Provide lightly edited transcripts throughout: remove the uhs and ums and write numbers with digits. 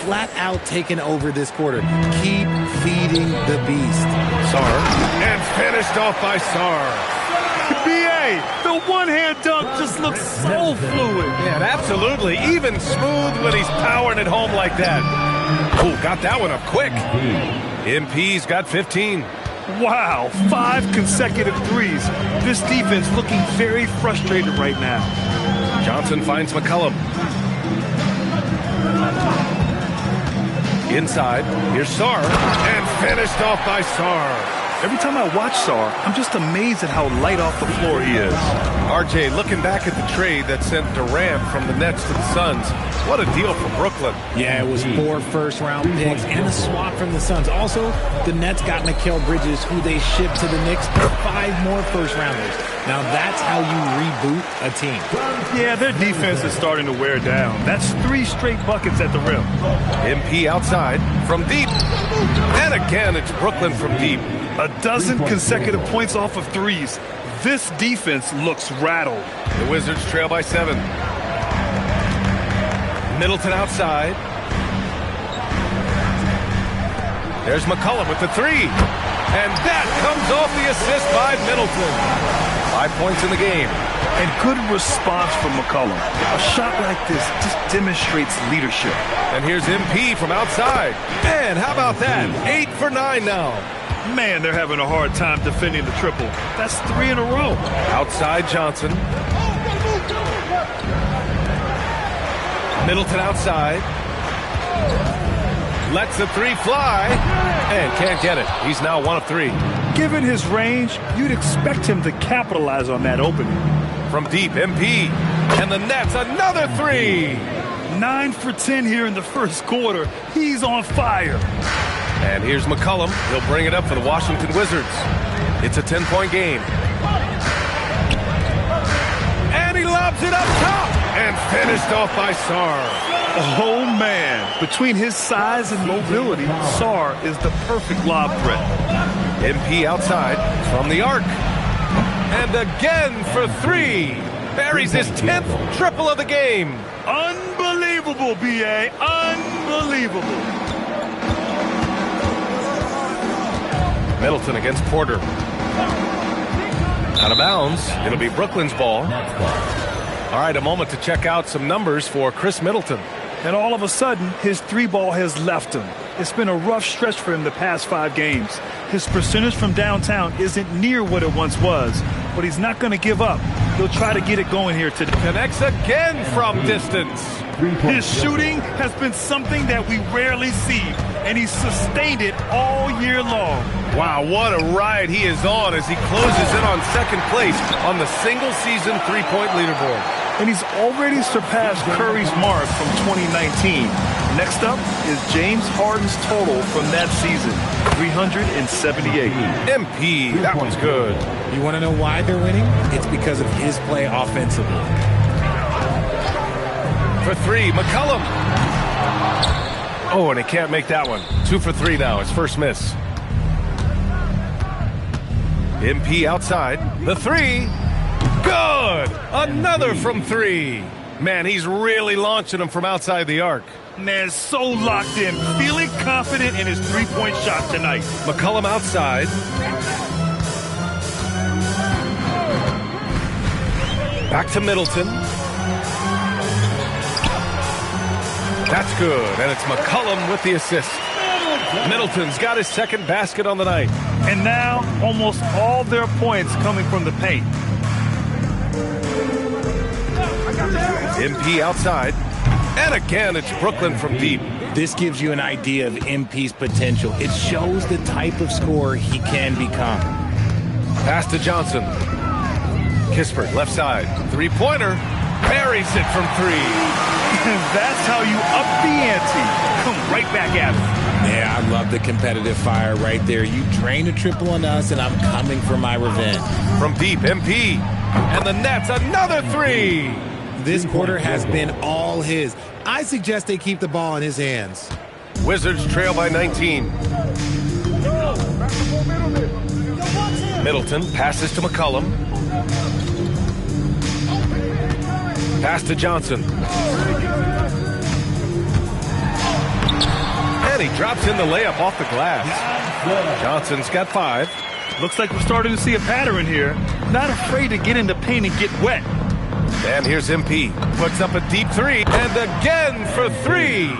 flat out taken over this quarter. Keep feeding the beast. Sarr, and finished off by Sarr. B.A., the one-hand dunk just looks so fluid. Yeah, absolutely. Even smooth when he's powering it home like that. Oh, got that one up quick. MP's got 15. Wow, 5 consecutive threes. This defense looking very frustrated right now. Johnson finds McCollum. Inside, here's Sarr, and finished off by Sarr. Every time I watch Sarr, I'm just amazed at how light off the floor he is. RJ, looking back at the trade that sent Durant from the Nets to the Suns, what a deal for Brooklyn. Yeah, it was 4 first-round picks and a swap from the Suns. Also, the Nets got Mikal Bridges, who they shipped to the Knicks for 5 more first-rounders. Now, that's how you reboot a team. Yeah, their defense is starting to wear down. That's 3 straight buckets at the rim. MP outside from deep. And again, it's Brooklyn from deep. A dozen consecutive points off of threes. This defense looks rattled. The Wizards trail by 7. Middleton outside. There's McCollum with the 3. And that comes off the assist by Middleton. 5 points in the game. And good response from McCollum. A shot like this just demonstrates leadership. And here's MP from outside. And how about that? 8 for 9 now. Man, they're having a hard time defending the triple. That's 3 in a row. Outside Johnson. Middleton outside. Lets the 3 fly. And can't get it. He's now 1 of 3. Given his range, you'd expect him to capitalize on that opening. From deep, MP. And the Nets, another 3. 9 for 10 here in the first quarter. He's on fire. And here's McCollum. He'll bring it up for the Washington Wizards. It's a 10-point game. And he lobs it up top. And finished off by Sarr. Oh, man. Between his size and mobility, Sarr is the perfect lob threat. MP outside from the arc. And again for 3. Buries his 10th triple of the game. Unbelievable, B.A. Unbelievable. Middleton against Porter. Out of bounds. It'll be Brooklyn's ball. All right, a moment to check out some numbers for Chris Middleton. And all of a sudden, his 3-ball has left him. It's been a rough stretch for him the past 5 games. His percentage from downtown isn't near what it once was, but he's not going to give up. He'll try to get it going here today. Connects again from distance. His shooting has been something that we rarely see, and he's sustained it all year long. Wow, what a ride he is on as he closes in on second place on the single-season 3-point leaderboard. And he's already surpassed Curry's mark from 2019. Next up is James Harden's total from that season, 378. MP, that one's good. You want to know why they're winning? It's because of his play offensively. For 3, McCollum. Oh, and he can't make that one. 2 for 3 now, his first miss. MP outside. The 3. Good! Another from 3. Man, he's really launching them from outside the arc. Man, so locked in, feeling confident in his 3-point shot tonight. McCollum outside. Back to Middleton. That's good, and it's McCollum with the assist. Middleton's got his second basket on the night. And now, almost all their points coming from the paint. MP outside. And again, it's Brooklyn from deep. This gives you an idea of MP's potential. It shows the type of scorer he can become. Pass to Johnson. Kispert, left side. 3-pointer. Buries it from 3. That's how you up the ante. Come right back at him. Yeah, I love the competitive fire right there. You drain a triple on us, and I'm coming for my revenge. From deep, MP. And the Nets, another 3. This quarter has been all his. I suggest they keep the ball in his hands. Wizards trail by 19. Middleton passes to McCollum. Pass to Johnson. And he drops in the layup off the glass. Johnson's got 5. Looks like we're starting to see a pattern here. Not afraid to get in the paint and get wet. And here's MP. Puts up a deep 3. And again for 3.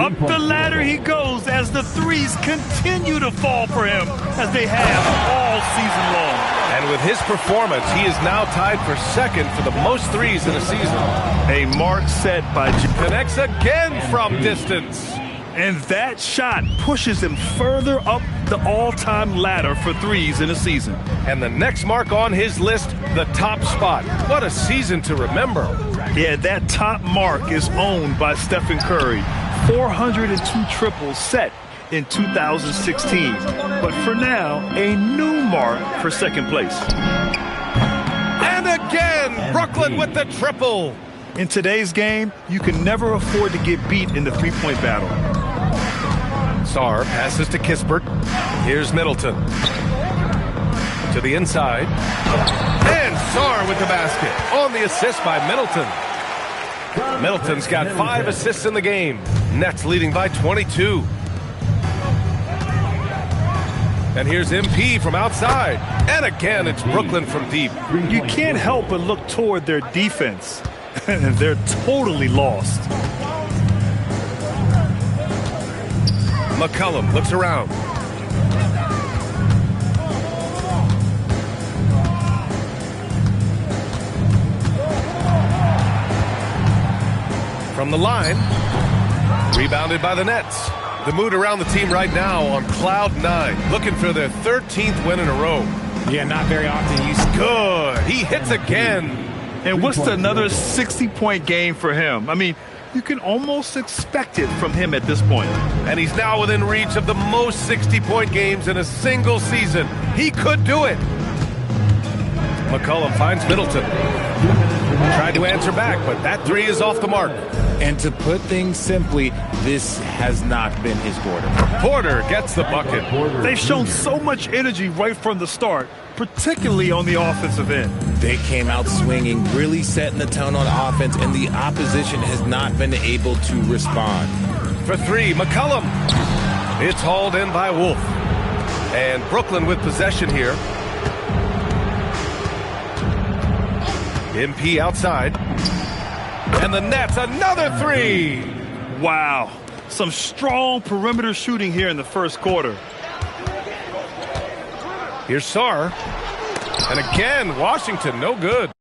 Up the ladder he goes as the threes continue to fall for him as they have all season long. And with his performance, he is now tied for second for the most threes in a season. A mark set by Connects again from distance. And that shot pushes him further up the all-time ladder for threes in a season. And the next mark on his list, the top spot. What a season to remember. Yeah, that top mark is owned by Stephen Curry. 402 triples set in 2016. But for now, a new mark for second place. And again, Brooklyn with the triple. In today's game, you can never afford to get beat in the three-point battle. Sarr passes to Kispert. Here's Middleton. To the inside. And Sarr with the basket. On the assist by Middleton. Middleton's got 5 assists in the game. Nets leading by 22. And here's MP from outside. And again, it's Brooklyn from deep. You can't help but look toward their defense. They're totally lost. McCollum looks around. From the line, rebounded by the Nets. The mood around the team right now on cloud 9, looking for their 13th win in a row. Yeah, not very often. He's good. He hits again. And what's another 60-point game for him? I mean, you can almost expect it from him at this point. And he's now within reach of the most 60-point games in a single season. He could do it. McCollum finds Middleton. Tried to answer back, but that 3 is off the mark. And to put things simply, this has not been his quarter. Porter gets the bucket. They've shown so much energy right from the start, particularly on the offensive end. They came out swinging, really setting the tone on offense, and the opposition has not been able to respond. For 3, McCollum. It's hauled in by Wolf. And Brooklyn with possession here. MP outside. And the Nets, another 3. Wow. Some strong perimeter shooting here in the first quarter. Here's Sarr. And again, Washington, no good.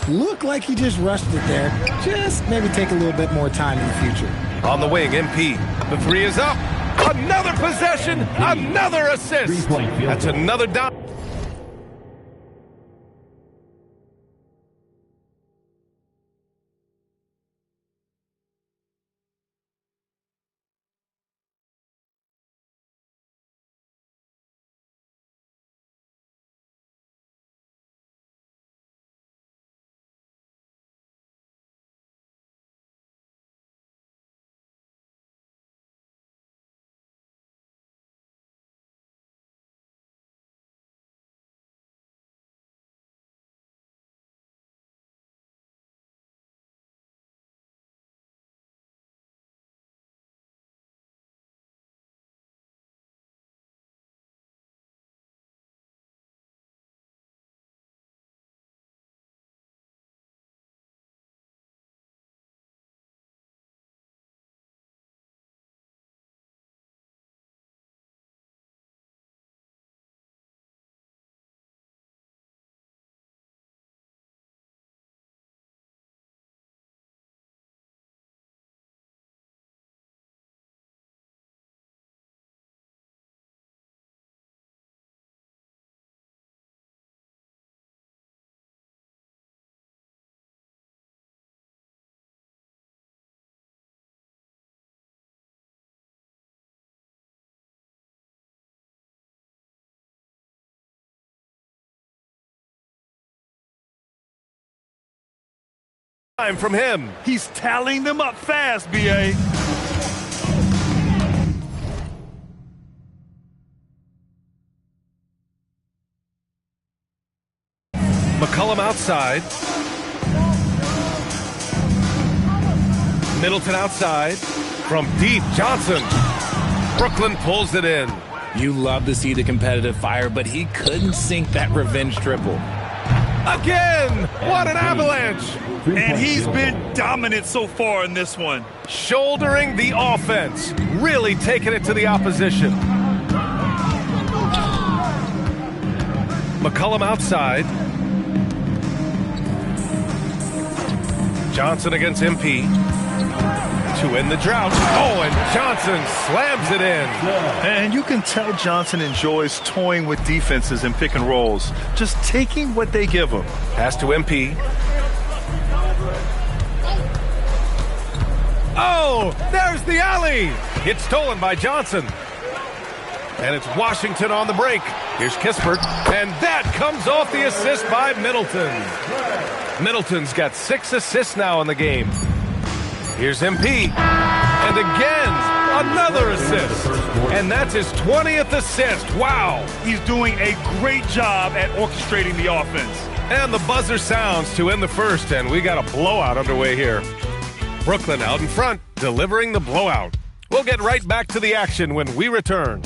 Looked like he just rushed it there. Just maybe take a little bit more time in the future. On the wing, MP. The 3 is up. Another possession, another assist. That's another down. Time from him. He's tallying them up fast, B.A. McCollum outside. Middleton outside. From deep, Johnson. Brooklyn pulls it in. You love to see the competitive fire, but he couldn't sink that revenge triple. Again! What an avalanche! And he's been dominant so far in this one. Shouldering the offense. Really taking it to the opposition. McCollum outside. Johnson against MP. To end the drought. Oh, and Johnson slams it in. And you can tell Johnson enjoys toying with defenses and pick and rolls. Just taking what they give him. Pass to MP. Oh, there's the alley. It's stolen by Johnson. And it's Washington on the break. Here's Kispert. And that comes off the assist by Middleton. Middleton's got 6 assists now in the game. Here's MP. And again, another assist. And that's his 20th assist. Wow. He's doing a great job at orchestrating the offense. And the buzzer sounds to end the first, and we got a blowout underway here. Brooklyn out in front, delivering the blowout. We'll get right back to the action when we return.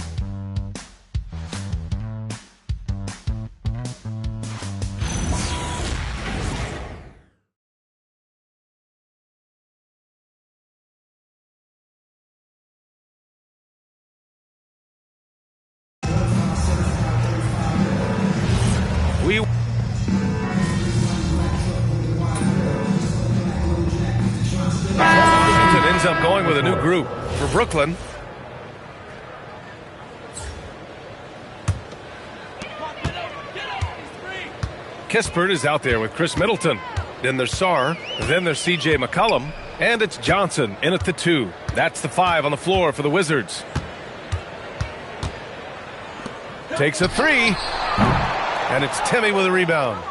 Washington ends up going with a new group for Brooklyn. Kispert is out there with Chris Middleton. Then there's Sarr. Then there's C.J. McCollum. And it's Johnson in at the 2. That's the 5 on the floor for the Wizards. Takes a 3. And it's Timmy with a rebound.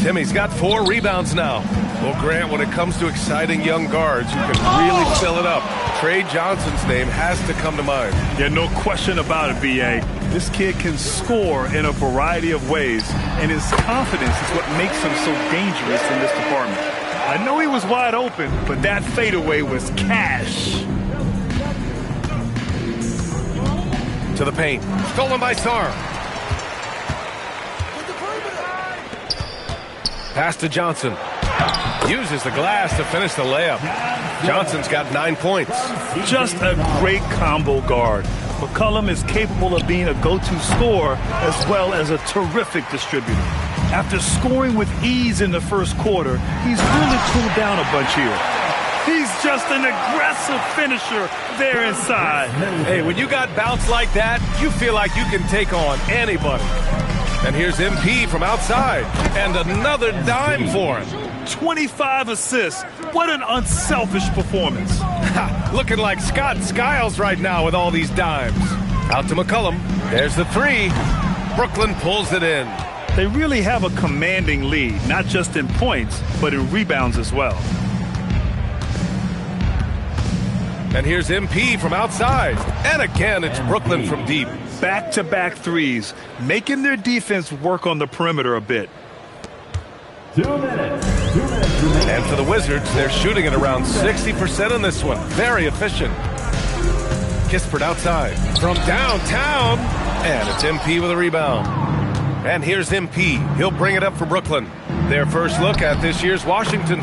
Timmy's got 4 rebounds now. Well, Grant, when it comes to exciting young guards who can really fill it up, Trey Johnson's name has to come to mind. Yeah, no question about it, B.A. This kid can score in a variety of ways, and his confidence is what makes him so dangerous in this department. I know he was wide open, but that fadeaway was cash. To the paint. Stolen by Sarr. Pass to Johnson. Uses the glass to finish the layup. Johnson's got 9 points. Just a great combo guard. McCollum is capable of being a go-to scorer as well as a terrific distributor. After scoring with ease in the first quarter, he's really cooled down a bunch here. He's just an aggressive finisher there inside. Hey, when you got bounce like that, you feel like you can take on anybody. And here's MP from outside. And another dime for him. 25 assists. What an unselfish performance. Looking like Scott Skiles right now with all these dimes. Out to McCollum. There's the 3. Brooklyn pulls it in. They really have a commanding lead, not just in points, but in rebounds as well. And here's MP from outside. And again, it's Brooklyn from deep. Back-to-back threes, making their defense work on the perimeter a bit. 2 minutes. And for the Wizards, they're shooting at around 60% in this one. Very efficient. Kispert outside. From downtown. And it's MP with a rebound. And here's MP. He'll bring it up for Brooklyn. Their first look at this year's Washington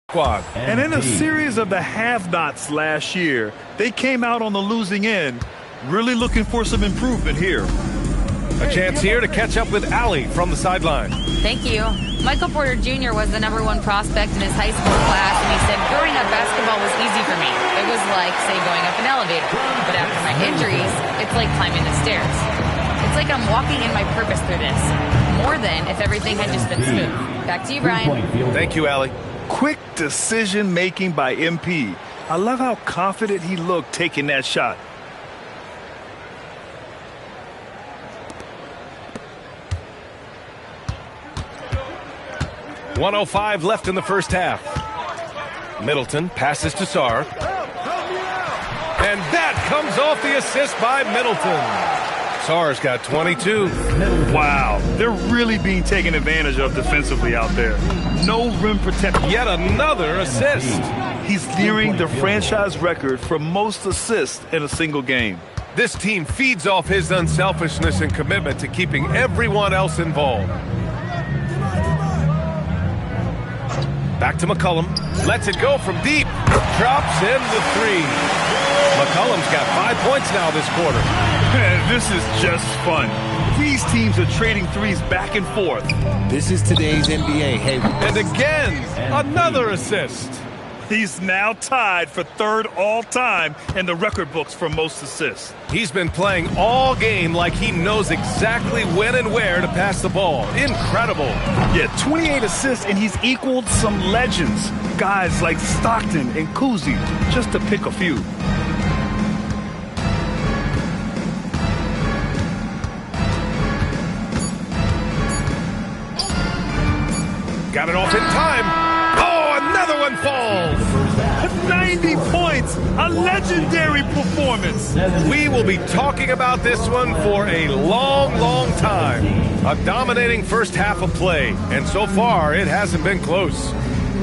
squad. And in a series of the have-nots last year, they came out on the losing end, really looking for some improvement here. A chance here to catch up with Allie from the sideline. Thank you. Michael Porter Jr. was the #1 prospect in his high school class, and he said, growing up, basketball was easy for me. It was like, say, going up an elevator. But after my injuries, it's like climbing the stairs. It's like I'm walking in my purpose through this. More than if everything had just been smooth. Back to you, Brian. Thank you, Allie. Quick decision-making by MP. I love how confident he looked taking that shot. .105 left in the first half. Middleton passes to Sarr. And that comes off the assist by Middleton. Sarr's got 22. Wow, they're really being taken advantage of defensively out there. No rim protection. Yet another assist. He's nearing the franchise record for most assists in a single game. This team feeds off his unselfishness and commitment to keeping everyone else involved. Back to McCollum. Lets it go from deep. Drops in the three. McCollum's got 5 points now this quarter. This is just fun. These teams are trading threes back and forth. This is today's NBA. Hey, and again, another assist. He's now tied for third all-time in the record books for most assists. He's been playing all game like he knows exactly when and where to pass the ball. Incredible. Yeah, 28 assists, and he's equaled some legends. Guys like Stockton and Kuzi, just to pick a few. Got it off in time. Oh, another one falls. 90 points, a legendary performance. We will be talking about this one for a long, long time. A dominating first half of play, and so far it hasn't been close.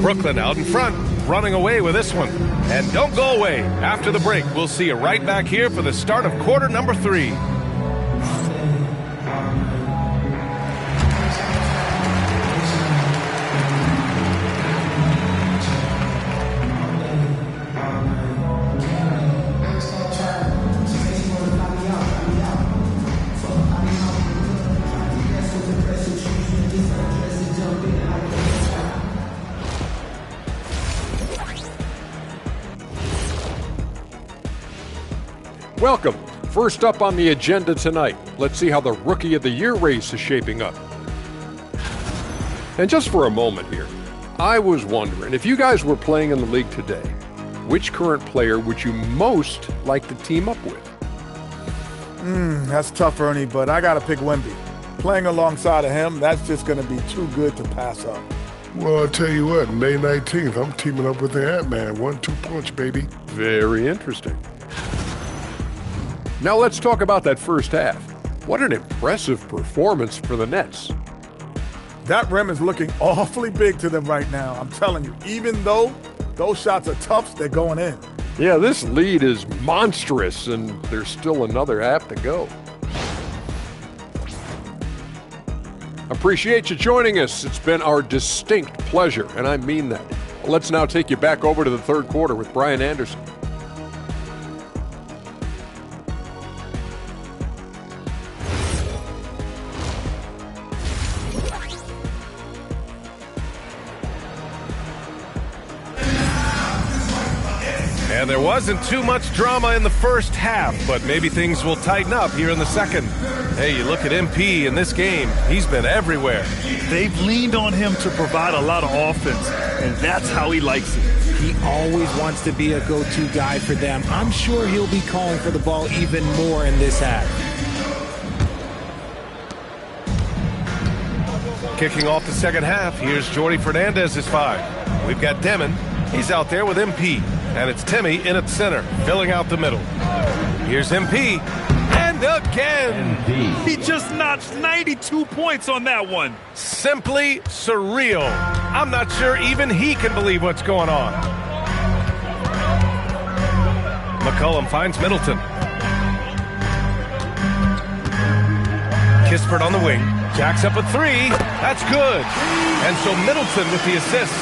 Brooklyn out in front, running away with this one. And don't go away. After the break, we'll see you right back here for the start of quarter number 3. Welcome. First up on the agenda tonight, let's see how the Rookie of the Year race is shaping up. And just for a moment here, I was wondering, if you guys were playing in the league today, which current player would you most like to team up with? That's tough, Ernie, but I got to pick Wemby. Playing alongside of him, that's just going to be too good to pass up. Well, I'll tell you what, May 19th, I'm teaming up with the Ant-Man. 1-2 punch, baby. Very interesting. Now let's talk about that first half. What an impressive performance for the Nets. That rim is looking awfully big to them right now. I'm telling you, even though those shots are tough, they're going in. Yeah, this lead is monstrous, and there's still another half to go. Appreciate you joining us. It's been our distinct pleasure, and I mean that. Let's now take you back over to the third quarter with Brian Anderson. And there wasn't too much drama in the first half, but maybe things will tighten up here in the second. Hey, you look at MP in this game, he's been everywhere. They've leaned on him to provide a lot of offense, and that's how he likes it. He always wants to be a go-to guy for them. I'm sure he'll be calling for the ball even more in this half. Kicking off the second half, here's Jordy Fernandez's 5. We've got Demon. He's out there with MP. And it's Timmy in at center, filling out the middle. Here's MP. And again. He just notched 92 points on that one. Simply surreal. I'm not sure even he can believe what's going on. McCollum finds Middleton. Kispert on the wing. Jacks up a 3. That's good. And so Middleton with the assist.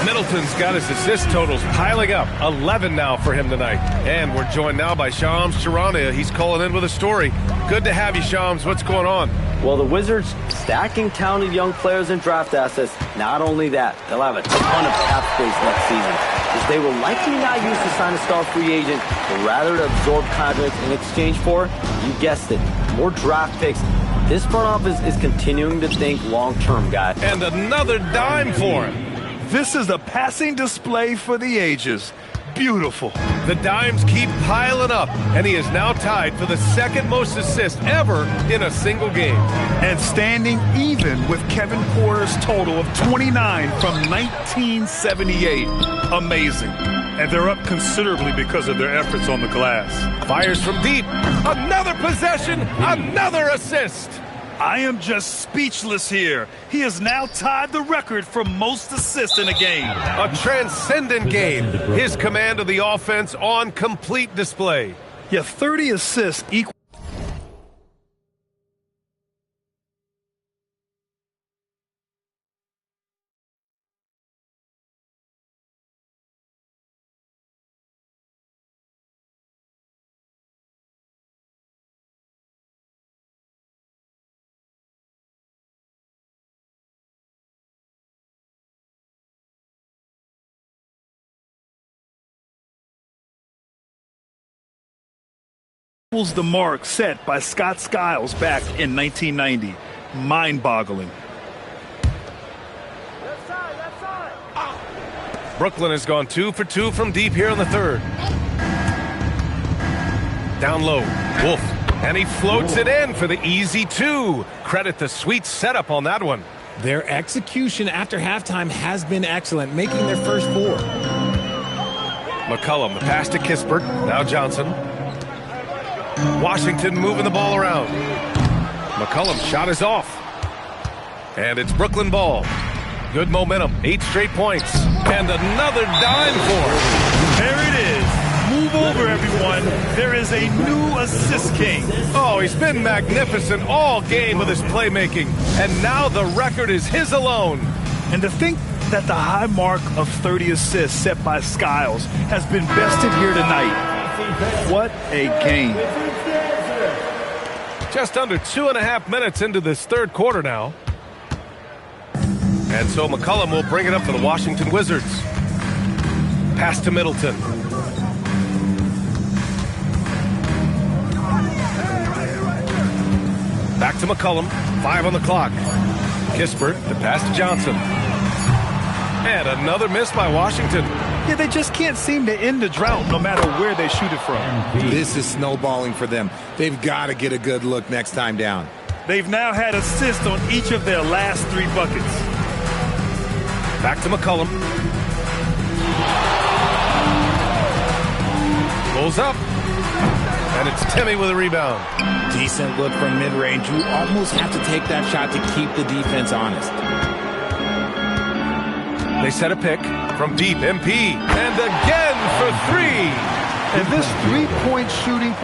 Middleton's got his assist totals piling up. 11 now for him tonight. And we're joined now by Shams Charania. He's calling in with a story. Good to have you, Shams. What's going on? Well, the Wizards stacking talented young players and draft assets. Not only that, they'll have a ton of cap space next season, as they will likely not use to sign a star free agent, but rather to absorb contracts in exchange for, you guessed it, more draft picks. This front office is continuing to think long-term, guys. And another dime for him. This is a passing display for the ages. Beautiful. The dimes keep piling up, and he is now tied for the second most assists ever in a single game. And standing even with Kevin Porter's total of 29 from 1978. Amazing. And they're up considerably because of their efforts on the glass. Fires from deep. Another possession, another assist. I am just speechless here. He has now tied the record for most assists in a game. A transcendent game. His command of the offense on complete display. Yeah, 30 assists equal. The mark set by Scott Skiles back in 1990. Mind-boggling. Brooklyn has gone 2 for 2 from deep here in the third. Down low, Wolf, and he floats it in for the easy 2. Credit the sweet setup on that one. Their execution after halftime has been excellent, making their first 4. McCollum, the pass to Kispert, now Johnson. Washington moving the ball around. McCollum's shot is off. And it's Brooklyn ball. Good momentum, 8 straight points. And another dime for him. There it is. Move over, everyone. There is a new assist king. Oh, he's been magnificent all game with his playmaking. And now the record is his alone. And to think that the high mark of 30 assists set by Skiles has been bested here tonight. What a game. Just under 2.5 minutes into this third quarter now. And so McCollum will bring it up for the Washington Wizards. Pass to Middleton. Back to McCollum. 5 on the clock. Kispert, the pass to Johnson. And another miss by Washington. Yeah, they just can't seem to end the drought no matter where they shoot it from. This is snowballing for them. They've got to get a good look next time down. They've now had assists on each of their last 3 buckets. Back to McCollum. Pulls up. And it's Timmy with a rebound. Decent look from mid-range. You almost have to take that shot to keep the defense honest. They set a pick from deep. MP. And again for 3. And this three-point shooting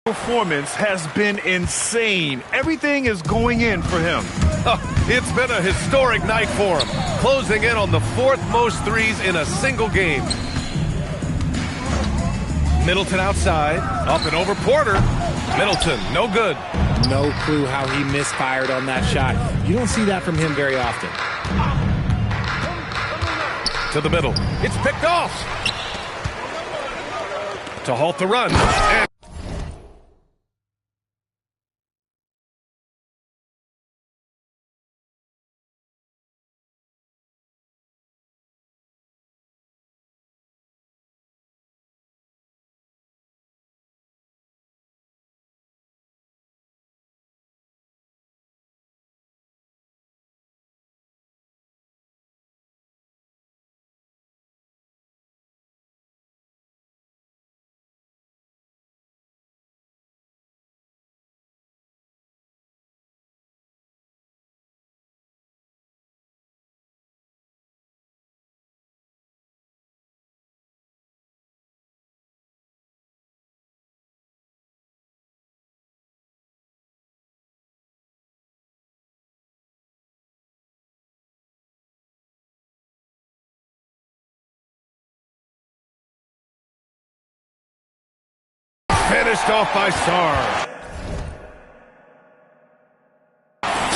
Performance has been insane. Everything is going in for him. It's been a historic night for him, closing in on the 4th most threes in a single game. Middleton outside, up and over Porter. Middleton, no good. No clue how he misfired on that shot. You don't see that from him very often. To the middle. It's picked off. To halt the run. And finished off by Sarr.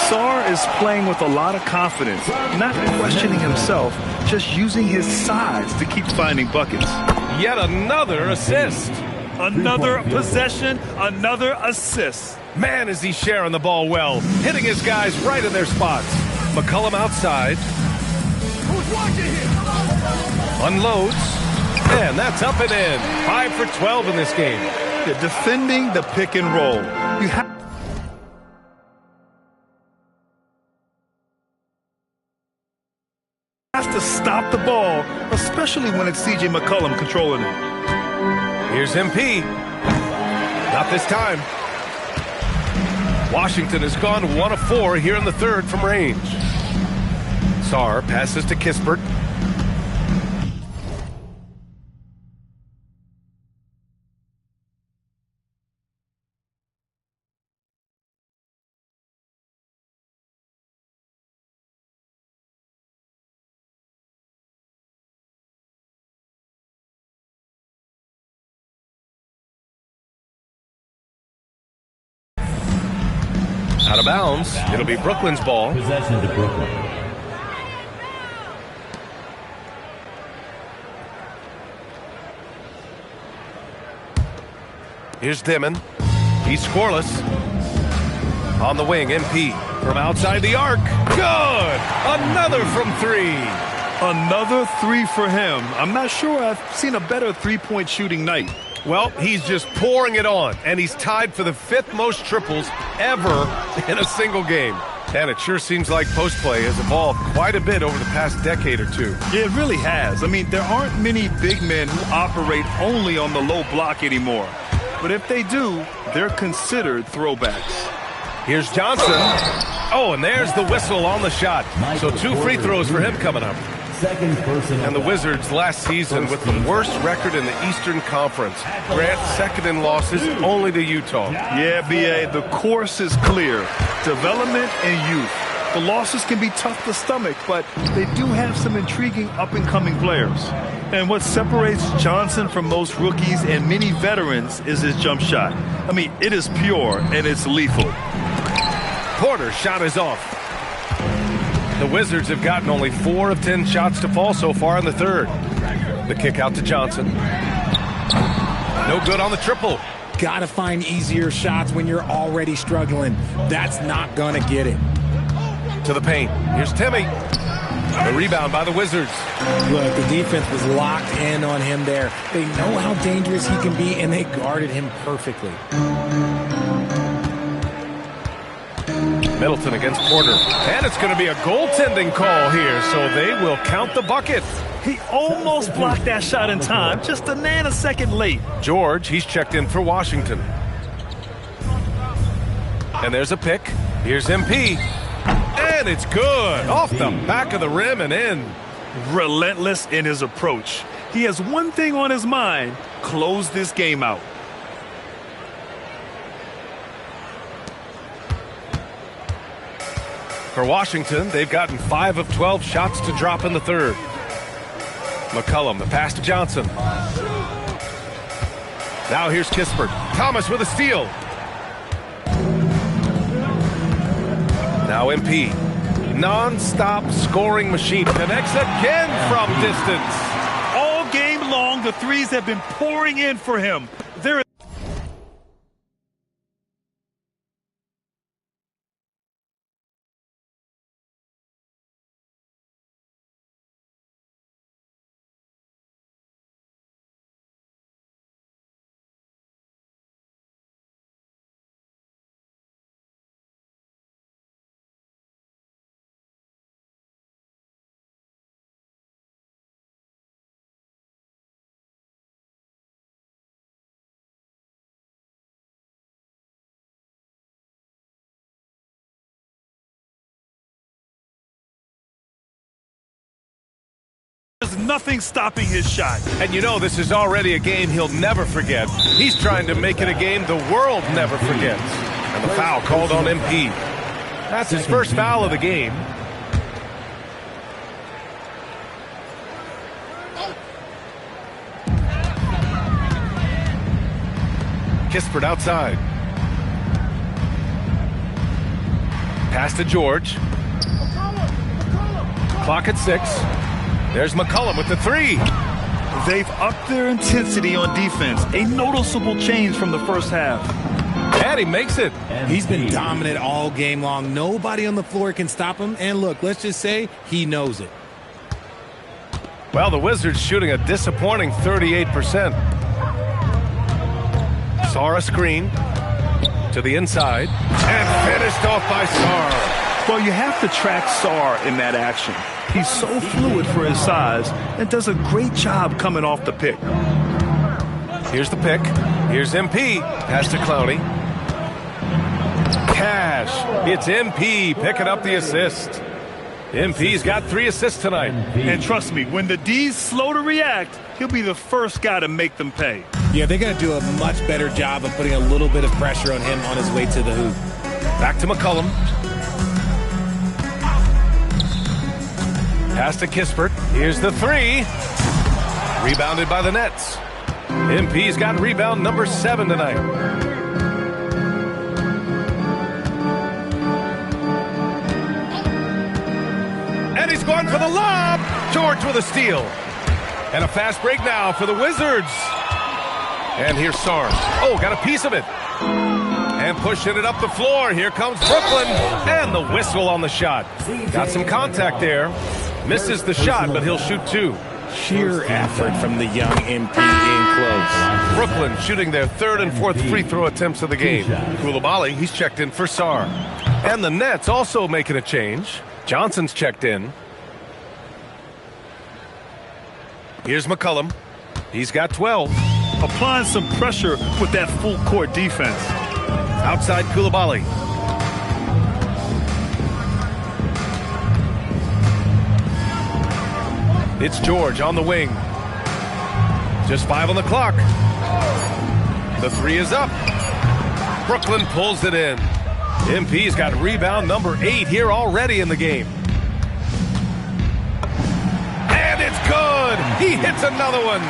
Sarr is playing with a lot of confidence, not questioning himself, just using his size to keep finding buckets. Yet another assist. Another possession, another assist. Man, is he sharing the ball well, hitting his guys right in their spots. McCollum outside. Unloads. And that's up and in. 5 for 12 in this game. Yeah, defending the pick and roll. You have to stop the ball, especially when it's C.J. McCollum controlling it. Here's MP. Not this time. Washington has gone 1 of 4 here in the 3rd from range. Sarr passes to Kispert. Out of bounds. It'll be Brooklyn's ball. Possession to Brooklyn. Here's Dimon. He's scoreless. On the wing, MP. From outside the arc. Good! Another from 3. Another 3 for him. I'm not sure I've seen a better three-point shooting night. Well, he's just pouring it on, and he's tied for the 5th most triples ever in a single game. And it sure seems like post play has evolved quite a bit over the past decade or two. Yeah, it really has. I mean, there aren't many big men who operate only on the low block anymore. But if they do, they're considered throwbacks. Here's Johnson. Oh, and there's the whistle on the shot. So 2 free throws for him coming up. And the Wizards last season with the worst record in the Eastern Conference. Grant 2nd in losses only to Utah. Yeah, B.A., the course is clear. Development and youth. The losses can be tough to stomach, but they do have some intriguing up-and-coming players. And what separates Johnson from most rookies and many veterans is his jump shot. I mean, it is pure and it's lethal. Porter's shot is off. The Wizards have gotten only 4 of 10 shots to fall so far in the 3rd. The kick out to Johnson. No good on the triple. Gotta find easier shots when you're already struggling. That's not gonna get it. To the paint. Here's Timmy. The rebound by the Wizards. Look, the defense was locked in on him there. They know how dangerous he can be, and they guarded him perfectly. Middleton against Porter. And it's going to be a goaltending call here, so they will count the bucket. He almost blocked that shot in time, just a nanosecond late. George, he's checked in for Washington. And there's a pick. Here's MP. And it's good. Off the back of the rim and in. Relentless in his approach. He has one thing on his mind: close this game out. For Washington, they've gotten 5 of 12 shots to drop in the third. McCollum, the pass to Johnson. Now here's Kispert. Thomas with a steal. Now MP. Non-stop scoring machine. Connects again from distance. All game long, the threes have been pouring in for him. There There's nothing stopping his shot. And you know this is already a game he'll never forget. He's trying to make it a game the world never forgets. And the foul called on MP. That's his first foul of the game. Kispert outside. Pass to George. Clock at 6. There's McCollum with the 3. They've upped their intensity on defense. A noticeable change from the first half. And he makes it. He's been dominant all game long. Nobody on the floor can stop him. And look, let's just say he knows it. Well, the Wizards shooting a disappointing 38%. Saw a screen to the inside and finished off by Sarr. Well, you have to track Sarr in that action. He's so fluid for his size and does a great job coming off the pick. Here's the pick. Here's MP. Pass to Clowney. Cash. It's MP picking up the assist. MP's got 3 assists tonight. And trust me, when the D's slow to react, he'll be the first guy to make them pay. Yeah, they're going to do a much better job of putting a little bit of pressure on him on his way to the hoop. Back to McCollum. Pass to Kispert. Here's the 3. Rebounded by the Nets. MP's got rebound number 7 tonight. And he's going for the lob. George with a steal. And a fast break now for the Wizards. And here's Sarr. Oh, got a piece of it. And pushing it up the floor. Here comes Brooklyn. And the whistle on the shot. Got some contact there. Misses the shot, but he'll shoot 2. Sheer effort from the young MP in close. Brooklyn shooting their 3rd and 4th free throw attempts of the game. Koulibaly, he's checked in for Sarr. And the Nets also making a change. Johnson's checked in. Here's McCollum. He's got 12. Applying some pressure with that full court defense. Outside Koulibaly. It's George on the wing. Just 5 on the clock. The 3 is up. Brooklyn pulls it in. MP's got rebound number 8 here already in the game. And it's good. He hits another one.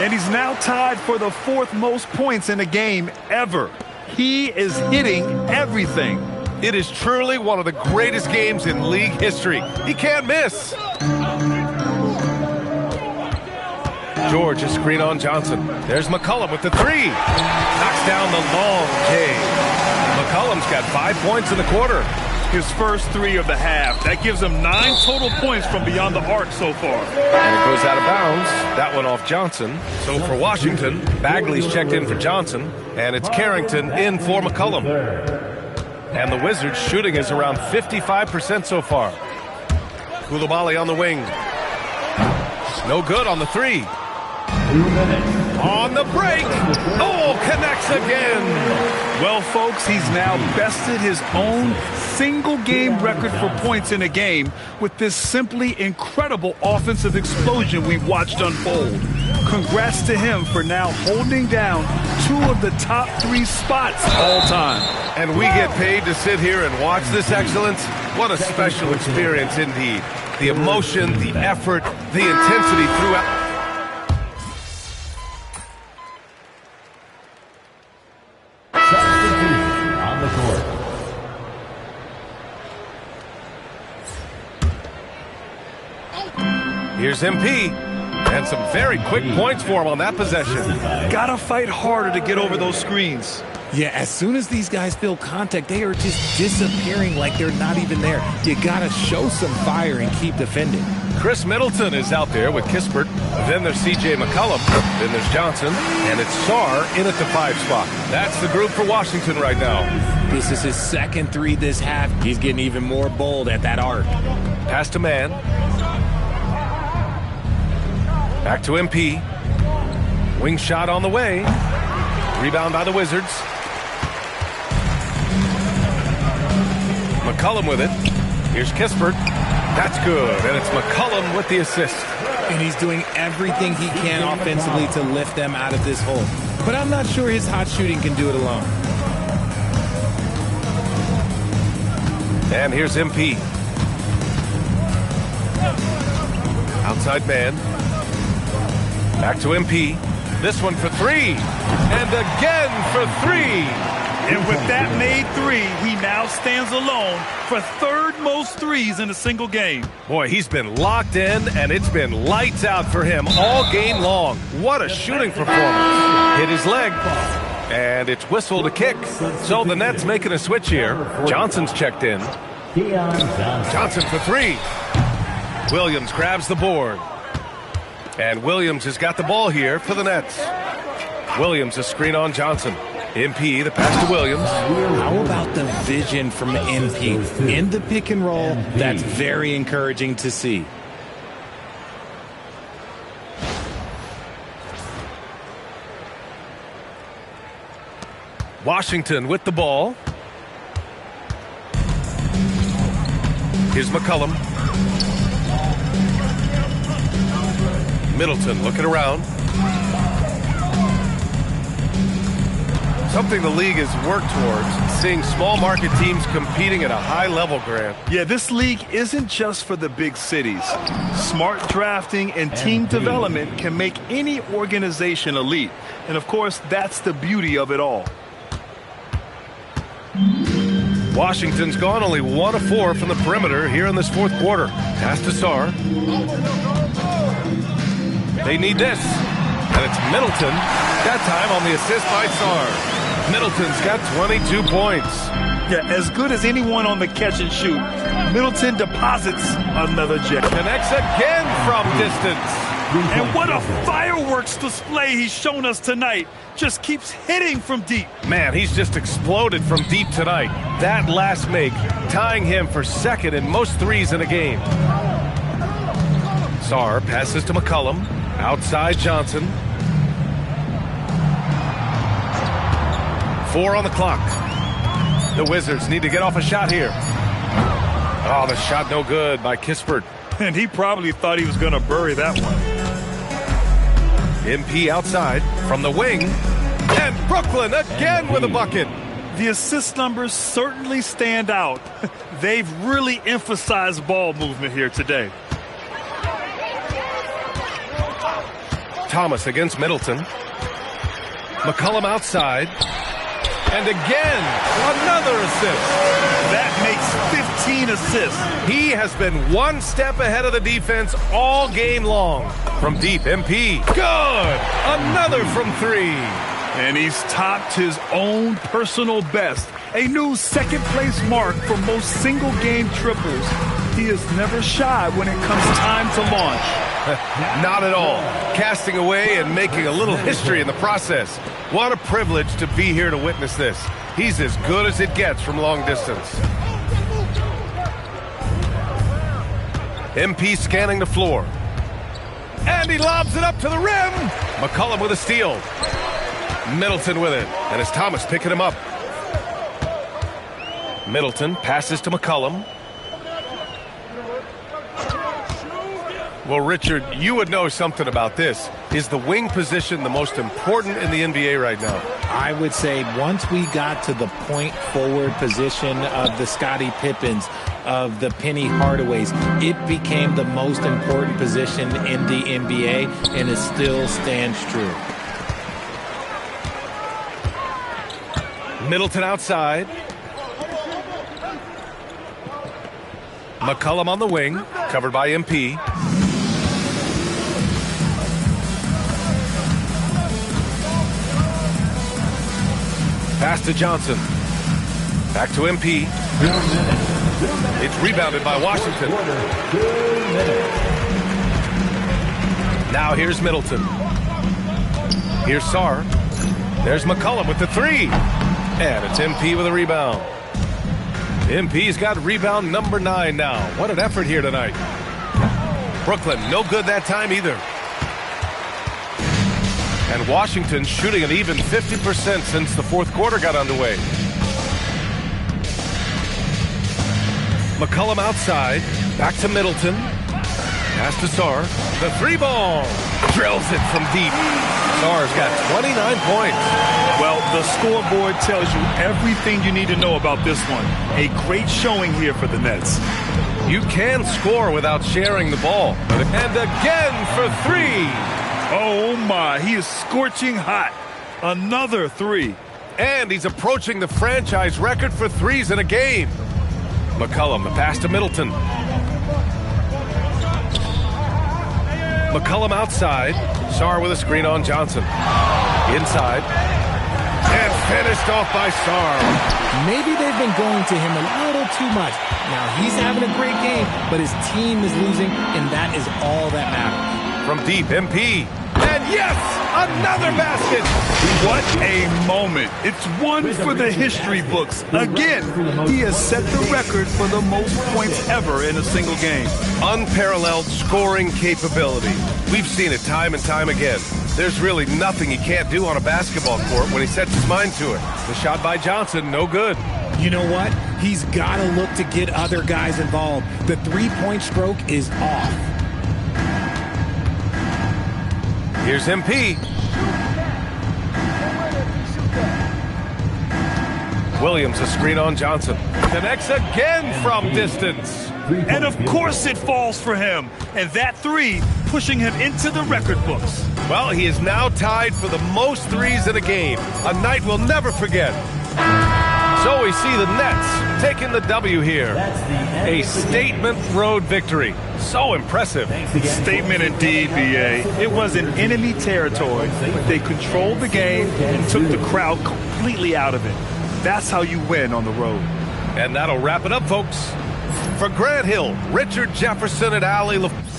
And he's now tied for the 4th most points in a game ever. He is hitting everything. It is truly one of the greatest games in league history. He can't miss. George, a screen on Johnson. There's McCollum with the 3. Knocks down the long J. McCollum's got 5 points in the quarter. His first 3 of the half. That gives him 9 total points from beyond the arc so far. And it goes out of bounds. That one off Johnson. So for Washington, Bagley's checked in for Johnson. And it's Carrington in for McCollum. And the Wizards shooting is around 55% so far. Koulibaly on the wing. No good on the 3. On the break. Oh, connects again. Well, folks, he's now bested his own single-game record for points in a game with this simply incredible offensive explosion we've watched unfold. Congrats to him for now holding down 2 of the top 3 spots all time. And we get paid to sit here and watch this excellence? What a special experience indeed. The emotion, the effort, the intensity throughout. On the court. Here's MP. And some very quick points for him on that possession. Gotta fight harder to get over those screens. Yeah, as soon as these guys feel contact, they are just disappearing like they're not even there. You gotta show some fire and keep defending. Chris Middleton is out there with Kispert. Then there's C.J. McCollum. Then there's Johnson. And it's Sarr in at the 5 spot. That's the group for Washington right now. This is his second 3 this half. He's getting even more bold at that arc. Pass to man. Back to MP. Wing shot on the way. Rebound by the Wizards. McCollum with it. Here's Kispert. That's good, and it's McCollum with the assist. And he's doing everything he can offensively to lift them out of this hole. But I'm not sure his hot shooting can do it alone. And here's MP. Outside man. Back to MP. This one for 3. And again for 3. And with that made 3, he now stands alone for 3rd most 3s in a single game. Boy, he's been locked in, and it's been lights out for him all game long. What a shooting performance. Hit his leg, and it's whistled a kick. So the Nets making a switch here. Johnson's checked in. Johnson for 3. Williams grabs the board. And Williams has got the ball here for the Nets. Williams a screen on Johnson. MP, the pass to Williams. How about the vision from MP? In the pick and roll, that's very encouraging to see. Washington with the ball. Here's McCollum. Middleton looking around. Something the league has worked towards, seeing small market teams competing at a high level, Grant. Yeah, this league isn't just for the big cities. Smart drafting and team development can make any organization elite. And of course, that's the beauty of it all. Washington's gone only 1 of 4 from the perimeter here in this 4th quarter. Pass to Sarr. They need this. And it's Middleton. That time on the assist by Sarr. Middleton's got 22 points. Yeah, as good as anyone on the catch and shoot. Middleton deposits another gem. Connects again from distance. And what a fireworks display he's shown us tonight. Just keeps hitting from deep. Man, he's just exploded from deep tonight. That last make, tying him for 2nd in most 3s in a game. Sarr passes to McCollum. Outside Johnson. 4 on the clock. The Wizards need to get off a shot here. Oh, the shot no good by Kispert. And he probably thought he was going to bury that one. MP outside from the wing. And Brooklyn again with a bucket. The assist numbers certainly stand out. They've really emphasized ball movement here today. Thomas against Middleton. McCollum outside. And again, another assist. That makes 15 assists. He has been 1 step ahead of the defense all game long. From deep, MP. Good! Another from 3. And he's topped his own personal best. A new 2nd place mark for most single-game triples. He is never shy when it comes time to launch. Not at all. Casting away and making a little history in the process. What a privilege to be here to witness this. He's as good as it gets from long distance. MP scanning the floor. And he lobs it up to the rim. McCollum with a steal. Middleton with it. And it's Thomas picking him up. Middleton passes to McCollum. Well, Richard, you would know something about this. Is the wing position the most important in the NBA right now? I would say once we got to the point forward position of the Scottie Pippens, of the Penny Hardaways, it became the most important position in the NBA, and it still stands true. Middleton outside. McCollum on the wing, covered by MP. Pass to Johnson. Back to MP. It's rebounded by Washington. Now here's Middleton. Here's Sarr. There's McCollum with the three. And it's MP with a rebound. MP's got rebound number 9 now. What an effort here tonight. Brooklyn, no good that time either. And Washington shooting an even 50% since the fourth quarter got underway. McCollum outside. Back to Middleton. Pass to Sarr. The three ball. Drills it from deep. Sarr's got 29 points. Well, the scoreboard tells you everything you need to know about this one. A great showing here for the Nets. You can score without sharing the ball. And again for three. Oh, my. He is scorching hot. Another three. And he's approaching the franchise record for threes in a game. McCollum, the pass to Middleton. McCollum outside. Sarr with a screen on Johnson. Inside. And finished off by Sarr. Maybe they've been going to him a little too much. Now he's having a great game, but his team is losing, and that is all that matters. From deep, MP. And yes, another basket. What a moment. It's one for the history books. Again, he has set the record for the most points ever in a single game. Unparalleled scoring capability. We've seen it time and time again. There's really nothing he can't do on a basketball court when he sets his mind to it. The shot by Johnson, no good. You know what? He's got to look to get other guys involved. The three-point stroke is off. Here's MP. Williams, a screen on Johnson. Connects again from distance. And of course it falls for him. And that three pushing him into the record books. Well, he is now tied for the most threes in a game. A night we'll never forget. So we see the Nets taking the W here. A statement road victory. So impressive. Statement indeed, B.A. It was in enemy territory, but they controlled the game and took the crowd completely out of it. That's how you win on the road. And that'll wrap it up, folks. For Grant Hill, Richard Jefferson, and Ali LaFleur.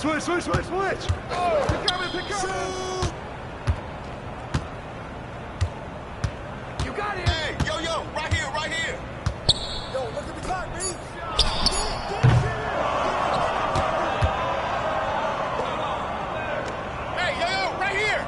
Switch. Pick up. You got it. Hey, yo, right here. Yo, look at the clock, B. Hey, yo, right here.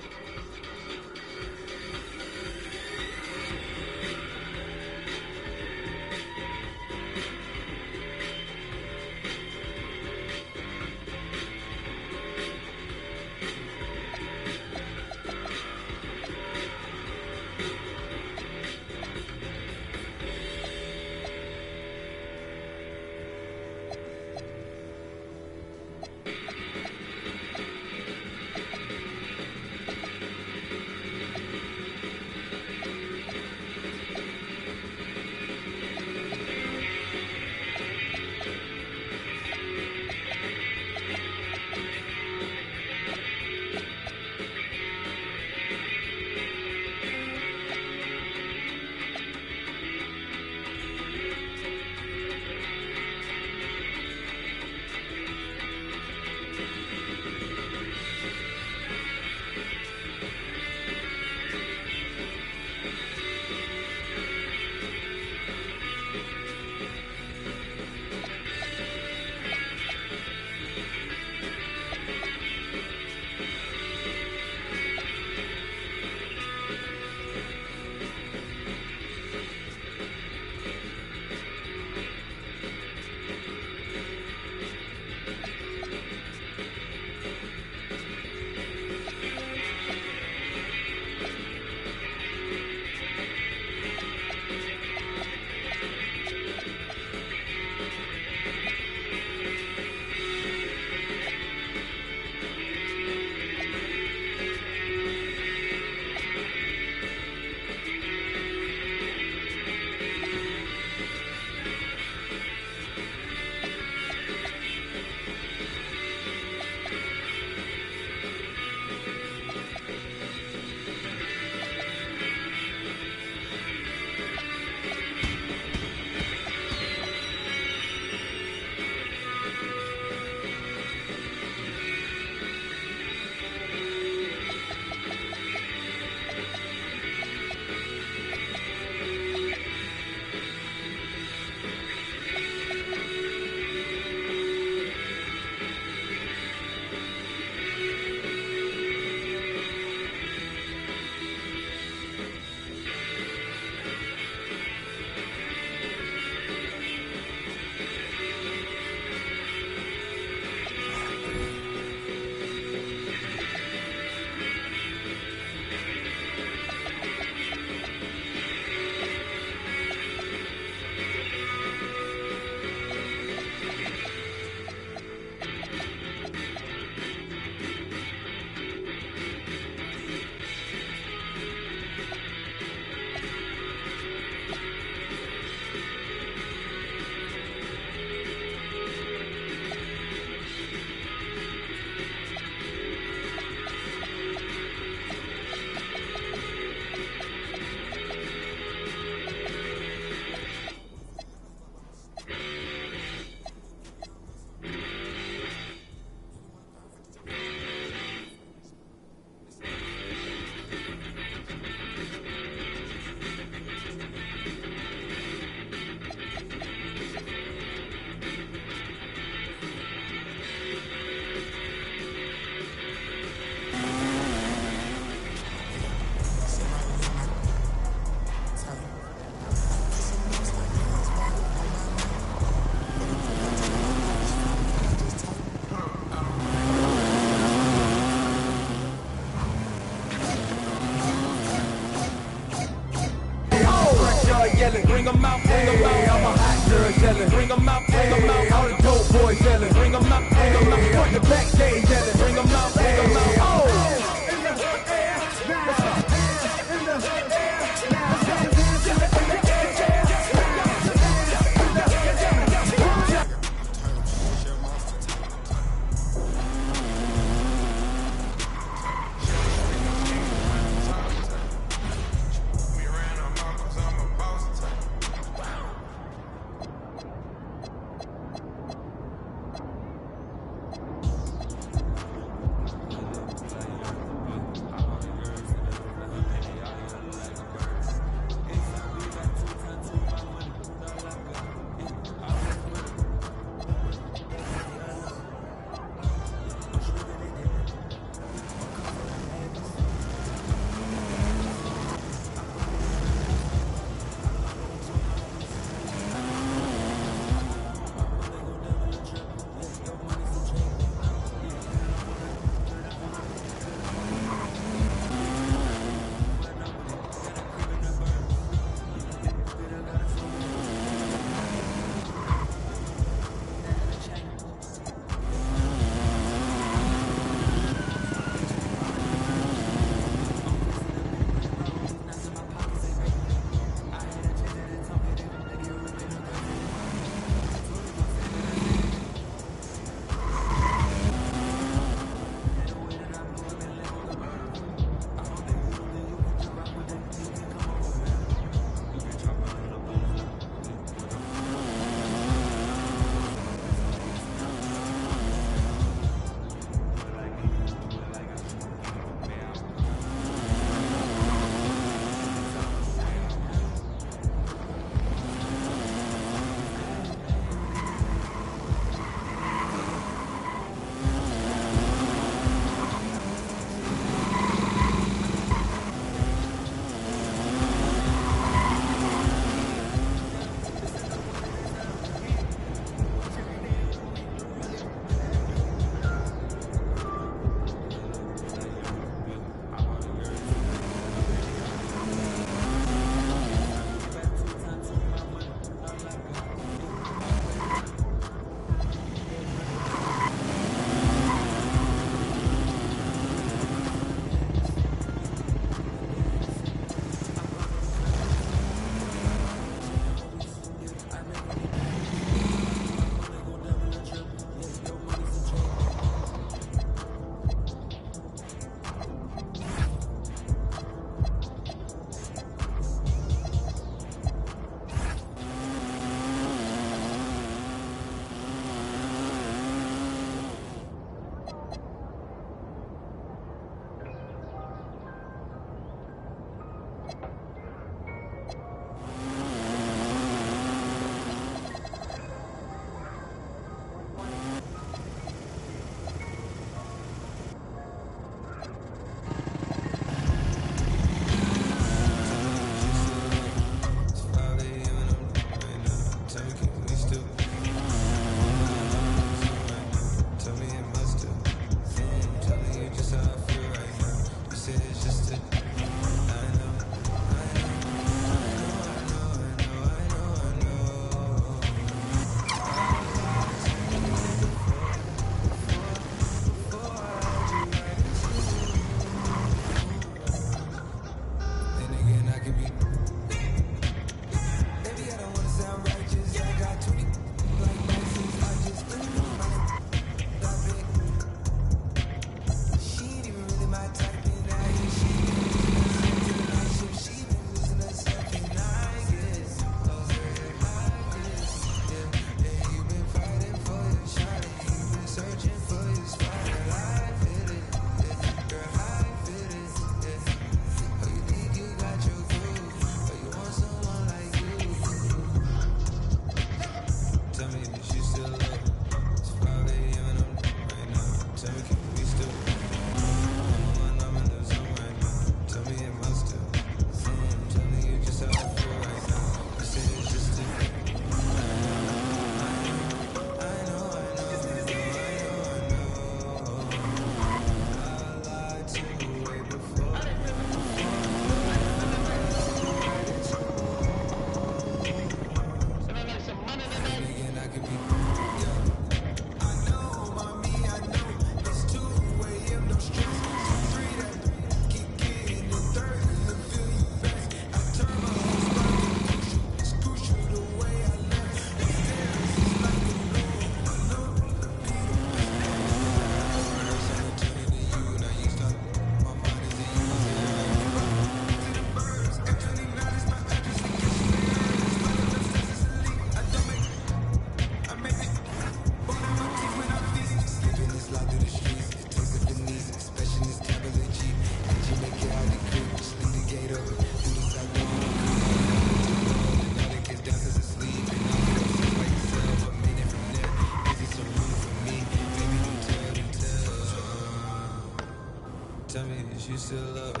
still up?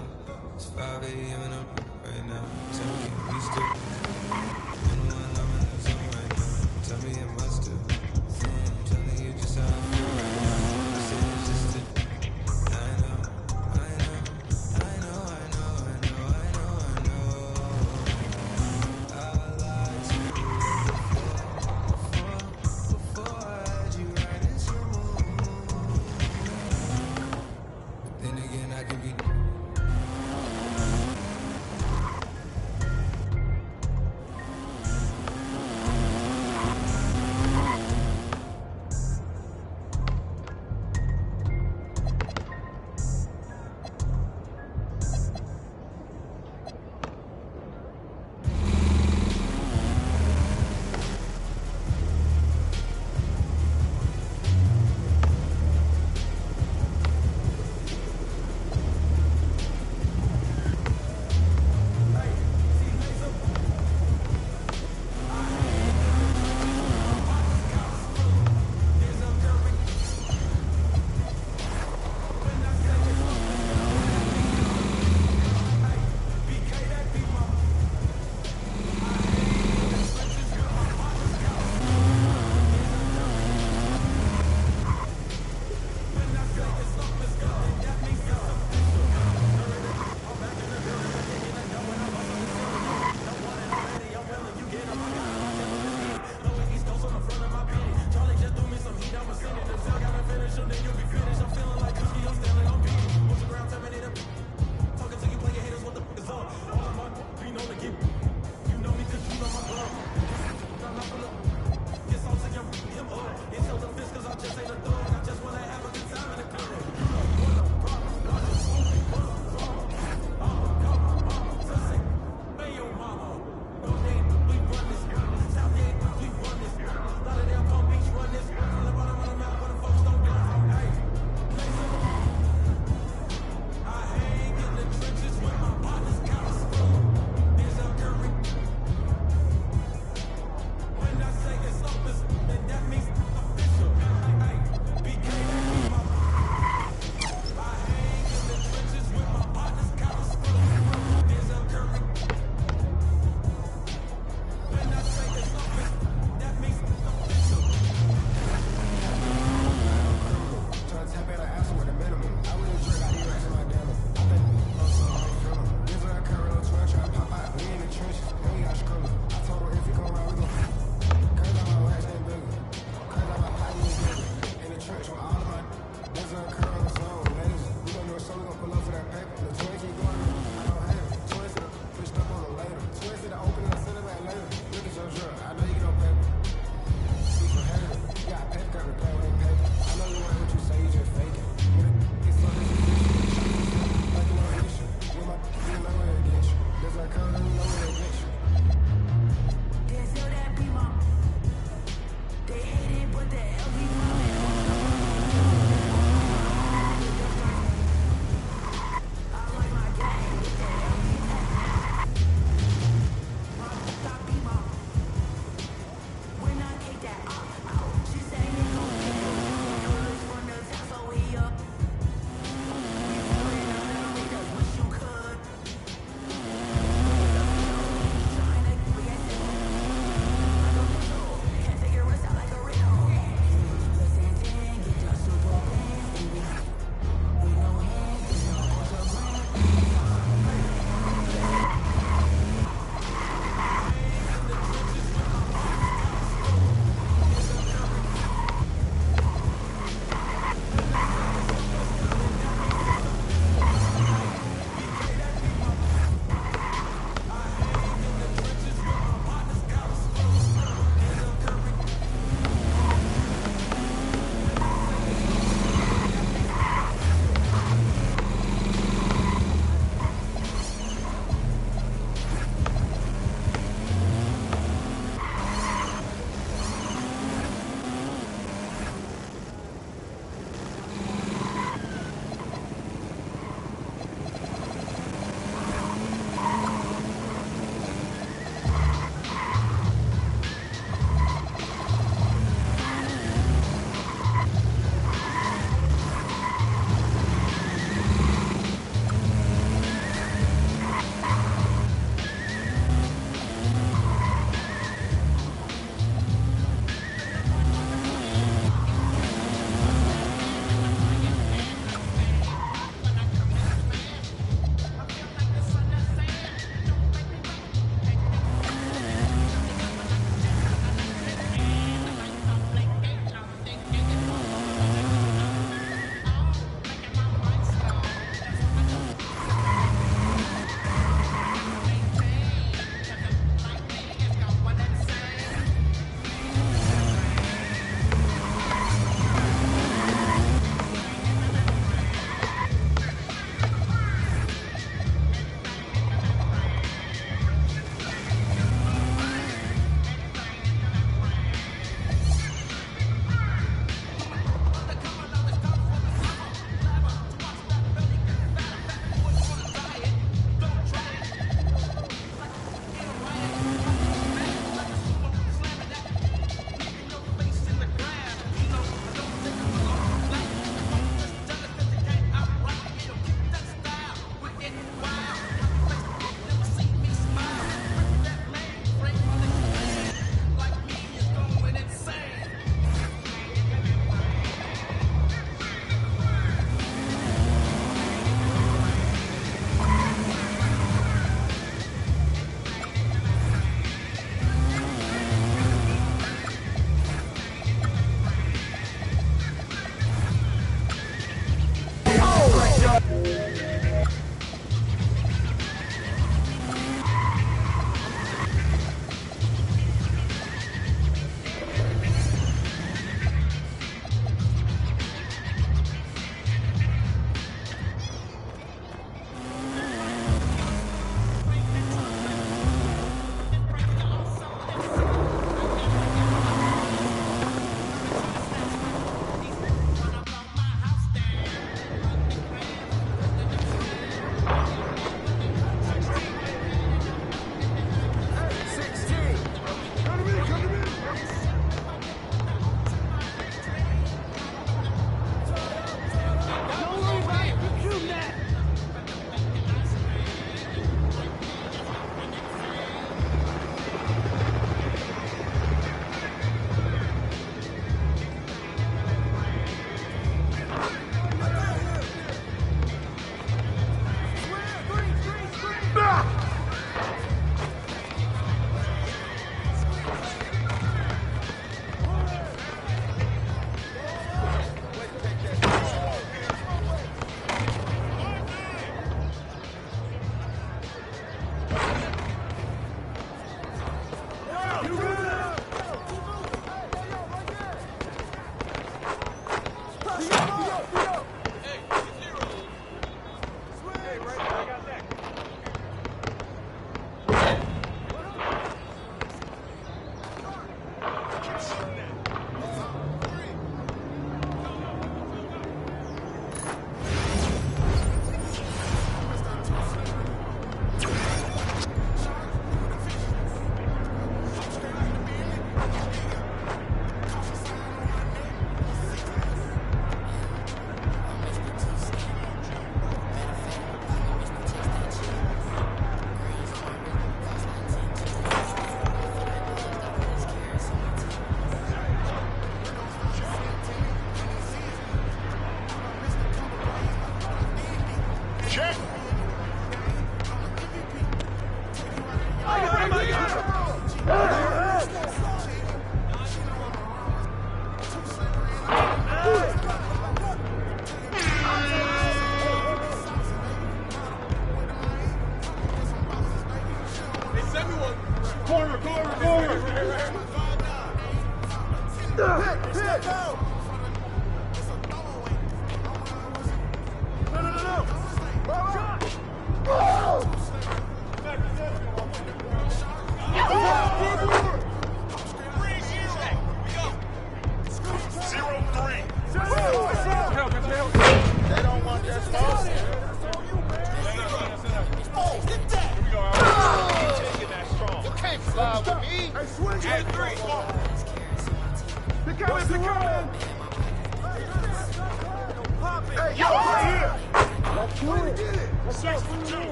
It's 5 a.m. and I'm right now. Tell me, we still. You know I'm in the zone right now. Tell me, am I still? Telling you just how I feel right now. You say it's just a. I know. I lied to you before I had you right in someone. Then again, I can be.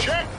Check.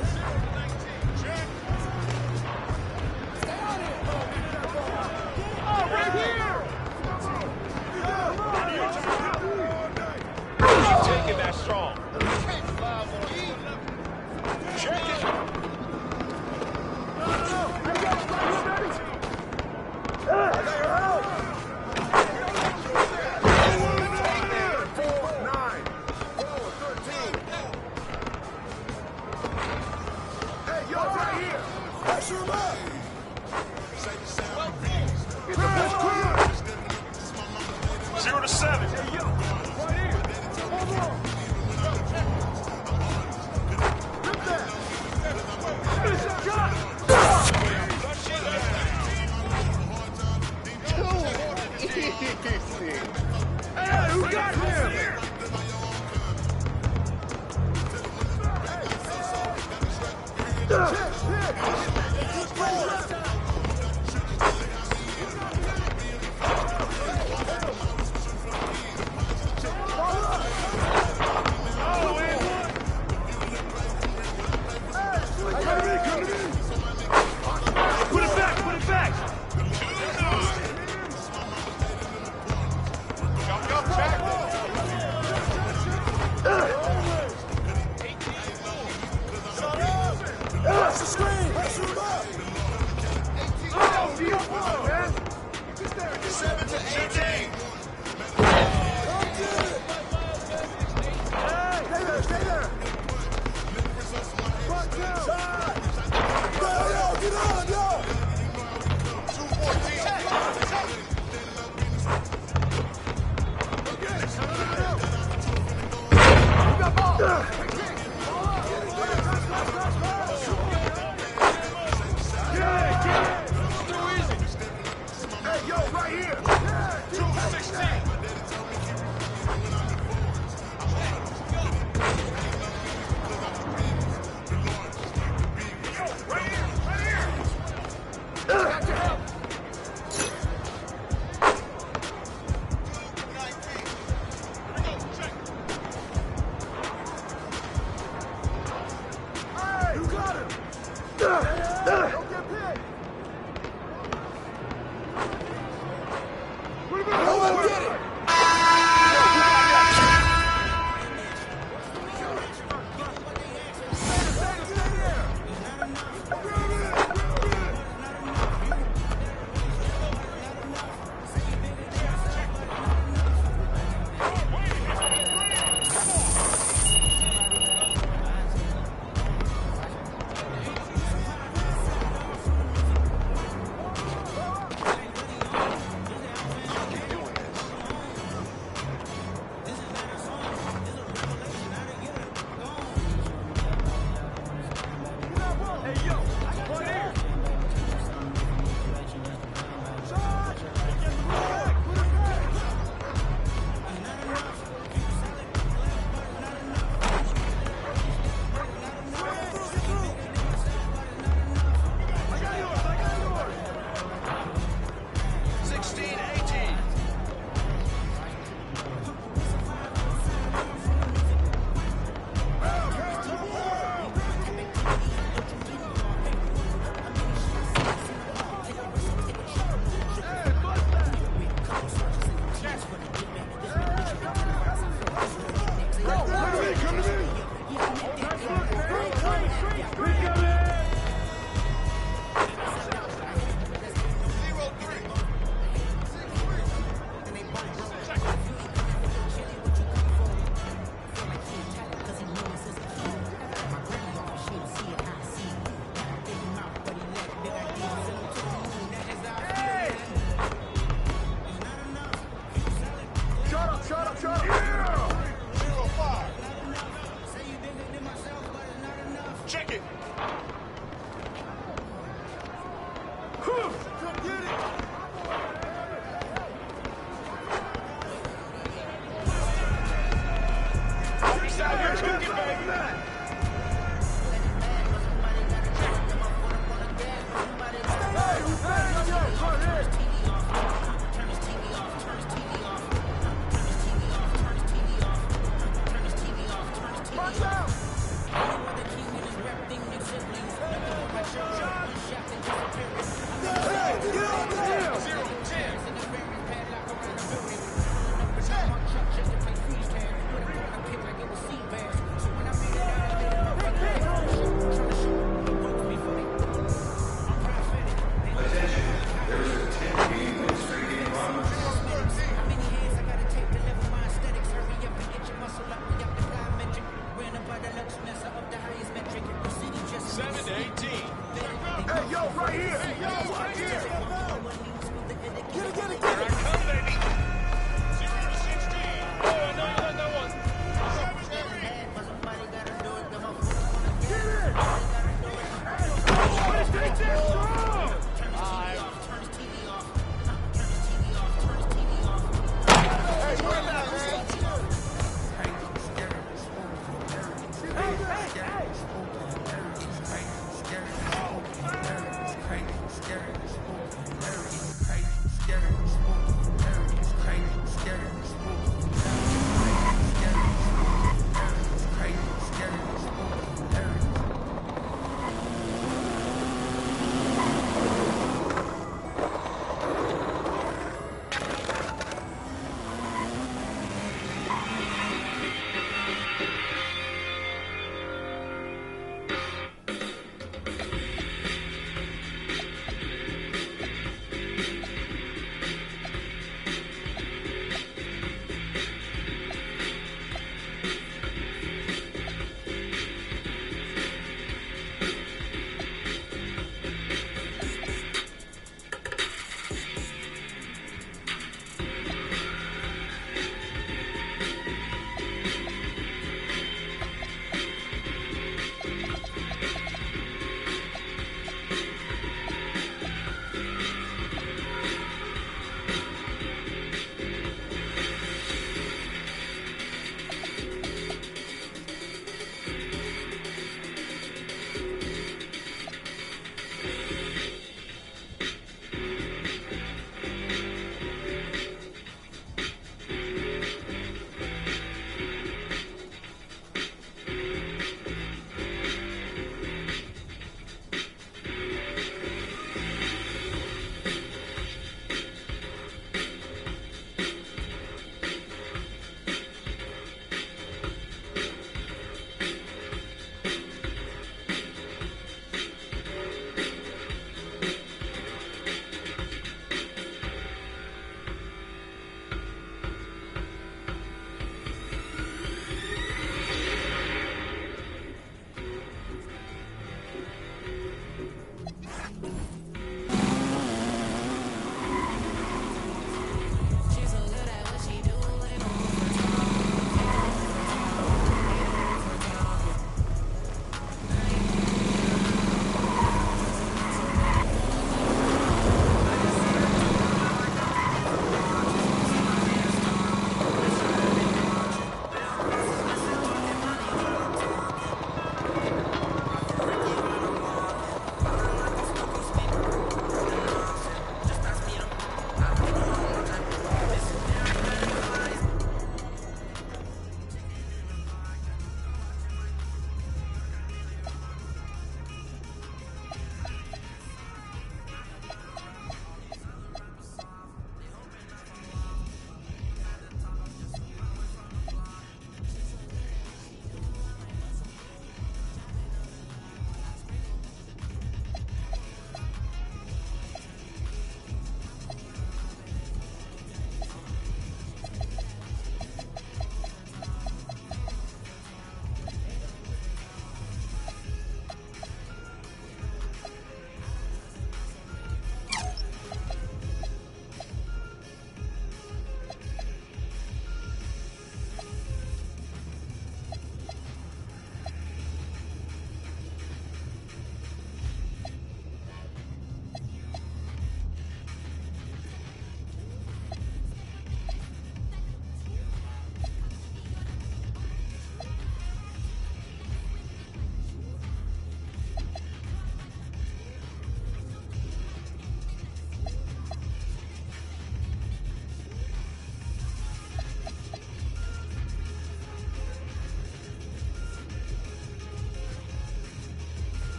7 to 18.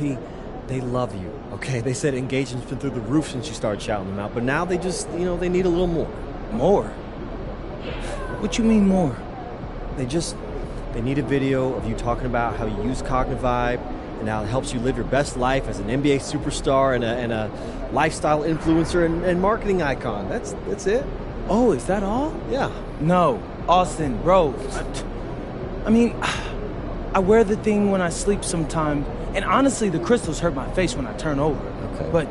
MP, they love you, okay? They said engagement's been through the roof since you started shouting them out, but now they just, they need a little more. More? What you mean more? They need a video of you talking about how you use Cognivibe and how it helps you live your best life as an NBA superstar and a lifestyle influencer and marketing icon. That's it. Oh, is that all? Yeah. No, Austin, bro. I mean, I wear the thing when I sleep sometimes, and honestly, the crystals hurt my face when I turn over. Okay. But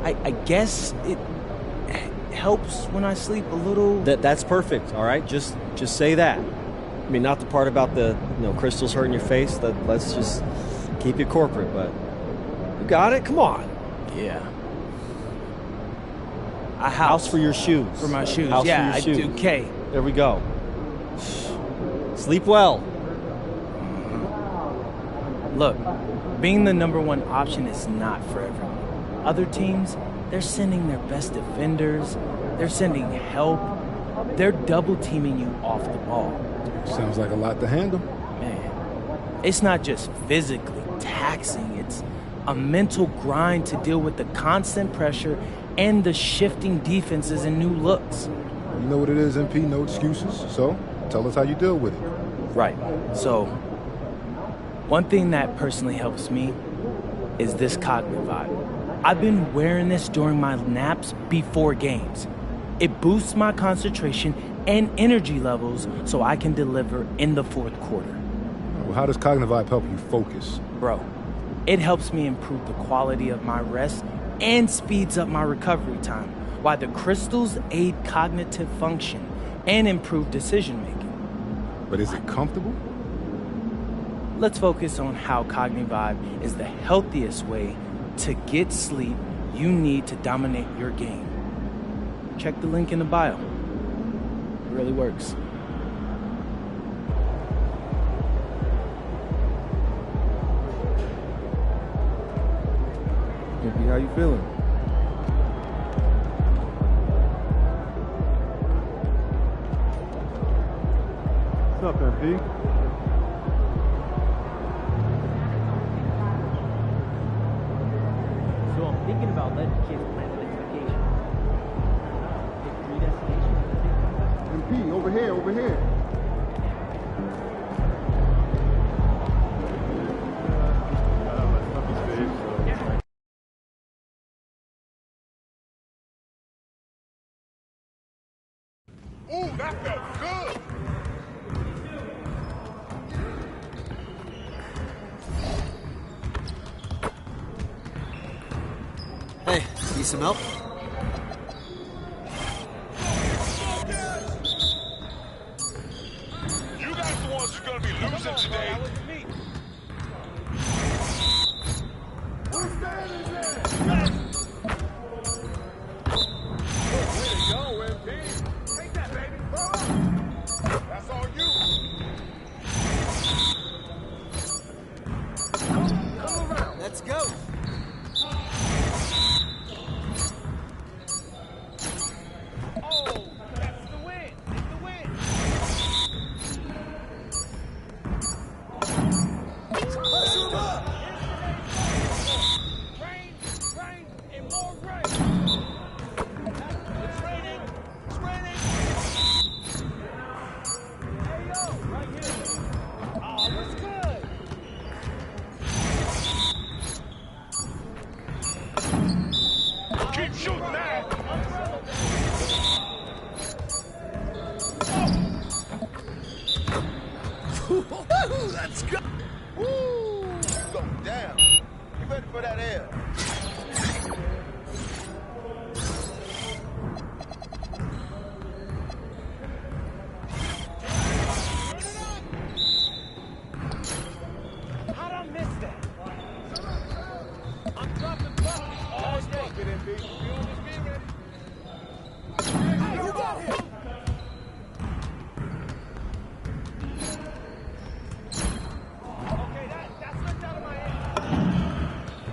I guess it helps when I sleep a little. That's perfect. All right, just say that. I mean, not the part about the crystals hurting your face. Let's just keep it corporate. But you got it. Come on. Yeah. A house for your shoes. For my shoes. House yeah, for your shoes. I do. K. There we go. Sleep well. Look, being the #1 option is not for everyone. Other teams, they're sending their best defenders. They're sending help. They're double teaming you off the ball. Sounds like a lot to handle. Man, it's not just physically taxing. It's a mental grind to deal with the constant pressure and the shifting defenses and new looks. You know what it is, MP, no excuses. So, tell us how you deal with it. Right. So, one thing that personally helps me is this Cognivibe. I've been wearing this during my naps before games. It boosts my concentration and energy levels so I can deliver in the fourth quarter. Well, how does Cognivibe help you focus? Bro, it helps me improve the quality of my rest and speeds up my recovery time, while the crystals aid cognitive function and improve decision making. But is it comfortable? Let's focus on how Cognivibe is the healthiest way to get sleep you need to dominate your game. Check the link in the bio. It really works. MP, how you feeling? What's up, MP? So I'm thinking about letting kids plan the next vacation. Pick 3 destinations to take. MP, over here, over here. Ooh, that felt good. Hey, need some help? You guys the ones who're gonna be losing today. That's all you. Let's go. Keep shooting that. Let's go. Woo! Go down. You ready for that air? How'd I miss that? I'm dropping buckets all day. You got him. Okay, that slipped out of my hand.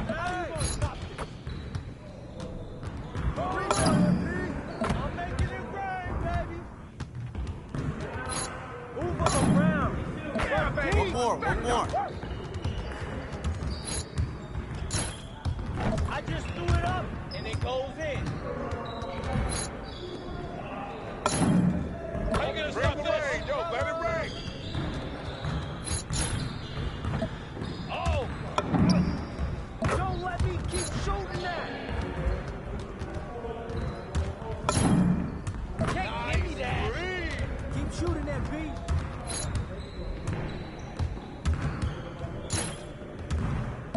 Now you gonna stop I just threw it up, and it goes in. How you gonna stop this? Yo, let it rain. Oh! Don't let me keep shooting that! Can't give me that! Keep shooting that, B.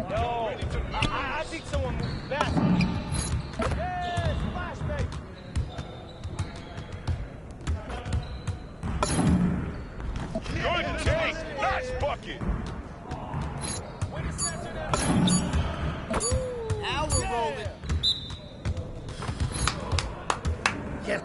Yo, I think someone moved back. Yeah, splash, baby. Good take. Nice bucket. Now we're rolling. Yes.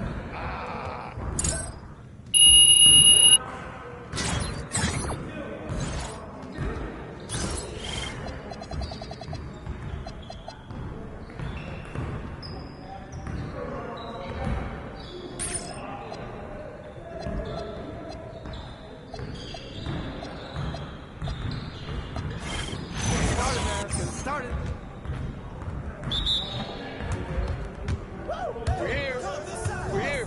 Started. We're here. We're here.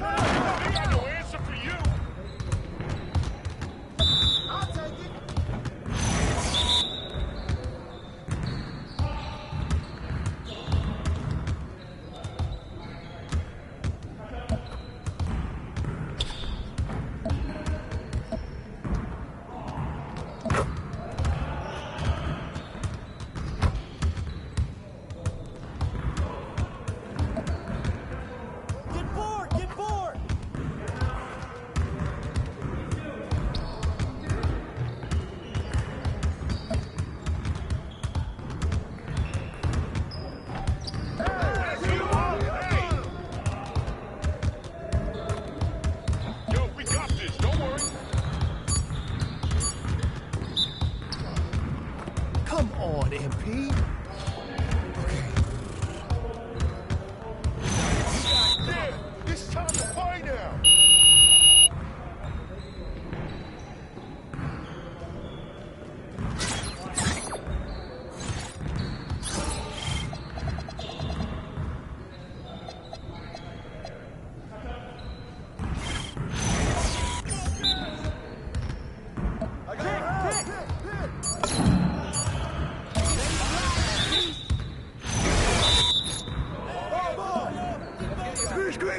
I got no answer for you. I'll take it. Get bored! Get bored! Yo, we got this. Don't worry. Come on, MP. Yeah, it's time to play now.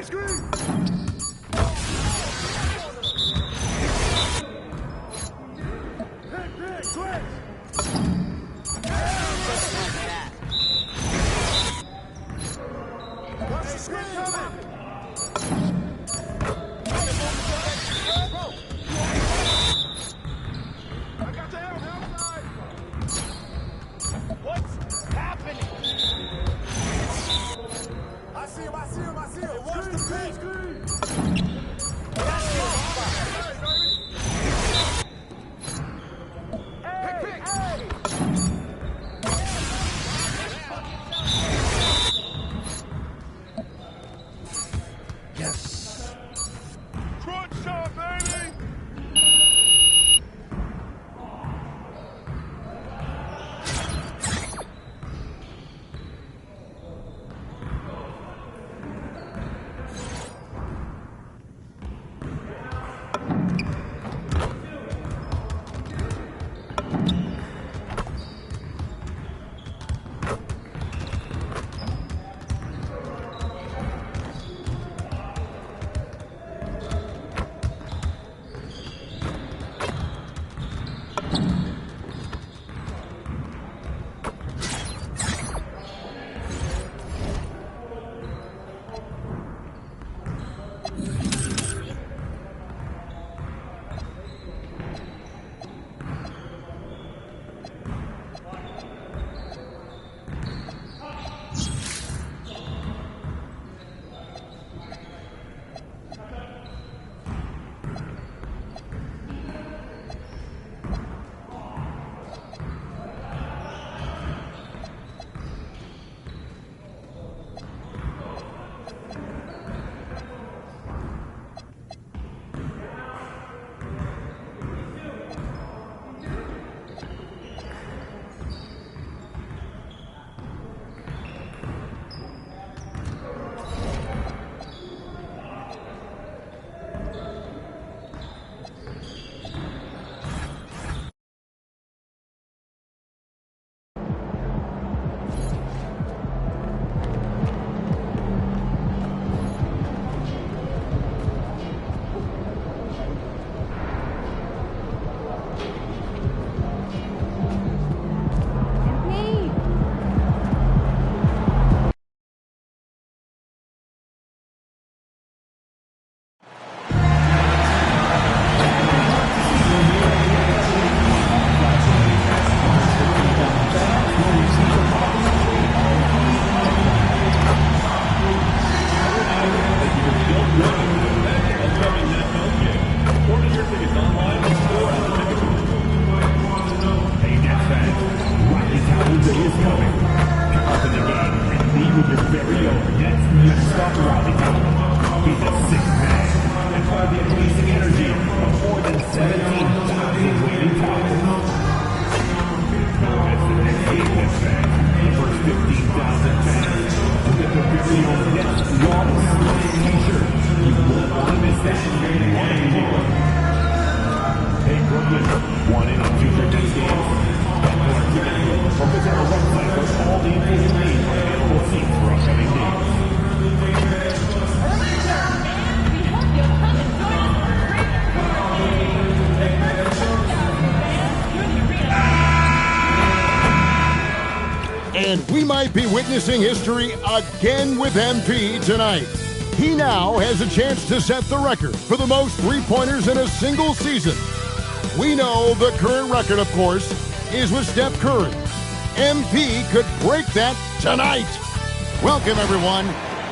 Screen! What's happening? I see him! Hey, watch the pitch! Crunch time, baby. And we might be witnessing history again with MP tonight. He now has a chance to set the record for the most three-pointers in a single season. We know the current record, of course, is with Steph Curry. MP could break that tonight. Welcome, everyone.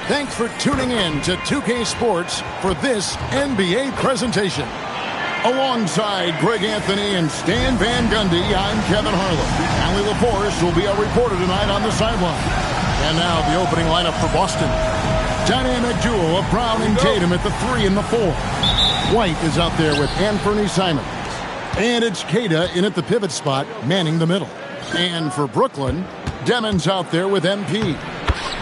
Thanks for tuning in to 2K Sports for this NBA presentation. Alongside Greg Anthony and Stan Van Gundy, I'm Kevin Harlan. Allie LaForce will be our reporter tonight on the sideline. And now the opening lineup for Boston. Dynamic duo of Brown and Tatum at the 3 and the 4. White is out there with Anthony Simons. And it's Queta in at the pivot spot, manning the middle. And for Brooklyn, Demon's out there with MP.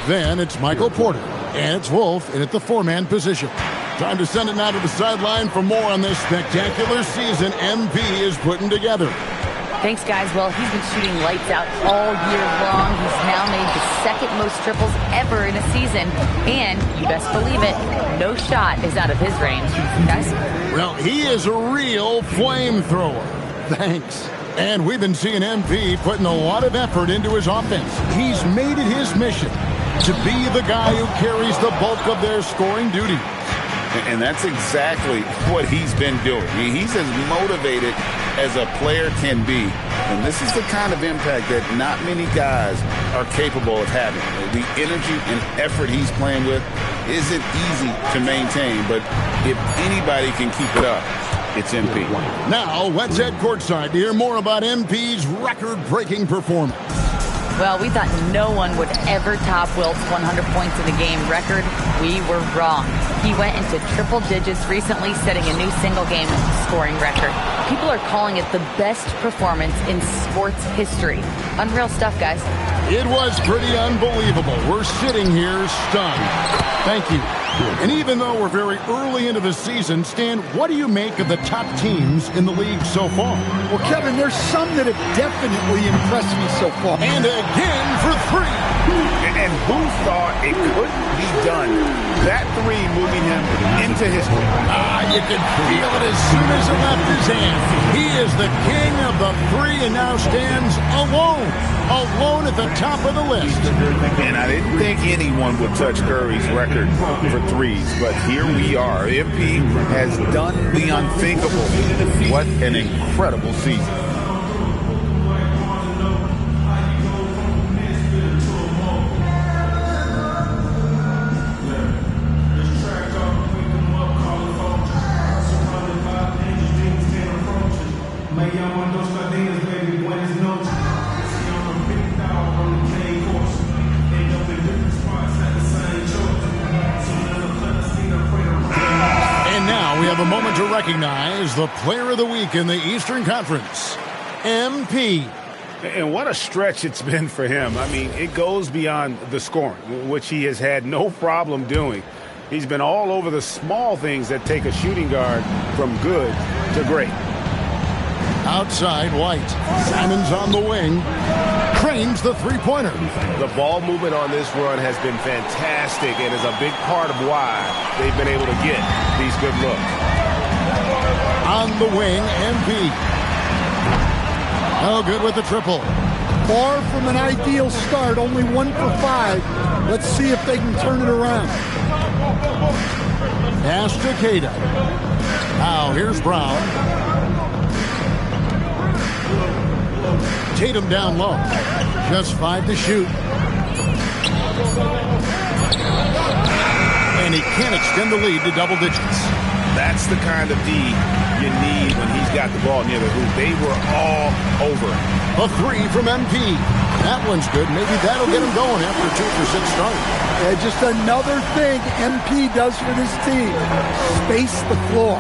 Then it's Michael Porter. And it's Wolf in at the 4-man position. Time to send it now to the sideline for more on this spectacular season MP is putting together. Thanks, guys. Well, he's been shooting lights out all year long. He's now made the second most triples ever in a season. And, you best believe it, no shot is out of his range. Guys? Well, he is a real flamethrower. Thanks. And we've been seeing MP putting a lot of effort into his offense. He's made it his mission to be the guy who carries the bulk of their scoring duties. And that's exactly what he's been doing. He's as motivated as a player can be. And this is the kind of impact that not many guys are capable of having. The energy and effort he's playing with isn't easy to maintain. But if anybody can keep it up, it's MP. Now, let's head courtside to hear more about MP's record-breaking performance. Well, we thought no one would ever top Wilt's 100 points in a game record. We were wrong. He went into triple digits recently, setting a new single-game scoring record. People are calling it the best performance in sports history. Unreal stuff, guys. It was pretty unbelievable. We're sitting here stunned. Thank you. And even though we're very early into the season, Stan, what do you make of the top teams in the league so far? Well, Kevin, there's some that have definitely impressed me so far. And again for 3. And who thought it couldn't be done? That 3 moving him into history. You could feel it as soon as it left his hand. He is the king of the 3 and now stands alone at the top of the list. And I didn't think anyone would touch Curry's record for 3s, but here we are. MP has done the unthinkable. What an incredible season. A moment to recognize the player of the week in the Eastern Conference, MP. And what a stretch it's been for him. I mean, it goes beyond the scoring, which he has had no problem doing. He's been all over the small things that take a shooting guard from good to great. Outside, White. Simons on the wing. Cranes the three-pointer. The ball movement on this run has been fantastic and is a big part of why they've been able to get these good looks. On the wing, MP. No good with the triple. Far from an ideal start, only 1 for 5. Let's see if they can turn it around. Pass to Queta. Now here's Brown. Tatum down low. Just 5 to shoot. And he can't extend the lead to double digits. That's the kind of D you need when he's got the ball near the hoop. They were all over. A 3 from MP. That one's good. Maybe that'll get him going after a 2 for 6 start. Yeah, just another thing MP does for this team. Space the floor.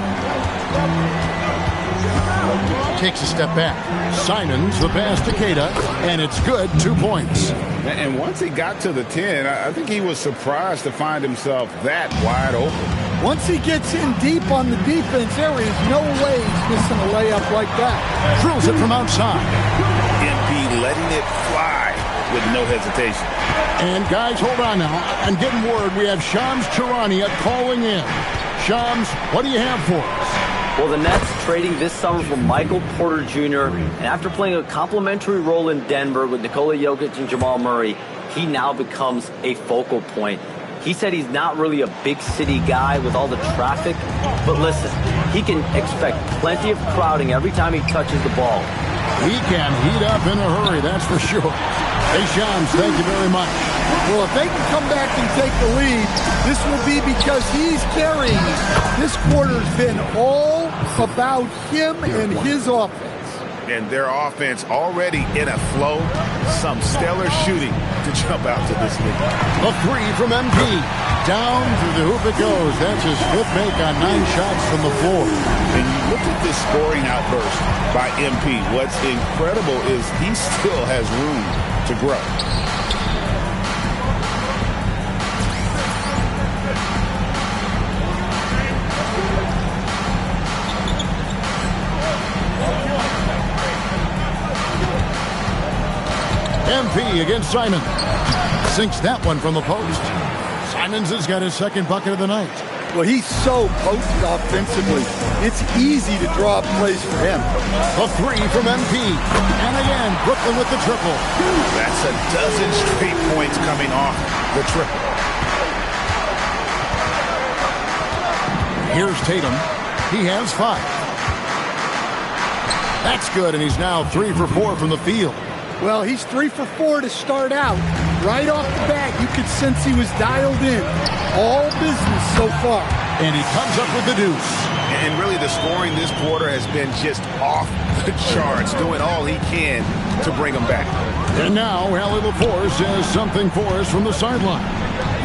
Takes a step back. Simons, the pass to Queta, and it's good. 2 points. And once he got to the 10, I think he was surprised to find himself that wide open. Once he gets in deep on the defense, there is no way he's missing a layup like that. Drills it from outside. MP letting it fly with no hesitation. And guys, hold on now. I'm getting word we have Shams Charania calling in. Shams, what do you have for us? Well, the Nets trading this summer for Michael Porter Jr., and after playing a complimentary role in Denver with Nikola Jokic and Jamal Murray, he now becomes a focal point. He said he's not really a big city guy with all the traffic, but listen, he can expect plenty of crowding every time he touches the ball. He can heat up in a hurry, that's for sure. Hey, Shams, thank you very much. Well, if they can come back and take the lead, this will be because he's carrying it. This quarter's been all about him and his offense. And their offense already in a flow. Some stellar shooting to jump out to this lead. A three from MP. Down through the hoop it goes. That's his fifth make on 9 shots from the floor. And you look at this scoring outburst by MP. What's incredible is he still has room to grow. MP against Simon. Sinks that one from the post. Simons has got his second bucket of the night. Well, he's so posted offensively. It's easy to draw up plays for him. A three from MP. And again, Brooklyn with the triple. That's a dozen straight points coming off the triple. Here's Tatum. He has 5. That's good, and he's now 3 for 4 from the field. Well, he's 3 for 4 to start out. Right off the bat, you could sense he was dialed in. All business so far. And he comes up with the deuce. And really the scoring this quarter has been just off the charts, doing all he can to bring them back. And now, Allie LaForce has something for us from the sideline.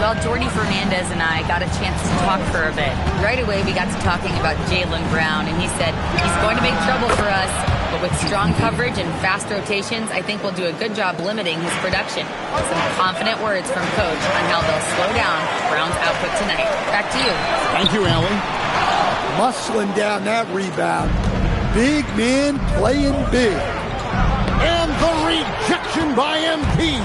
Well, Jordy Fernandez and I got a chance to talk for a bit. Right away, we got to talking about Jaylen Brown, and he said he's going to make trouble for us. But with strong coverage and fast rotations, I think we'll do a good job limiting his production. Some confident words from Coach on how they'll slow down Brown's output tonight. Back to you. Thank you, Allie. Muscling down that rebound. Big man playing big. And the rejection by MP.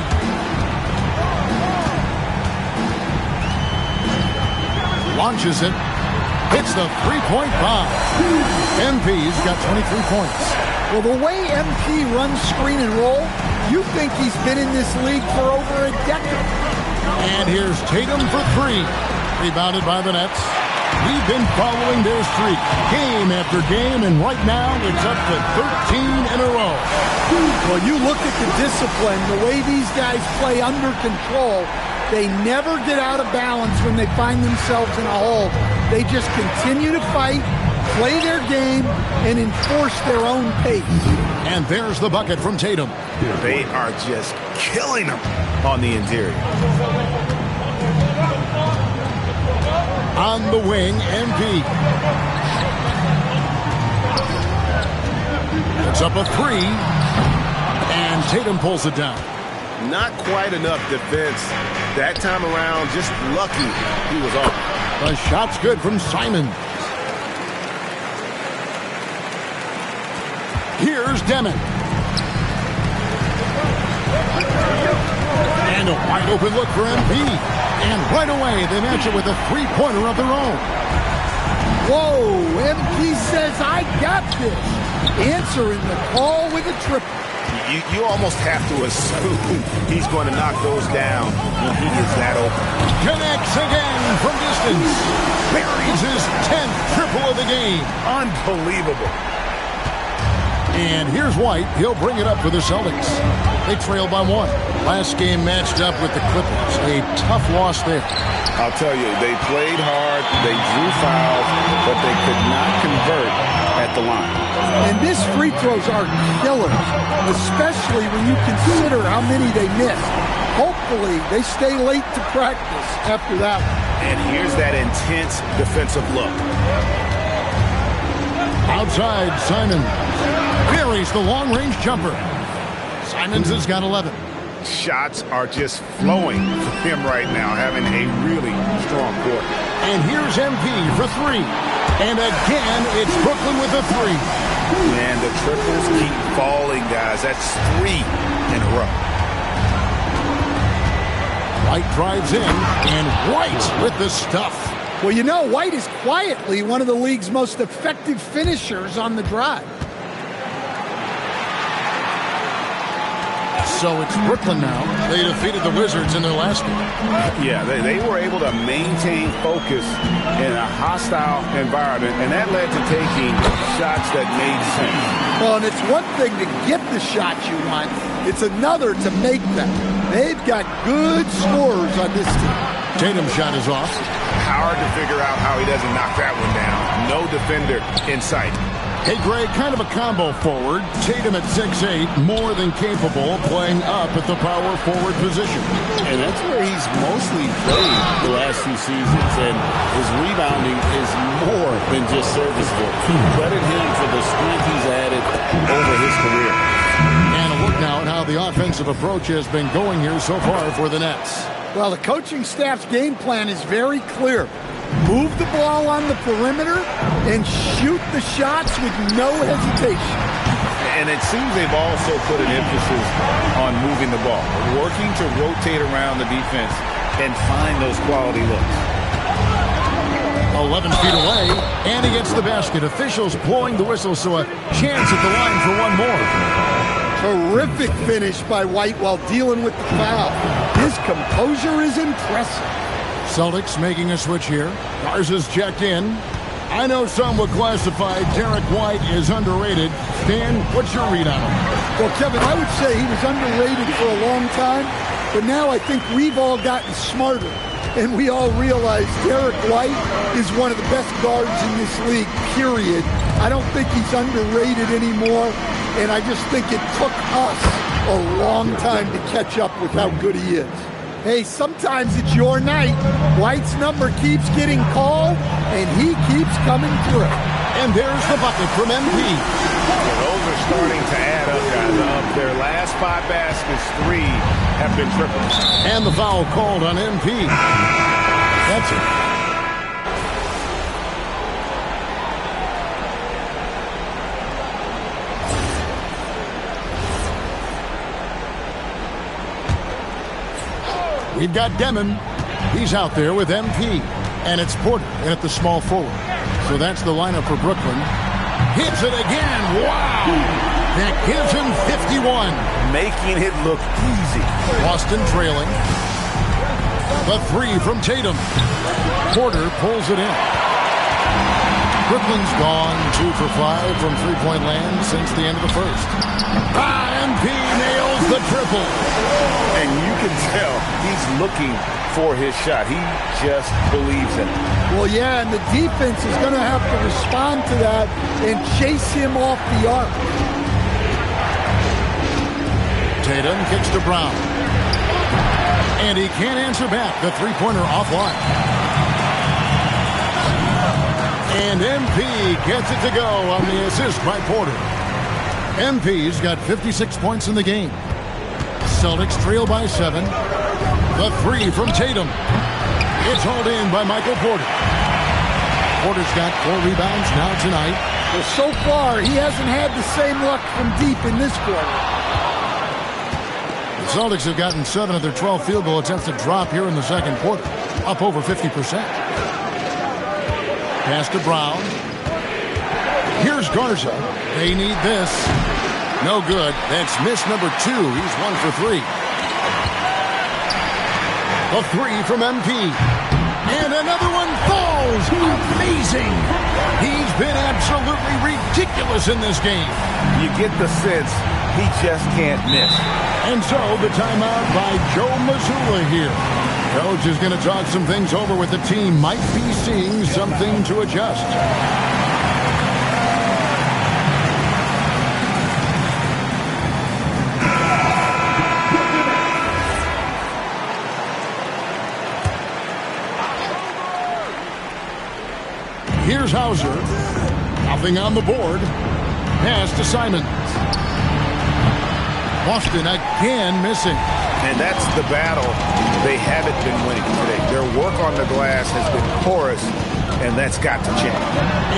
Launches it. Hits the three-point bomb. MP's got 23 points. Well, the way MP runs screen and roll, you think he's been in this league for over a decade. And here's Tatum for 3. Rebounded by the Nets. We've been following their streak game after game, and right now it's up to 13 in a row. Well, you look at the discipline, the way these guys play under control. They never get out of balance when they find themselves in a hole. They just continue to fight, play their game, and enforce their own pace. And there's the bucket from Tatum. They are just killing them on the interior. On the wing, MP. It's up a 3. And Tatum pulls it down. Not quite enough defense that time around. Just lucky he was off. The shot's good from Simon. Here's Deming. And a wide open look for MP. And right away, they match it with a three-pointer of their own. Whoa, MP says, I got this. Answering the call with a triple. You almost have to assume he's going to knock those down when he is that open. Connects again from distance. Buries his 10th triple of the game. Unbelievable. And here's White. He'll bring it up for the Celtics. They trail by 1. Last game matched up with the Clippers. A tough loss there. I'll tell you, they played hard, they drew fouls, but they could not convert at the line. And these free throws are killers, especially when you consider how many they missed. Hopefully, they stay late to practice after that one. And here's that intense defensive look. Outside, Simon buries the long-range jumper. Simons has got 11. Shots are just flowing for him right now, having a really strong quarter. And here's MP for 3. And again, it's Brooklyn with a 3. And the triples keep falling, guys. That's 3 in a row. White drives in, and White with the stuff. Well, you know, White is quietly one of the league's most effective finishers on the drive. So it's Brooklyn now. They defeated the Wizards in their last game. Yeah, they were able to maintain focus in a hostile environment, and that led to taking shots that made sense. Well, and it's one thing to get the shots you want. It's another to make them. They've got good scorers on this team. Tatum's shot is off. Hard to figure out how he doesn't knock that one down. No defender in sight. Hey, Greg, kind of a combo forward. Tatum at 6'8", more than capable, playing up at the power forward position. And that's where he's mostly played the last 2 seasons, and his rebounding is more than just serviceable. Credit him for the strength he's added over his career. And a look now at how the offensive approach has been going here so far for the Nets. Well, the coaching staff's game plan is very clear. Move the ball on the perimeter and shoot the shots with no hesitation. And it seems they've also put an emphasis on moving the ball, working to rotate around the defense and find those quality looks. 11 feet away, and he gets the basket. Officials blowing the whistle, so a chance at the line for one more. Terrific finish by White while dealing with the foul. His composure is impressive. Celtics making a switch here. Garza's checked in. I know some would classify Derek White as underrated. Dan, what's your read on him? Well, Kevin, I would say he was underrated for a long time, but now I think we've all gotten smarter, and we all realize Derek White is one of the best guards in this league, period. I don't think he's underrated anymore, and I just think it took us a long time to catch up with how good he is. Hey, sometimes it's your night. White's number keeps getting called, and he keeps coming through. And there's the bucket from MP. Yeah, those are starting to add up, guys. Of their last 5 baskets, 3 have been triples. And the foul called on MP. That's it. We've got Demon. He's out there with MP. And it's Porter in at the small forward. So that's the lineup for Brooklyn. Hits it again. Wow! That gives him 51. Making it look easy. Boston trailing. The 3 from Tatum. Porter pulls it in. Brooklyn's gone 2 for 5 from three-point land since the end of the first. MP nails the triple. And you can tell he's looking for his shot. He just believes in it. Well, yeah, and the defense is going to have to respond to that and chase him off the arc. Tatum kicks to Brown. And he can't answer back. The three-pointer offline. And MP gets it to go on the assist by Porter. MP's got 56 points in the game. Celtics trail by 7. The 3 from Tatum. It's hauled in by Michael Porter. Porter's got 4 rebounds now tonight. Well, so far, he hasn't had the same luck from deep in this quarter. The Celtics have gotten 7 of their 12 field goal attempts to drop here in the second quarter. Up over 50%. Pass to Brown. Here's Garza. They need this. No good. That's miss number 2. He's 1 for 3. A 3 from MP. And another one falls. Amazing. He's been absolutely ridiculous in this game. You get the sense he just can't miss. And so the timeout by Joe Mazzulla here. Coach is going to talk some things over with the team. Might be seeing something to adjust. Here's Hauser. Nothing on the board. Pass to Simons. Boston again missing. And that's the battle they haven't been winning today. Their work on the glass has been porous, and that's got to change.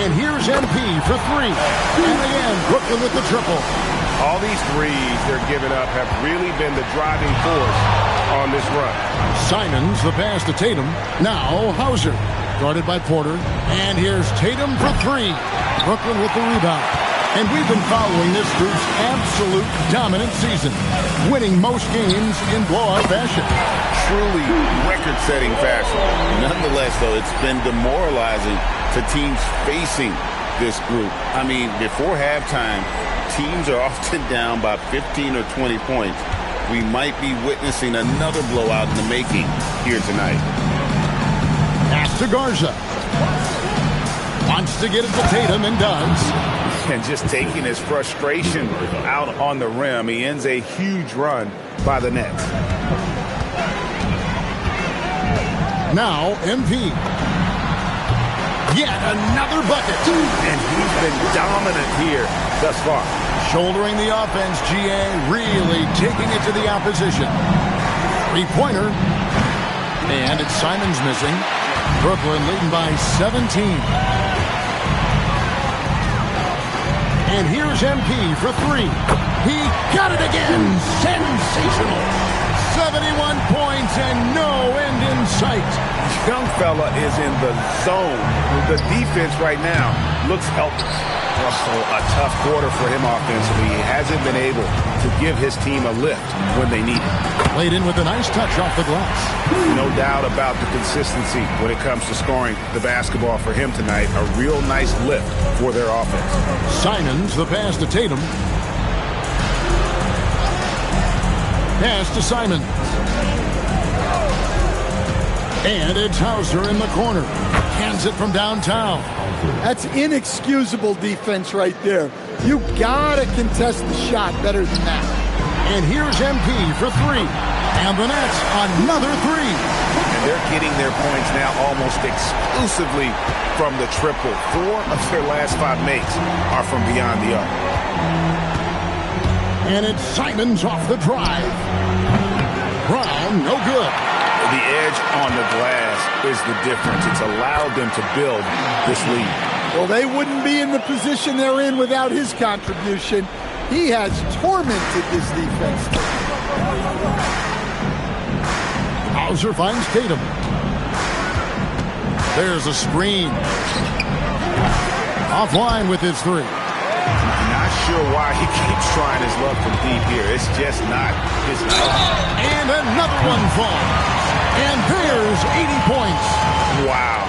And here's MP for 3. And again, Brooklyn with the triple. All these threes they're giving up have really been the driving force on this run. Simons, the pass to Tatum. Now Hauser. Guarded by Porter. And here's Tatum for three. Brooklyn with the rebound. And we've been following this group's absolute dominant season, winning most games in blowout fashion. Truly record-setting fashion. Nonetheless, though, it's been demoralizing to teams facing this group. I mean, before halftime, teams are often down by 15 or 20 points. We might be witnessing another blowout in the making here tonight. Pass to Garza. Wants to get it to Tatum and does. And just taking his frustration out on the rim, he ends a huge run by the Nets. Now, MP. Yet another bucket. And he's been dominant here thus far. Shouldering the offense, GA really taking it to the opposition. Three-pointer. And it's Simons missing. Brooklyn leading by 17. And here's MP for three. He got it again. Sensational. 71 points and no end in sight. Young fella is in the zone. The defense right now looks helpless. Also, a tough quarter for him offensively. He hasn't been able to give his team a lift when they need it. Played in with a nice touch off the glass. No doubt about the consistency when it comes to scoring the basketball for him tonight. A real nice lift for their offense. Simons, the pass to Tatum. Pass to Simons. And it's Hauser in the corner. Hands it from downtown. That's inexcusable defense right there. You gotta contest the shot better than that. And here's MP for three. And the Nets another three. And they're getting their points now almost exclusively from the triple. 4 of their last 5 makes are from beyond the arc. And it's Simons off the drive. Brown, no good. The edge on the glass is the difference. It's allowed them to build this lead. Well, they wouldn't be in the position they're in without his contribution. He has tormented this defense. Hauser finds Tatum. There's a screen. Offline with his three. Not sure why he keeps trying his luck from deep here. It's just not his night. And another one falls. And there's 80 points. Wow.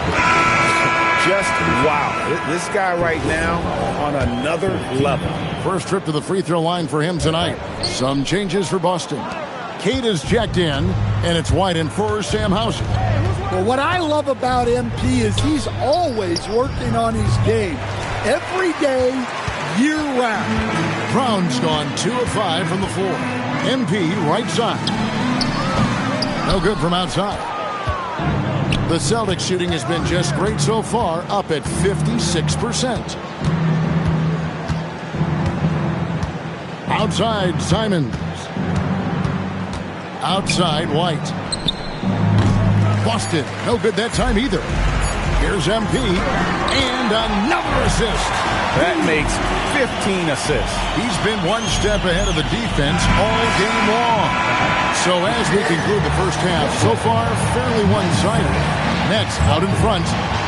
Just wow. This guy right now on another level. First trip to the free throw line for him tonight. Some changes for Boston. Kate is checked in, and it's White and for Sam Hauser. Well, what I love about MP is he's always working on his game. Every day, year-round. Brown's gone 2 of 5 from the floor. MP right side. No good from outside. The Celtics shooting has been just great so far, up at 56%. Outside, Simons. Outside, White. Boston, no good that time either. Here's MP, and another assist. That makes 15 assists. He's been one step ahead of the defense all game long. So as we conclude the first half, so far fairly one-sided. Nets out in front,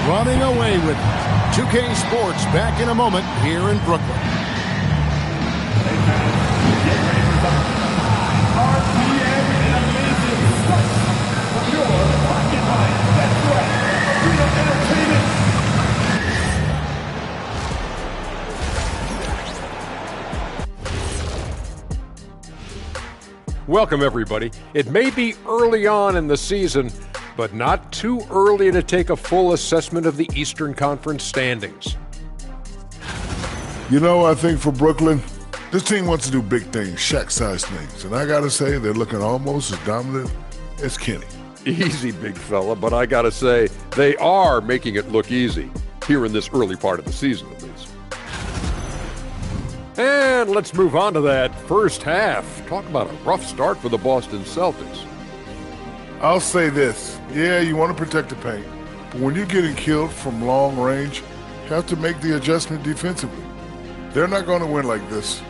running away with it. 2K Sports back in a moment here in Brooklyn. Welcome, everybody. It may be early on in the season, but not too early to take a full assessment of the Eastern Conference standings. You know, I think for Brooklyn, this team wants to do big things, Shaq-sized things. And I got to say, they're looking almost as dominant as Kenny. Easy, big fella, but I got to say, they are making it look easy here in this early part of the season, at least. And let's move on to that first half. Talk about a rough start for the Boston Celtics. I'll say this. Yeah, you want to protect the paint. But when you're getting killed from long range, you have to make the adjustment defensively. They're not going to win like this.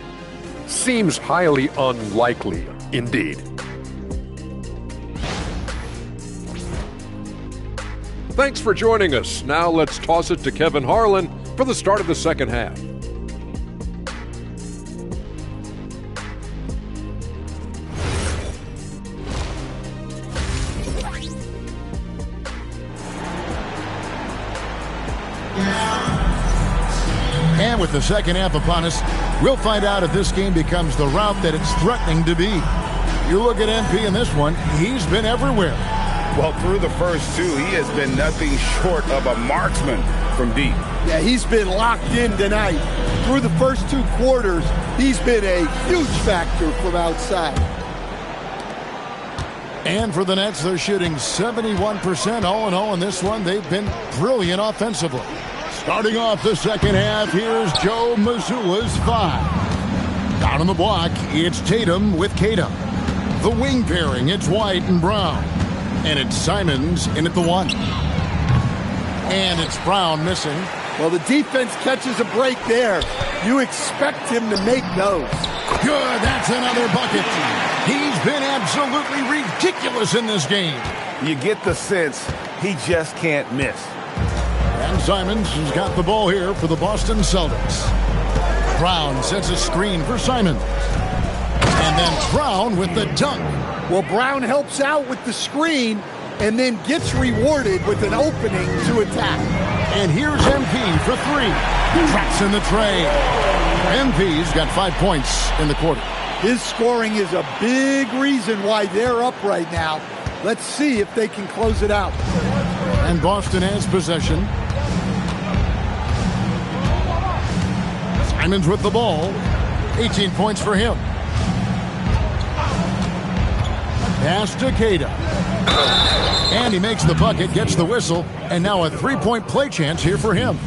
Seems highly unlikely, indeed. Thanks for joining us. Now let's toss it to Kevin Harlan for the start of the second half. And with the second half upon us, we'll find out if this game becomes the route that it's threatening to be. You look at MP in this one, he's been everywhere. Well, through the first two, he has been nothing short of a marksman from deep. Yeah, he's been locked in tonight. Through the first 2 quarters, he's been a huge factor from outside. And for the Nets, they're shooting 71% all in all in this one. They've been brilliant offensively. Starting off the second half, here's Joe Mazzulla's 5. Down on the block, it's Tatum with Kata. The wing pairing, it's White and Brown. And it's Simons in at the 1. And it's Brown missing. Well, the defense catches a break there. You expect him to make those. Good, that's another bucket. He's been absolutely ridiculous in this game. You get the sense he just can't miss. And Simons has got the ball here for the Boston Celtics. Brown sets a screen for Simons. And then Brown with the dunk. Well, Brown helps out with the screen and then gets rewarded with an opening to attack. And here's MP for 3. Tracks in the tray. MP's got 5 points in the quarter. His scoring is a big reason why they're up right now. Let's see if they can close it out. And Boston has possession. Simons with the ball. 18 points for him. Pass to Kata. And he makes the bucket, gets the whistle, and now a 3-point play chance here for him.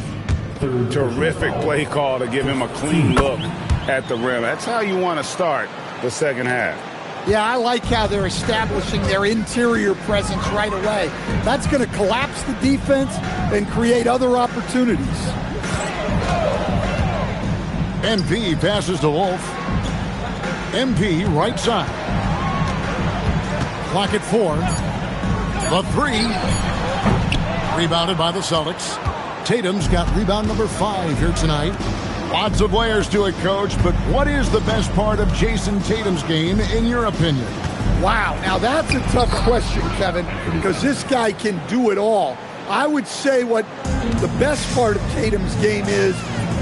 Terrific play call to give him a clean look at the rim. That's how you want to start the second half. Yeah, I like how they're establishing their interior presence right away. That's going to collapse the defense and create other opportunities. MP passes to Wolf. MP right side. Clock at 4. The 3. Rebounded by the Celtics. Tatum's got rebound number 5 here tonight. Lots of layers to it, Coach, but what is the best part of Jason Tatum's game, in your opinion? Wow, now that's a tough question, Kevin, because this guy can do it all. I would say what the best part of Tatum's game is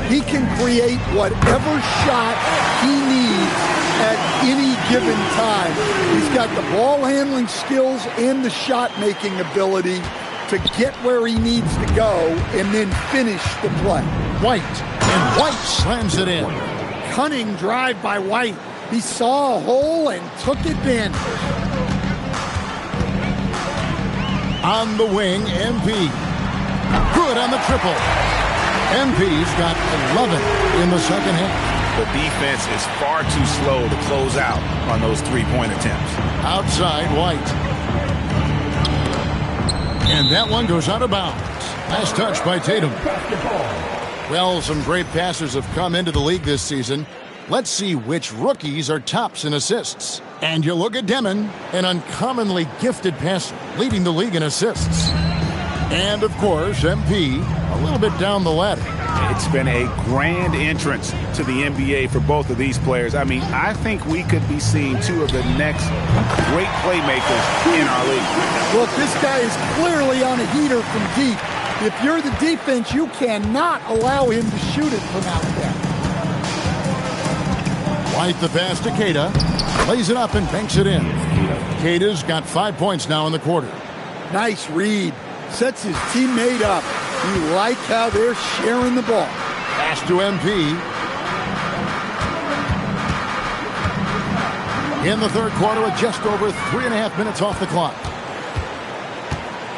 he can create whatever shot he needs at any given time. He's got the ball handling skills and the shot making ability to get where he needs to go and then finish the play. White, and White slams it in. Cunning drive by White. He saw a hole and took advantage. On the wing, MP. Good on the triple. MP's got 11 in the second half. The defense is far too slow to close out on those 3-point attempts. Outside, White. And that one goes out of bounds. Last touch by Tatum. Well, some great passers have come into the league this season. Let's see which rookies are tops in assists. And you look at Demon, an uncommonly gifted passer, leading the league in assists. And, of course, MP, a little bit down the ladder. It's been a grand entrance to the NBA for both of these players. I mean, I think we could be seeing 2 of the next great playmakers in our league. Look, this guy is clearly on a heater from deep. If you're the defense, you cannot allow him to shoot it from out there. White the pass to Kata. Lays it up and banks it in. Kata's got 5 points now in the quarter. Nice read. Sets his teammate up. You like how they're sharing the ball. Pass to MP. In the third quarter with just over 3.5 minutes off the clock.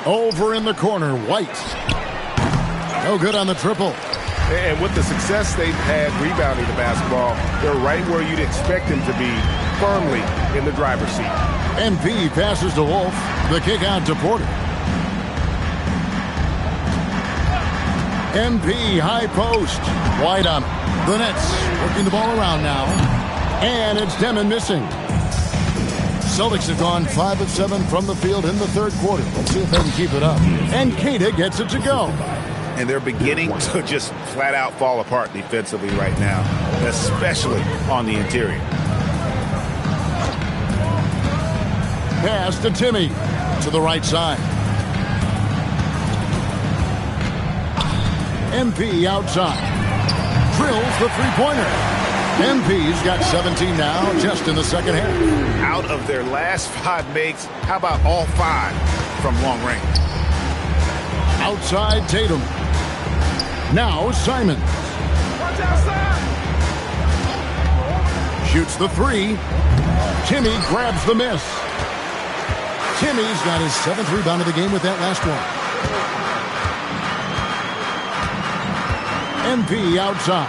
Over in the corner, White. No good on the triple. And with the success they've had rebounding the basketball, they're right where you'd expect them to be, firmly in the driver's seat. MP passes to Wolf. The kick out to Porter. MP high post. White on it. The Nets working the ball around now. And it's Demon missing. Celtics have gone 5 of 7 from the field in the third quarter. Let's see if they can keep it up. And Queta gets it to go. And they're beginning to just flat out fall apart defensively right now, especially on the interior. Pass to Timmy to the right side. MP outside. Drills the three-pointer. MP's got 17 now, just in the second half. Out of their last 5 makes, how about all 5 from long range? Outside Tatum. Now Simons. Watch outside. Shoots the 3. Timmy grabs the miss. Timmy's got his 7th rebound of the game with that last one. MP outside.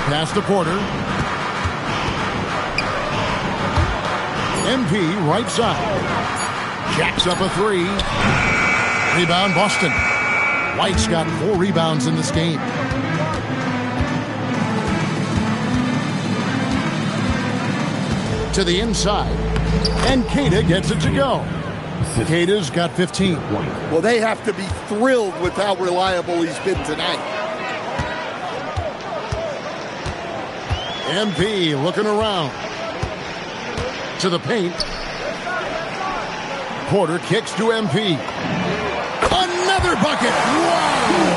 Pass to Porter. MP right side. Jacks up a 3. Rebound Boston. White's got 4 rebounds in this game. To the inside. And Queta gets it to go. Queta's got 15. Well, they have to be thrilled with how reliable he's been tonight. MP looking around. To the paint. Porter kicks to MP. Another bucket. Whoa!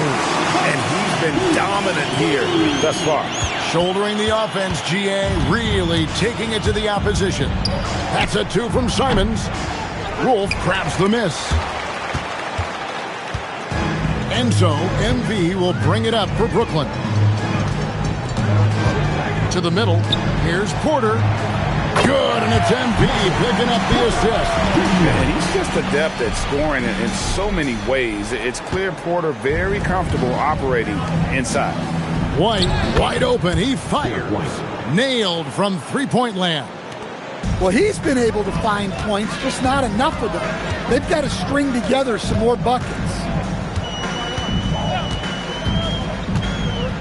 And he's been dominant here thus far. Shouldering the offense, GA really taking it to the opposition. That's a 2 from Simons. Wolf grabs the miss. And so MP will bring it up for Brooklyn. To the middle. Here's Porter. Good, and it's MP picking up the assist. And he's just adept at scoring in so many ways. It's clear Porter very comfortable operating inside. White wide open. He fires. Nailed from three-point land. Well, he's been able to find points, just not enough of them. They've got to string together some more buckets.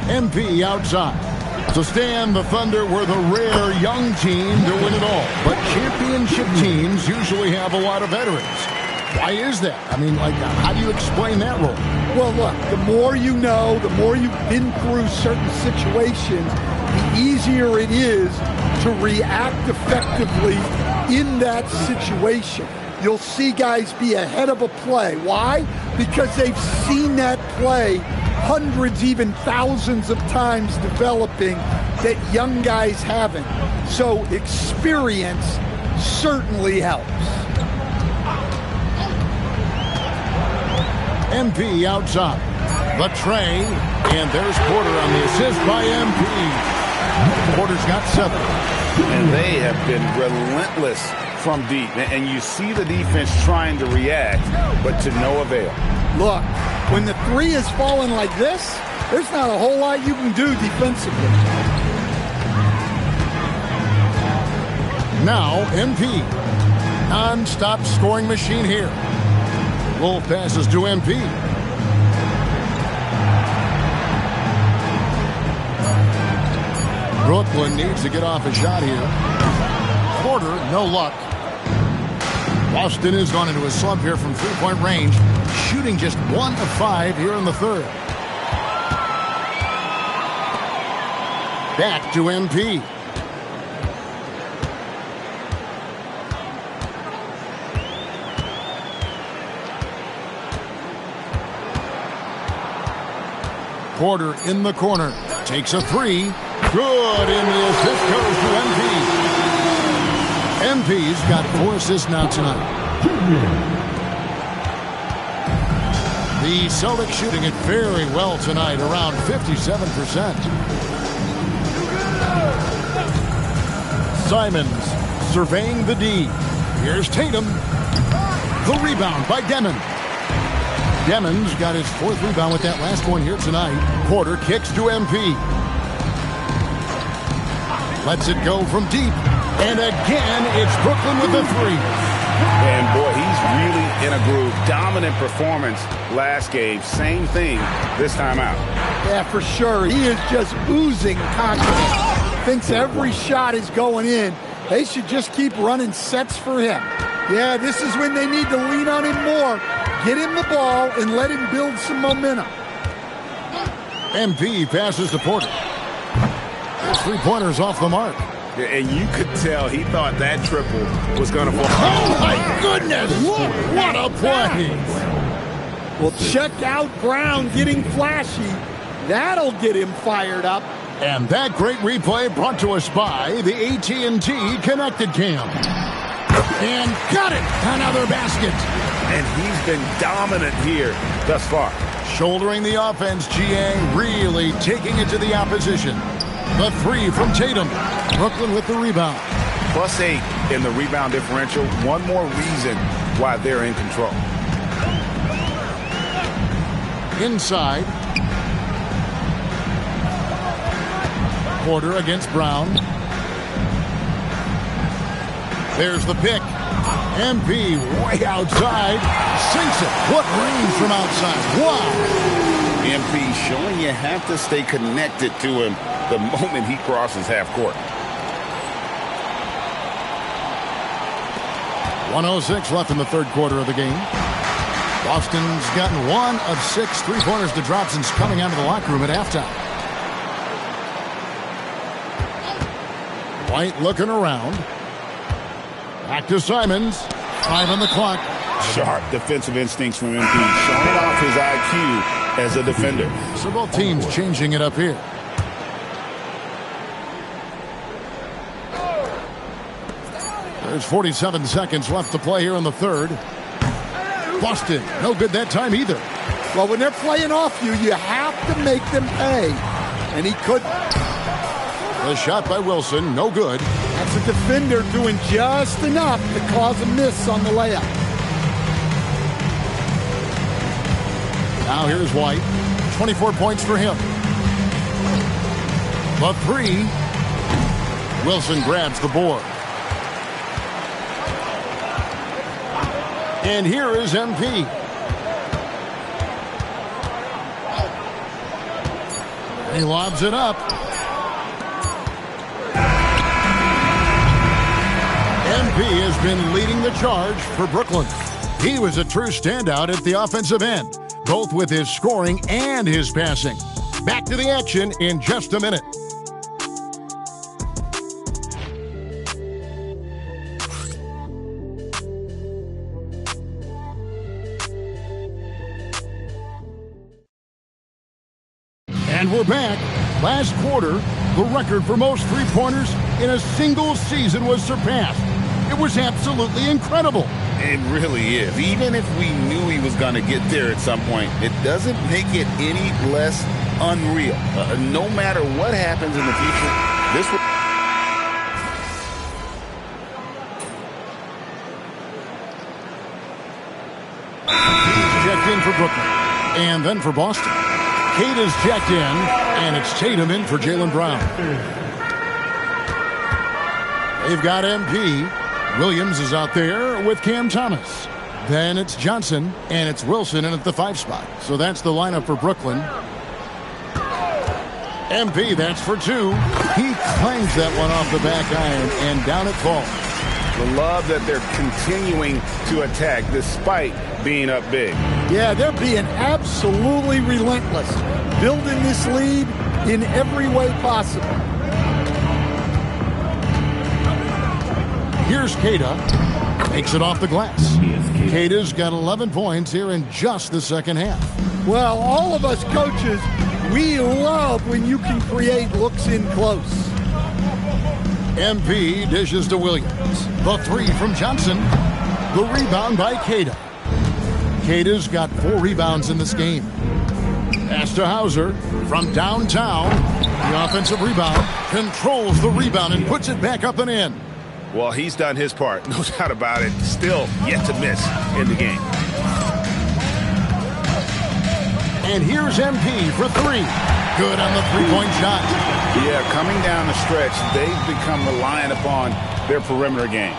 MP outside. So Stan, the Thunder were the rare young team to win it all. But championship teams usually have a lot of veterans. Why is that? I mean, like, how do you explain that role? Well, look, the more you know, the more you've been through certain situations, the easier it is to react effectively in that situation. You'll see guys be ahead of a play. Why? Because they've seen that play hundreds, even thousands of times developing that young guys haven't. So experience certainly helps. MP outside. The tray. And there's Porter on the assist by MP. Porter's got 7. And they have been relentless from deep. And you see the defense trying to react, but to no avail. Look, when the 3 is falling like this, there's not a whole lot you can do defensively. Now MP. Non-stop scoring machine here. Wolf passes to MP. Brooklyn needs to get off a shot here. Porter, no luck. Boston has gone into a slump here from three-point range, shooting just 1 of 5 here in the third. Back to MP. Porter in the corner. Takes a 3. Good, and the assist goes to MP. MP's got 4 assists now tonight. The Celtics shooting it very well tonight, around 57%. Simons surveying the D. Here's Tatum. The rebound by Demon. Demon's got his 4th rebound with that last one here tonight. Porter kicks to MP. Lets it go from deep. And again, it's Brooklyn with the 3. And boy, he's really in a groove. Dominant performance last game. Same thing this time out. Yeah, for sure. He is just oozing confidence. thinks every shot is going in. They should just keep running sets for him. Yeah, this is when they need to lean on him more. Get him the ball and let him build some momentum. MP passes to Porter. His three-pointers off the mark. Yeah, and you could tell he thought that triple was going to fall. Oh, my goodness! What a play! Well, check out Brown getting flashy. That'll get him fired up. And that great replay brought to us by the AT&T Connected Cam. And got it! Another basket. And he's been dominant here thus far. Shouldering the offense, GA really taking it to the opposition. The three from Tatum. Brooklyn with the rebound. +8 in the rebound differential. One more reason why they're in control. Inside. Porter against Brown. There's the pick. MP way outside. Sinks it. What range from outside. Wow. MP showing you have to stay connected to him the moment he crosses half court. 1:06 left in the third quarter of the game. Boston's gotten 1 of 6 three-pointers to drop since coming out of the locker room at halftime. White looking around. Back to Simons. 5 on the clock. Sharp defensive instincts from MP. Showing off his IQ as a defender. So both teams changing it up here. There's 47 seconds left to play here in the third. Boston, no good that time either. Well, when they're playing off you, you have to make them pay. And he couldn't. The shot by Wilson, no good. That's a defender doing just enough to cause a miss on the layup. Now here's White. 24 points for him. The three. Wilson grabs the board. And here is MP. He lobs it up. MP has been leading the charge for Brooklyn. He was a true standout at the offensive end, both with his scoring and his passing. Back to the action in just a minute. And we're back. Last quarter, the record for most three-pointers in a single season was surpassed. It was absolutely incredible. It really is. Even if we knew he was going to get there at some point, it doesn't make it any less unreal. No matter what happens in the future, this will... Checked in for Brooklyn. And then for Boston. Kate is checked in, and it's Tatum in for Jaylen Brown. They've got MP. Williams is out there with Cam Thomas. Then it's Johnson, and it's Wilson in at the 5 spot. So that's the lineup for Brooklyn. MP, that's for 2. He clangs that one off the back iron, and down it falls. The love that they're continuing to attack despite being up big. Yeah, they're being absolutely relentless, building this lead in every way possible. Here's Keita. Takes it off the glass. Keita's got 11 points here in just the second half. Well, all of us coaches, we love when you can create looks in close. MP dishes to Williams. The 3 from Johnson. The rebound by Keita. Keita's got 4 rebounds in this game. Pass to Hauser from downtown. The offensive rebound. Controls the rebound and puts it back up and in. Well, he's done his part, no doubt about it. Still yet to miss in the game. And here's MP for 3. Good on the three-point shot. Yeah, coming down the stretch, they've become reliant upon their perimeter game.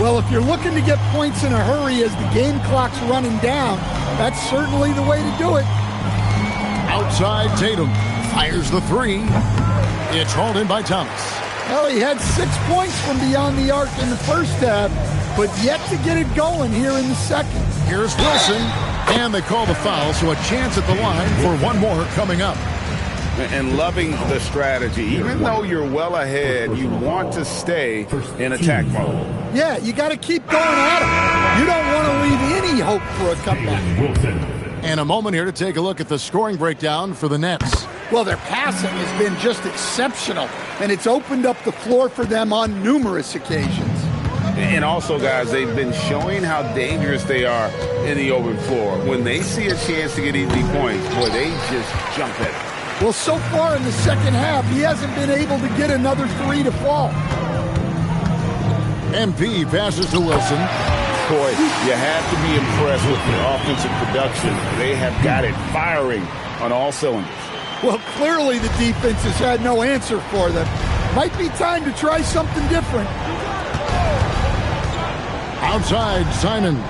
Well, if you're looking to get points in a hurry as the game clock's running down, that's certainly the way to do it. Outside, Tatum fires the 3. It's hauled in by Thomas. Well, he had 6 points from beyond the arc in the first half, but yet to get it going here in the second. Here's Wilson, and they call the foul, so a chance at the line for one more coming up. And loving the strategy. Even though you're well ahead, you want to stay in attack mode. Yeah, you got to keep going at it. You don't want to leave any hope for a comeback. And a moment here to take a look at the scoring breakdown for the Nets. Well, their passing has been just exceptional, and it's opened up the floor for them on numerous occasions. And also, guys, they've been showing how dangerous they are in the open floor. When they see a chance to get easy points, boy, they just jump at it. Well, so far in the second half, he hasn't been able to get another three to fall. MP passes to Wilson. Boy, you have to be impressed with the offensive production. They have got it firing on all cylinders. Well, clearly the defense has had no answer for them. Might be time to try something different. Outside, Simons.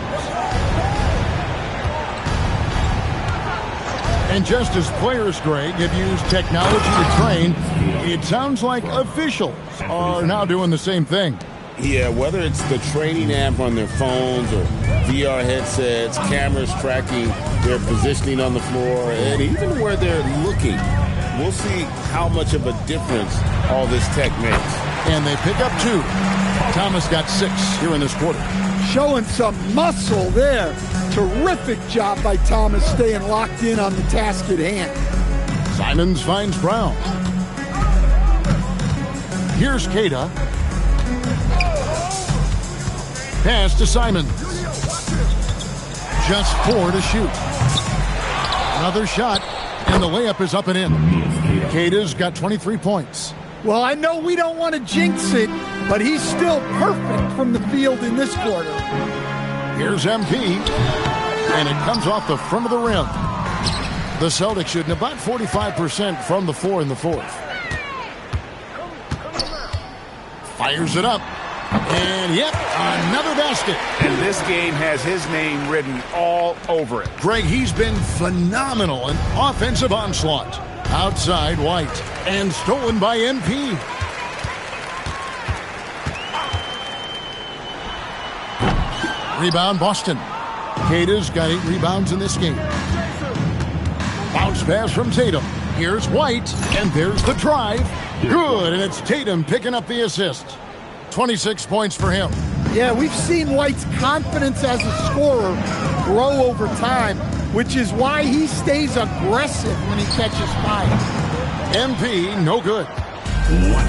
And just as players, Greg, have used technology to train, it sounds like officials are now doing the same thing. Yeah, whether it's the training app on their phones or VR headsets, cameras tracking their positioning on the floor, and even where they're looking, we'll see how much of a difference all this tech makes. And they pick up 2. Thomas got 6 here in this quarter. Showing some muscle there. Terrific job by Thomas staying locked in on the task at hand. Simons finds Brown. Here's Keita. Pass to Simons. Just 4 to shoot. Another shot, and the layup is up and in. Keita's got 23 points. Well, I know we don't want to jinx it, but he's still perfect from the field in this quarter. Here's MP, and it comes off the front of the rim. The Celtics shooting about 45% from the floor in the fourth. Fires it up. And yep, another basket. And this game has his name written all over it. Greg, he's been phenomenal in offensive onslaught. Outside White, and stolen by MP. Rebound Boston. Keita's got 8 rebounds in this game. Bounce pass from Tatum. Here's White, and there's the drive. Good, and it's Tatum picking up the assist. 26 points for him. Yeah, we've seen White's confidence as a scorer grow over time, which is why he stays aggressive when he catches fire. MP, no good.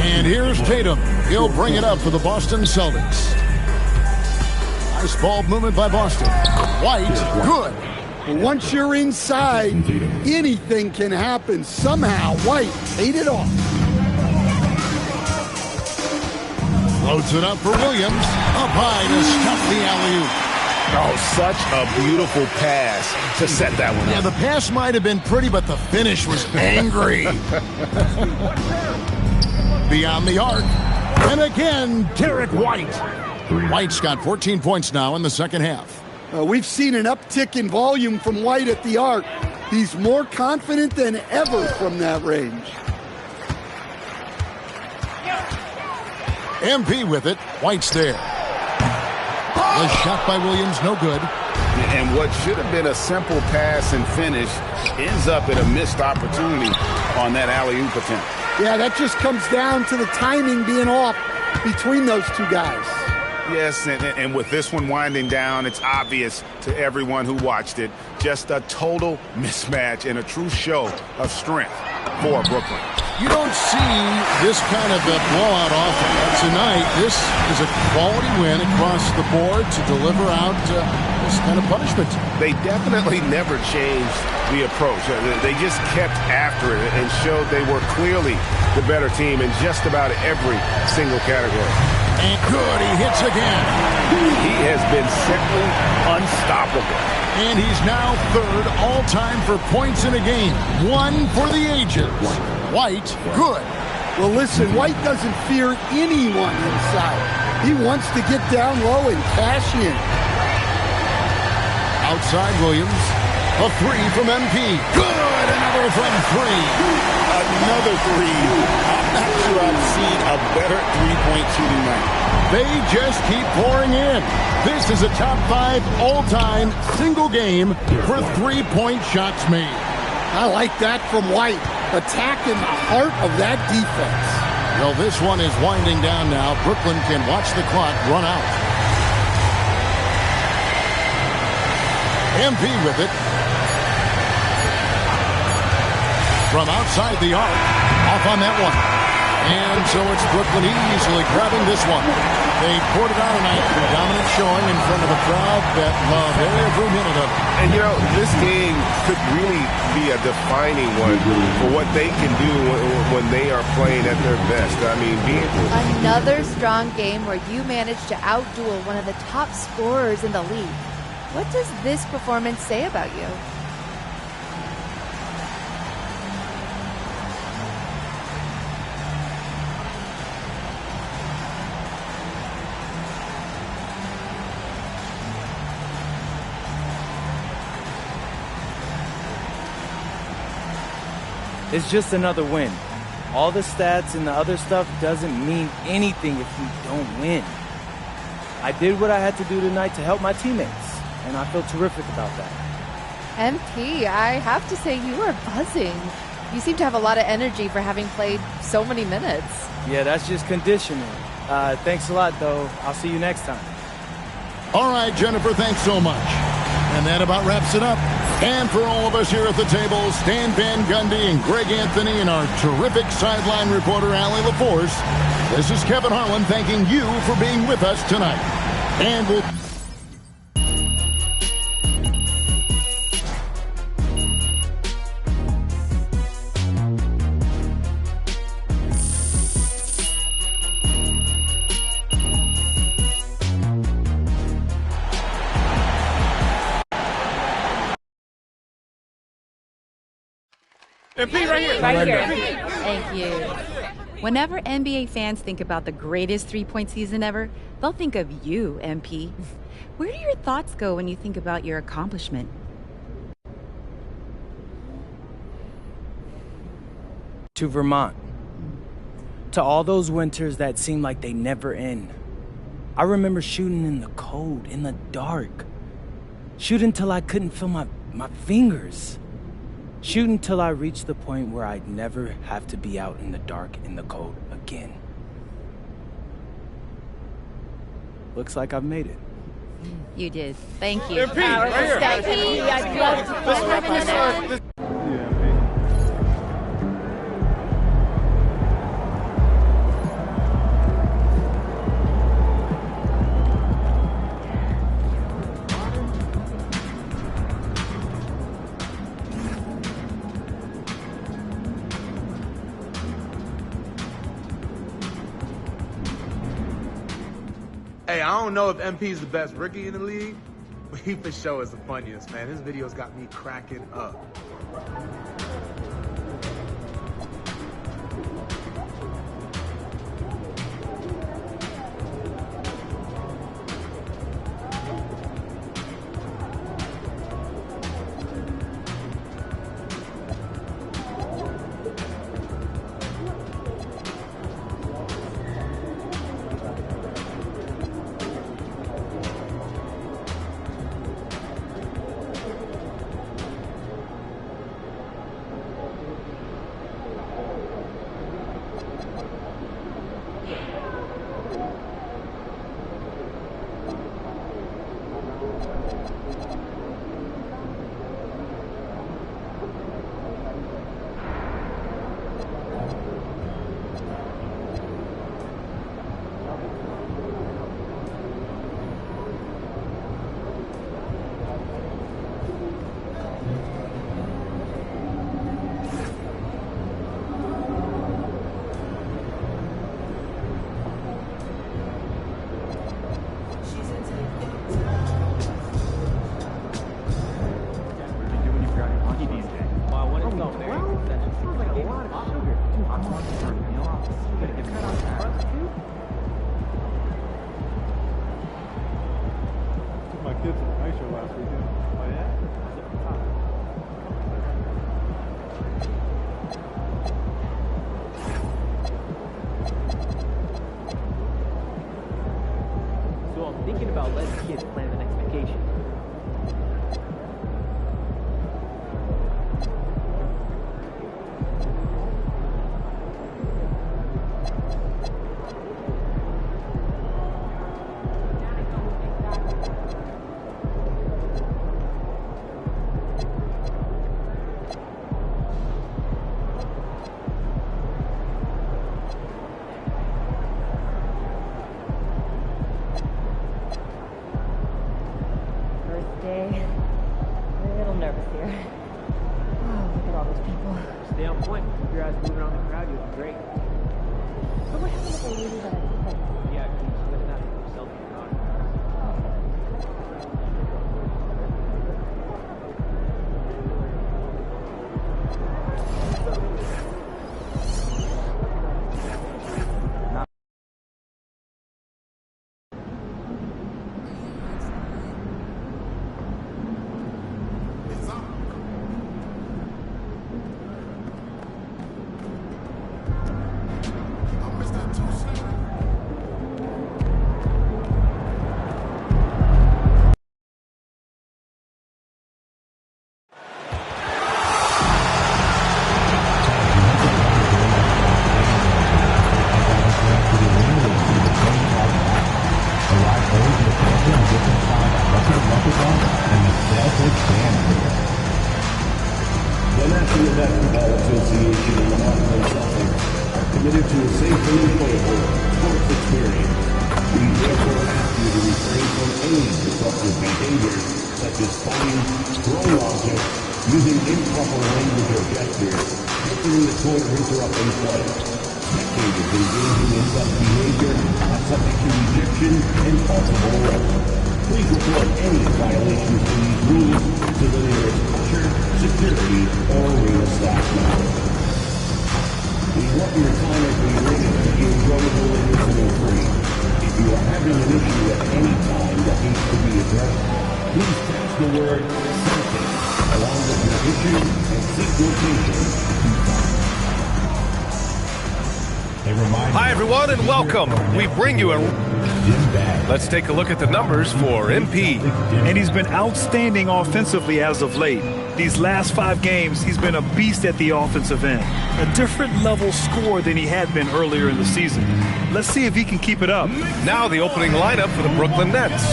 And here's Tatum. He'll bring it up for the Boston Celtics. Nice ball movement by Boston. White, good. Once you're inside, anything can happen. Somehow, White ate it off. Loads it up for Williams. Up high to stop the alley-oop. Oh, such a beautiful pass to set that one up. Yeah, the pass might have been pretty, but the finish was angry. Beyond the arc. And again, Derek White. White's got 14 points now in the second half. We've seen an uptick in volume from White at the arc. He's more confident than ever from that range. MP with it. White's there. The shot by Williams, no good. And what should have been a simple pass and finish ends up at a missed opportunity on that alley-oop attempt. Yeah, that just comes down to the timing being off between those two guys. Yes, and with this one winding down, it's obvious to everyone who watched it. Just a total mismatch and a true show of strength for Brooklyn. You don't see this kind of a blowout often. Tonight, this is a quality win across the board to deliver out this kind of punishment. They definitely never changed the approach. They just kept after it and showed they were clearly the better team in just about every single category. And good, he hits again. He has been simply unstoppable. And he's now third all-time for points in a game. One for the ages. White, good. Well, listen, White doesn't fear anyone inside. He wants to get down low and cash in. Outside Williams. A three from MP. Good, another from 3. Another 3. I'm not sure I've seen a better shooting night. They just keep pouring in. This is a top 5 all-time single game for three-point shots made. I like that from White. Attacking the heart of that defense. Well, this one is winding down now. Brooklyn can watch the clock run out. MP with it. From outside the arc. Off on that one. And so it's Brooklyn easily grabbing this one. They poured it out tonight. Dominant showing in front of a crowd that loved every minute of it. And, you know, this game could really be a defining one for what they can do when they are playing at their best. I mean, another strong game where you managed to outduel one of the top scorers in the league. What does this performance say about you? It's just another win. All the stats and the other stuff doesn't mean anything if we don't win. I did what I had to do tonight to help my teammates, and I feel terrific about that. MP, I have to say you are buzzing. You seem to have a lot of energy for having played so many minutes. Yeah, that's just conditioning. Thanks a lot, though. I'll see you next time. All right, Jennifer, thanks so much. And that about wraps it up. And for all of us here at the table, Stan Van Gundy and Greg Anthony and our terrific sideline reporter, Allie LaForce, this is Kevin Harlan thanking you for being with us tonight. And we'll... MP right here. Right here. Thank you. Whenever NBA fans think about the greatest three-point season ever, they'll think of you, MP. Where do your thoughts go when you think about your accomplishment? To Vermont. To all those winters that seem like they never end. I remember shooting in the cold, in the dark. Shooting till I couldn't feel my fingers. Shooting till I reached the point where I'd never have to be out in the dark, in the cold again. Looks like I've made it. You did. Thank you. MP, right here. I'd love to follow up on that. Hey, I don't know if MP's the best rookie in the league, but he for sure is the funniest, man. His videos got me cracking up. thinking about letting kids plan the next vacation. Stay on point. Keep your eyes moving on the crowd. You'll be great. But what happened if I lose that? Yeah, can you slip that with yourself in your car? The National Basketball Association and the Boston Celtics are committed to a safe and enjoyable sports experience. We therefore ask you to refrain from any disruptive behaviors such as fighting, throwing objects, using improper language or gestures, entering the toilet or interrupting play. Spectators engaging in such behavior are subject to rejection and possible arrest. Please report any violations to these rules to the nearest usher, security, or arena staff member. We want your time at the arena to be enjoyable and listening-free. If you are having an issue at any time that needs to be addressed, please text the word "something" along with your issue and seek location. Hi, everyone, and welcome. We bring you a... Let's take a look at the numbers for MP. And he's been outstanding offensively as of late. These last 5 games, he's been a beast at the offensive end. A different level scorer than he had been earlier in the season. Let's see if he can keep it up. Now the opening lineup for the Brooklyn Nets.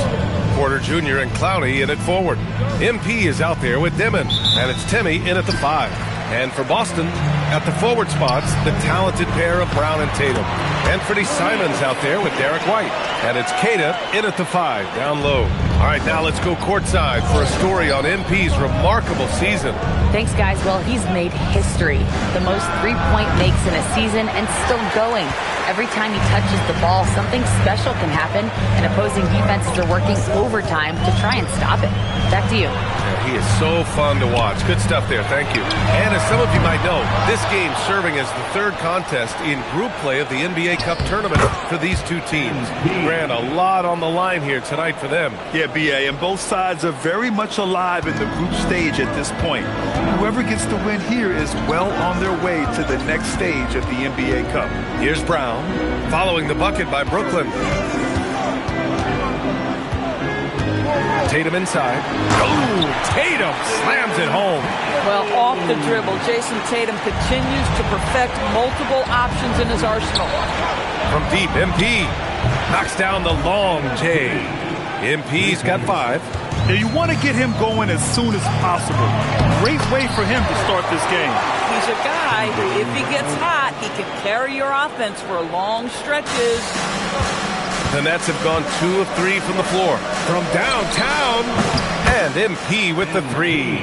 Porter Jr. and Clowney in at forward. MP is out there with Dimon, and it's Timmy in at the 5. And for Boston, at the forward spots, the talented pair of Brown and Tatum. Anthony Simons out there with Derek White. And it's Kata in at the 5, down low. All right, now let's go courtside for a story on MP's remarkable season. Thanks, guys. Well, he's made history. The most three-point makes in a season and still going. Every time he touches the ball, something special can happen, and opposing defenses are working overtime to try and stop it. Back to you. Yeah, he is so fun to watch. Good stuff there. Thank you. And as some of you might know, this game serving as the 3rd contest in group play of the NBA Cup tournament for these two teams. Ran a lot on the line here tonight for them. Yeah, BA, and both sides are very much alive in the group stage at this point. Whoever gets the win here is well on their way to the next stage of the NBA Cup. Here's Brown, following the bucket by Brooklyn. Tatum inside. Oh, Tatum slams it home. Well, off the dribble, Jason Tatum continues to perfect multiple options in his arsenal. From deep, MP knocks down the long J. MP's got 5. Yeah, you want to get him going as soon as possible. Great way for him to start this game. He's a guy who, if he gets hot, he can carry your offense for long stretches. The Nets have gone 2 of 3 from the floor. From downtown, and MP with the 3.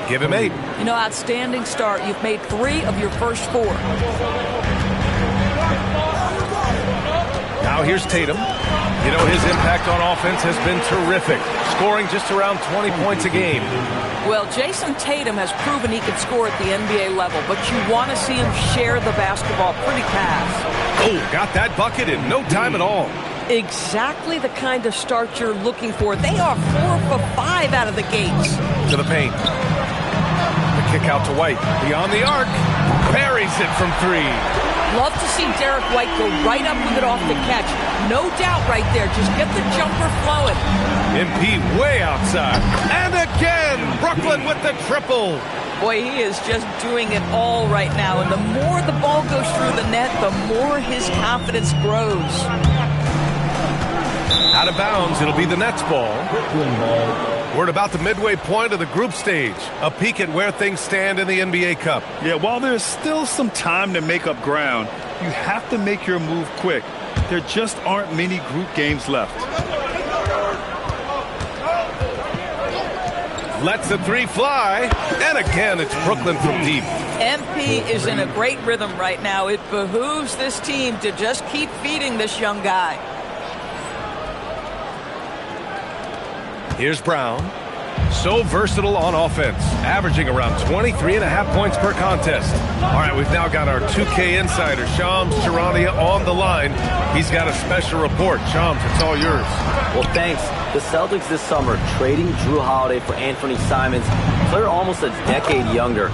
Give him 8. You know, outstanding start. You've made 3 of your first 4. Now here's Tatum. You know, his impact on offense has been terrific, scoring just around 20 points a game. Well, Jason Tatum has proven he can score at the NBA level, but you want to see him share the basketball pretty fast. Oh, got that bucket in no time at all. Exactly the kind of start you're looking for. They are 4 for 5 out of the gates. To the paint. The kick out to White. Beyond the arc. Buries it from 3. Love to see Derek White go right up with it off the catch. No doubt right there. Just get the jumper flowing. MP way outside. And again, Brooklyn with the triple. Boy, he is just doing it all right now. And the more the ball goes through the net, the more his confidence grows. Out of bounds, it'll be the Nets ball. We're at about the midway point of the group stage. A peek at where things stand in the NBA Cup. Yeah, while there's still some time to make up ground, you have to make your move quick. There just aren't many group games left. Lets the three fly. And again, it's Brooklyn from deep. MP is in a great rhythm right now. It behooves this team to just keep feeding this young guy. Here's Brown. So versatile on offense, averaging around 23.5 points per contest. All right, we've now got our 2K insider, Shams Charania, on the line. He's got a special report. Shams, it's all yours. Well, thanks. The Celtics this summer trading Drew Holiday for Anthony Simons, a player almost a decade younger.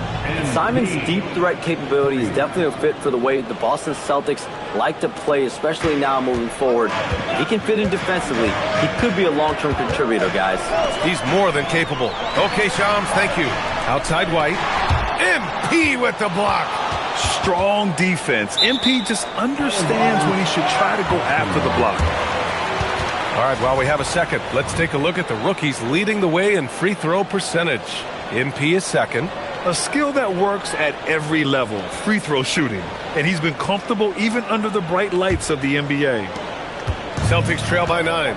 Simons' deep threat capability is definitely a fit for the way the Boston Celtics like to play, especially now moving forward. He can fit in defensively. He could be a long-term contributor, guys. He's more than capable. Okay, Shams, thank you. Outside White. MP with the block. Strong defense. MP just understands when he should try to go after the block. All right, while we have a second, let's take a look at the rookies leading the way in free throw percentage. MP is second. A skill that works at every level, free throw shooting. And he's been comfortable even under the bright lights of the NBA. Celtics trail by 9.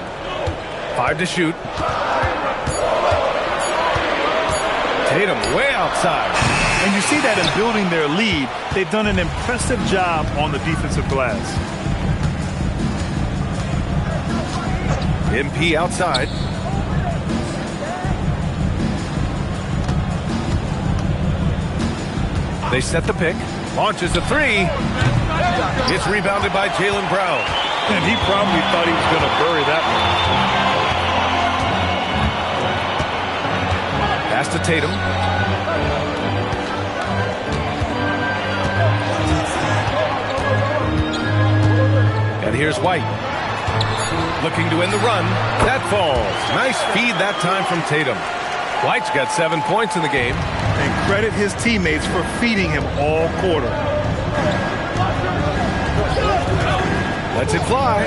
5 to shoot. Tatum way outside. And you see that in building their lead, they've done an impressive job on the defensive glass. MP outside. They set the pick. Launches a three. It's rebounded by Jaylen Brown. And he probably thought he was going to bury that one. Pass to Tatum. And here's White. Looking to end the run. That falls. Nice feed that time from Tatum. White's got 7 points in the game. And credit his teammates for feeding him all quarter. Lets it fly.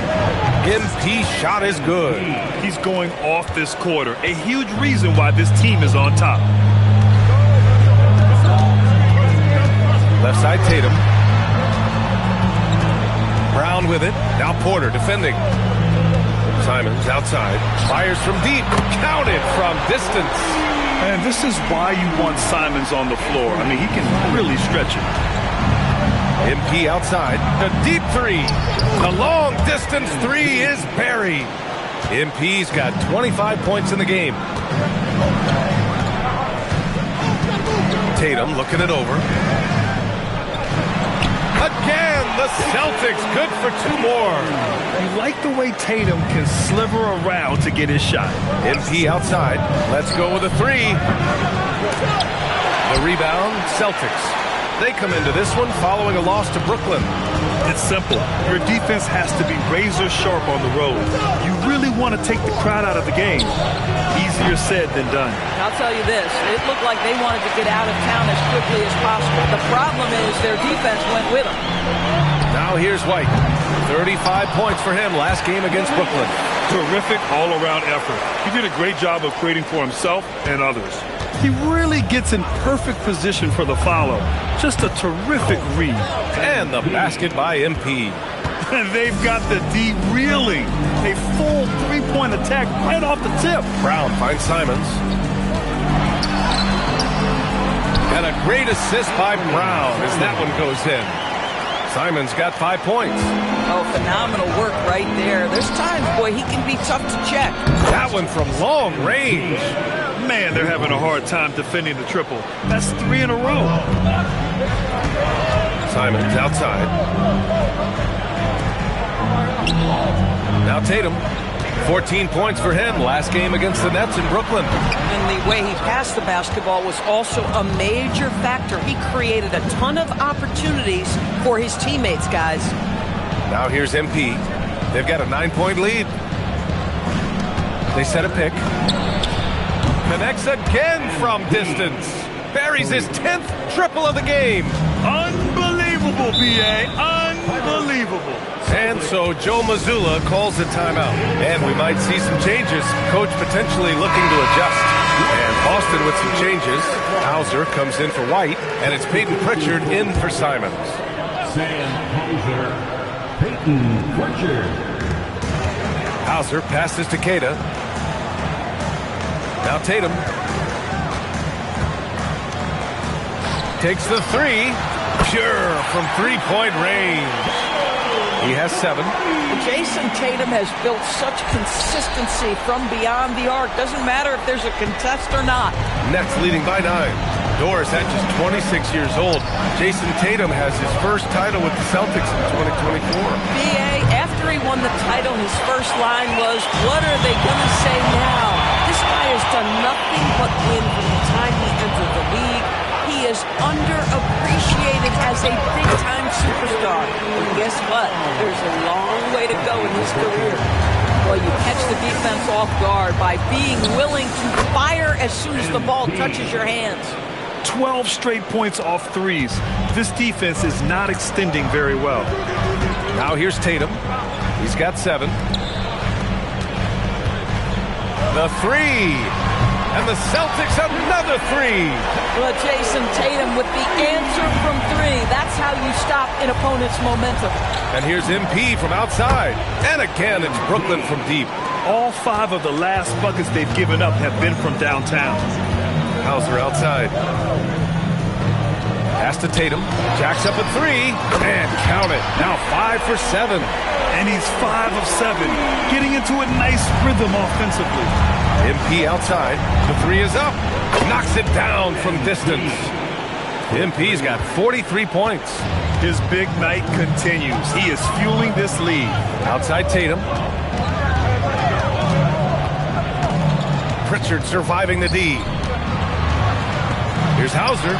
MP shot is good. He's going off this quarter. A huge reason why this team is on top. Left side Tatum. Brown with it. Now Porter defending. Simons outside. Fires from deep. Counted from distance. And this is why you want Simons on the floor. I mean, he can really stretch it. MP outside. The deep three. The long distance three is buried. MP's got 25 points in the game. Tatum looking it over. Again, the Celtics good for 2 more. You like the way Tatum can sliver around to get his shot. MP outside. Let's go with a three. The rebound, Celtics. They come into this one following a loss to Brooklyn. It's simple. Your defense has to be razor sharp on the road. You really want to take the crowd out of the game. Easier said than done. I'll tell you this, it looked like they wanted to get out of town as quickly as possible. The problem is their defense went with them. Now here's White. 35 points for him last game against Brooklyn. Terrific all-around effort. He did a great job of creating for himself and others. He really gets in perfect position for the follow. Just a terrific read. And the basket by MP. And they've got the D reeling. A full three-point attack right off the tip. Brown finds Simons. And a great assist by Brown as that one goes in. Simons got 5 points. Oh, phenomenal work right there. There's times, boy, he can be tough to check. That one from long range. Man, they're having a hard time defending the triple. That's 3 in a row. Simons outside. Now Tatum. 14 points for him last game against the Nets in Brooklyn. And the way he passed the basketball was also a major factor. He created a ton of opportunities for his teammates, guys. Now here's MP. They've got a 9-point lead. They set a pick. Connects again from distance. Buries his 10th triple of the game. Unbelievable, B.A. Unbelievable. And so Joe Mazzulla calls a timeout. And we might see some changes. Coach potentially looking to adjust. And Boston with some changes. Hauser comes in for White. And it's Peyton Pritchard in for Simons. Sam Hauser, Peyton Pritchard. Hauser passes to Queta. Now Tatum. Takes the three. Pure from three-point range. He has 7. Jason Tatum has built such consistency from beyond the arc. Doesn't matter if there's a contest or not. Nets leading by 9. Doris at just 26 years old. Jason Tatum has his first title with the Celtics in 2024. B.A., after he won the title, his first line was, what are they going to say now? This guy has done nothing but win from the time he entered the league. He is underappreciated as a big-time superstar. And guess what? There's a long way to go in his career. Well, you catch the defense off guard by being willing to fire as soon as the ball touches your hands. 12 straight points off threes. This defense is not extending very well. Now here's Tatum. He's got 7. The three. And the Celtics another 3. Well, Jason Tatum with the answer from 3. That's how you stop an opponent's momentum. And here's MP from outside. And again, it's Brooklyn from deep. All 5 of the last buckets they've given up have been from downtown. Hauser outside. Pass to Tatum. Jacks up a 3. And count it. Now 5 for 7. And he's 5 of 7. Getting into a nice rhythm offensively. MP outside. The 3 is up. Knocks it down from distance. MP's got 43 points. His big night continues. He is fueling this lead. Outside Tatum. Pritchard surviving the D. Here's Hauser.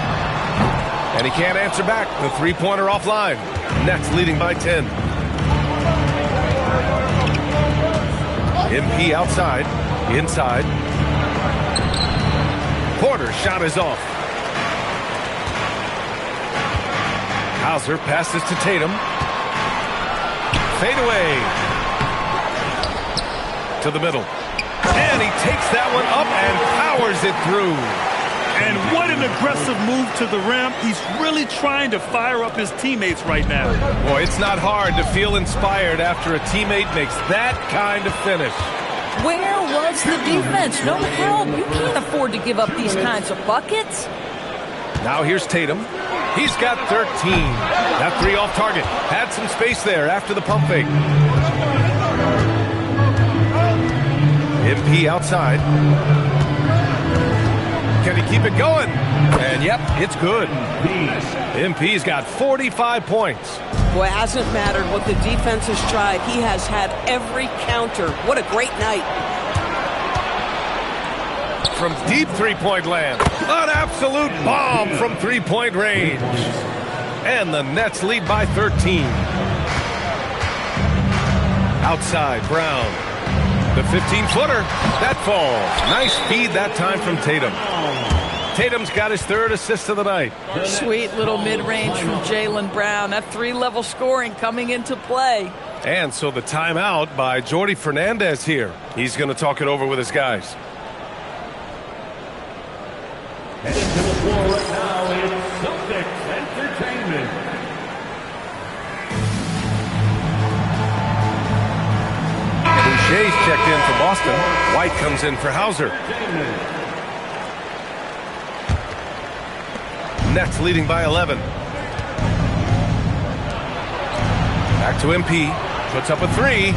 And he can't answer back. The three-pointer offline. Nets leading by 10. MP outside. Inside. Porter's shot is off. Hauser passes to Tatum. Fade away. To the middle. And he takes that one up and powers it through. And what an aggressive move to the rim. He's really trying to fire up his teammates right now. Boy, it's not hard to feel inspired after a teammate makes that kind of finish. Where was the defense? No help. You can't afford to give up these kinds of buckets. Now here's Tatum. He's got 13. That 3 off target. Had some space there after the pump fake. MP outside. Can he keep it going? And yep, it's good. MP's got 45 points. Boy, it hasn't mattered what the defense has tried. He has had every counter. What a great night. From deep three-point land. An absolute bomb from three-point range. And the Nets lead by 13. Outside, Brown. The 15-footer. That falls. Nice feed that time from Tatum. Tatum's got his 3rd assist of the night. Sweet little mid-range from Jaylen Brown. That 3-level scoring coming into play. And so the timeout by Jordi Fernandez here. He's going to talk it over with his guys. Heading to the floor right now is Celtics Entertainment. Boucher's checked in for Boston. White comes in for Hauser. Nets leading by 11. Back to MP. Puts up a 3.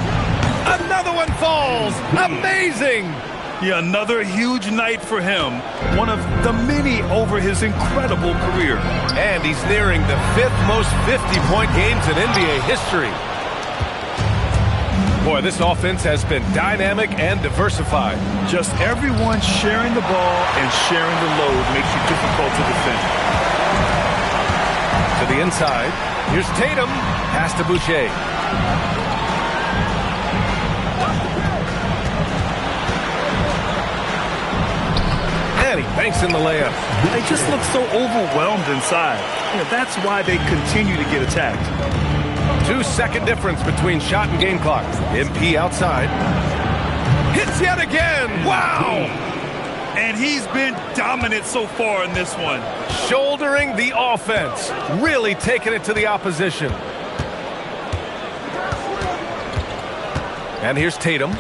Another one falls. Amazing. Yeah, another huge night for him. One of the many over his incredible career. And he's nearing the 5th most 50-point games in NBA history. Boy, this offense has been dynamic and diversified. Just everyone sharing the ball and sharing the load makes you difficult to defend. To the inside. Here's Tatum. Pass to Boucher. And he banks in the layup. They just look so overwhelmed inside. That's why they continue to get attacked. 2-second difference between shot and game clock. MP outside. Hits yet again. Wow! And he's been dominant so far in this one. Shouldering the offense. Really taking it to the opposition. And here's Tatum.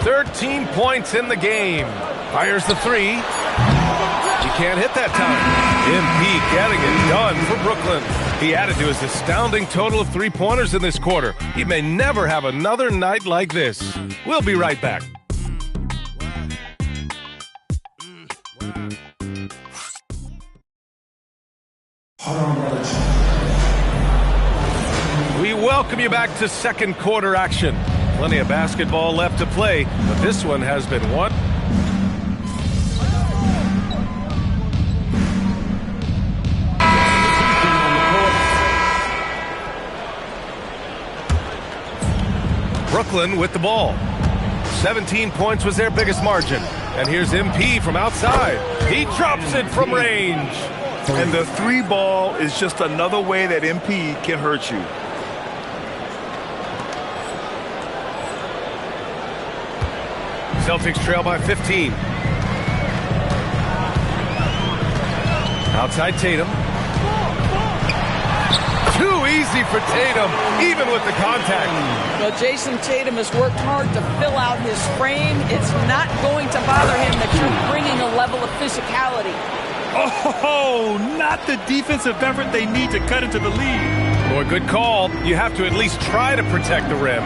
13 points in the game. Fires the three. He can't hit that time. MP getting it done for Brooklyn. He added to his astounding total of 3-pointers in this quarter. He may never have another night like this. We'll be right back. We welcome you back to second quarter action. Plenty of basketball left to play, but this one has been won. Brooklyn with the ball. 17 points was their biggest margin. And here's MP from outside. He drops it from range. And the three ball is just another way that MP can hurt you. Celtics trail by 15. Outside Tatum. Too easy for Tatum, even with the contact. Well, Jason Tatum has worked hard to fill out his frame. It's not going to bother him that you're bringing a level of physicality. Oh, not the defensive effort they need to cut into the lead. Boy, good call. You have to at least try to protect the rim.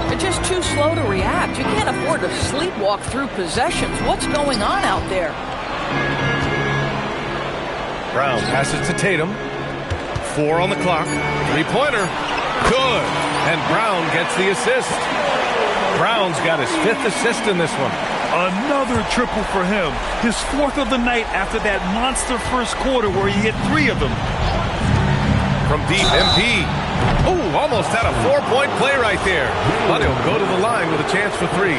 They're just too slow to react. You can't afford to sleepwalk through possessions. What's going on out there? Brown passes to Tatum. 4 on the clock. 3-pointer. Good. And Brown gets the assist. Brown's got his 5th assist in this one. Another triple for him. His 4th of the night after that monster first quarter where he hit 3 of them. From deep, MP. Oh, almost had a 4-point play right there. But he'll go to the line with a chance for 3.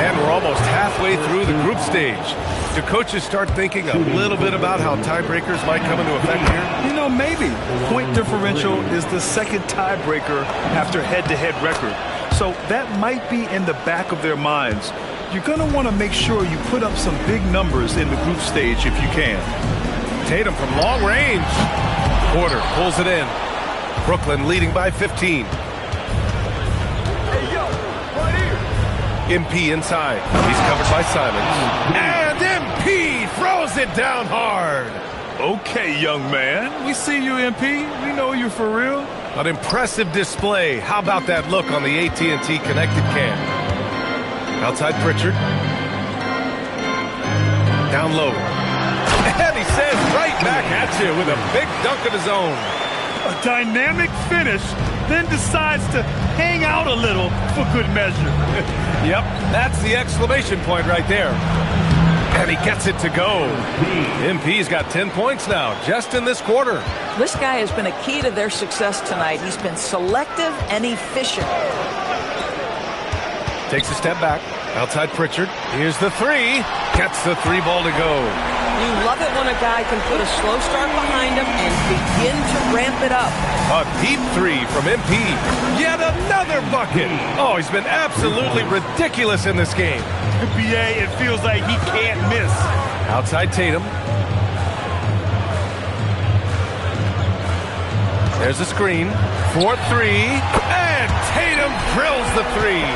And we're almost halfway through the group stage. Do coaches start thinking a little bit about how tiebreakers might come into effect here? You know, maybe. Point differential is the second tiebreaker after head-to-head record. So that might be in the back of their minds. You're going to want to make sure you put up some big numbers in the group stage if you can. Tatum from long range. Porter pulls it in. Brooklyn leading by 15. MP inside. He's covered by Simons. And MP throws it down hard. Okay, young man. We see you, MP. We know you're for real. An impressive display. How about that look on the AT&T connected cam? Outside Pritchard. Down low. And he says right back at you with a big dunk of his own. A dynamic finish, then decides to hang out a little for good measure. Yep, that's the exclamation point right there. And he gets it to go. MP's got 10 points now, just in this quarter. This guy has been a key to their success tonight. He's been selective and efficient. Takes a step back. Outside Pritchard. Here's the 3. Gets the 3 ball to go. You love it when a guy can put a slow start behind him and begin to ramp it up. A deep 3 from MP. Yet another bucket. Oh, he's been absolutely ridiculous in this game. BA, it feels like he can't miss. Outside Tatum. There's a screen. 4-3. And Tatum drills the 3.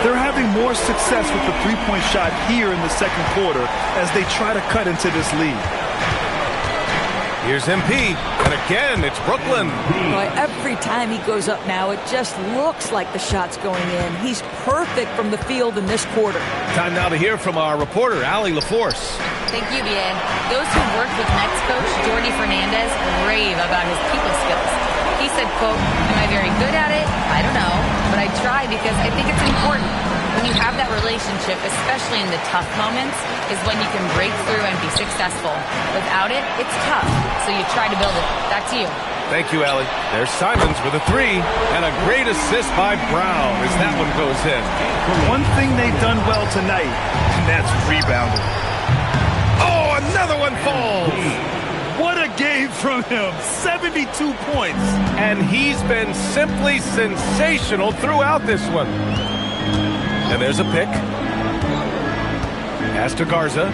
They're having more success with the three-point shot here in the second quarter as they try to cut into this lead. Here's MP, and again, it's Brooklyn. Boy, every time he goes up now, it just looks like the shot's going in. He's perfect from the field in this quarter. Time now to hear from our reporter, Allie LaForce. Thank you, BA. Those who worked with Nets coach Jordi Fernandez rave about his people skills. He said, quote, "Am I very good at it? I don't know, but I try because I think it's important. When you have that relationship, especially in the tough moments, is when you can break through and be successful. Without it, it's tough. So you try to build it. Back to you. Thank you, Allie. There's Simons with a 3, and a great assist by Brown as that one goes in. One thing they've done well tonight, and that's rebounding. Oh, another one falls. What a game from him. 72 points. And he's been simply sensational throughout this one. And there's a pick. Pass to Garza.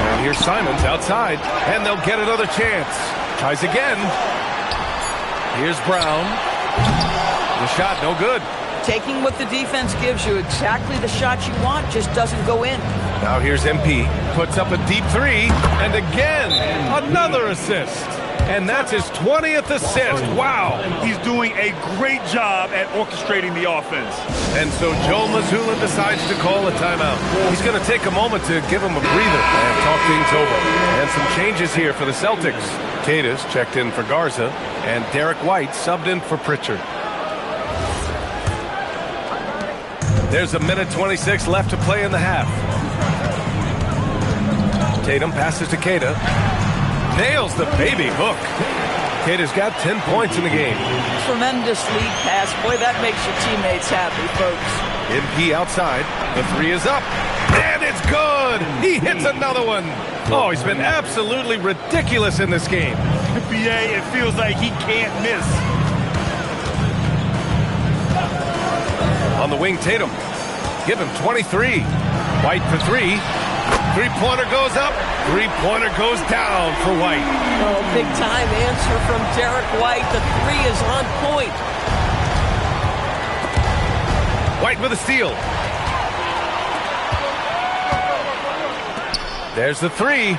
And here's Simons outside. And they'll get another chance. Tries again. Here's Brown. The shot, no good. Taking what the defense gives you, exactly the shot you want, just doesn't go in. Now here's MP. Puts up a deep 3. And again, another assist. And that's his 20th assist. Wow. He's doing a great job at orchestrating the offense. And so Joe Mazzulla decides to call a timeout. He's going to take a moment to give him a breather and talk things over. And some changes here for the Celtics. Cadis checked in for Garza, and Derek White subbed in for Pritchard. There's a minute 26 left to play in the half. Tatum passes to Queta. Nails the baby hook. Queta's got 10 points in the game. Tremendous lead pass. Boy, that makes your teammates happy, folks. MP outside. The 3 is up. And it's good. He hits another one. Oh, he's been absolutely ridiculous in this game. BA, it feels like he can't miss. On the wing, Tatum. Give him 23. White for 3. Three-pointer goes up. Three-pointer goes down for White. Oh, big-time answer from Derek White. The 3 is on point. White with a steal. There's the 3.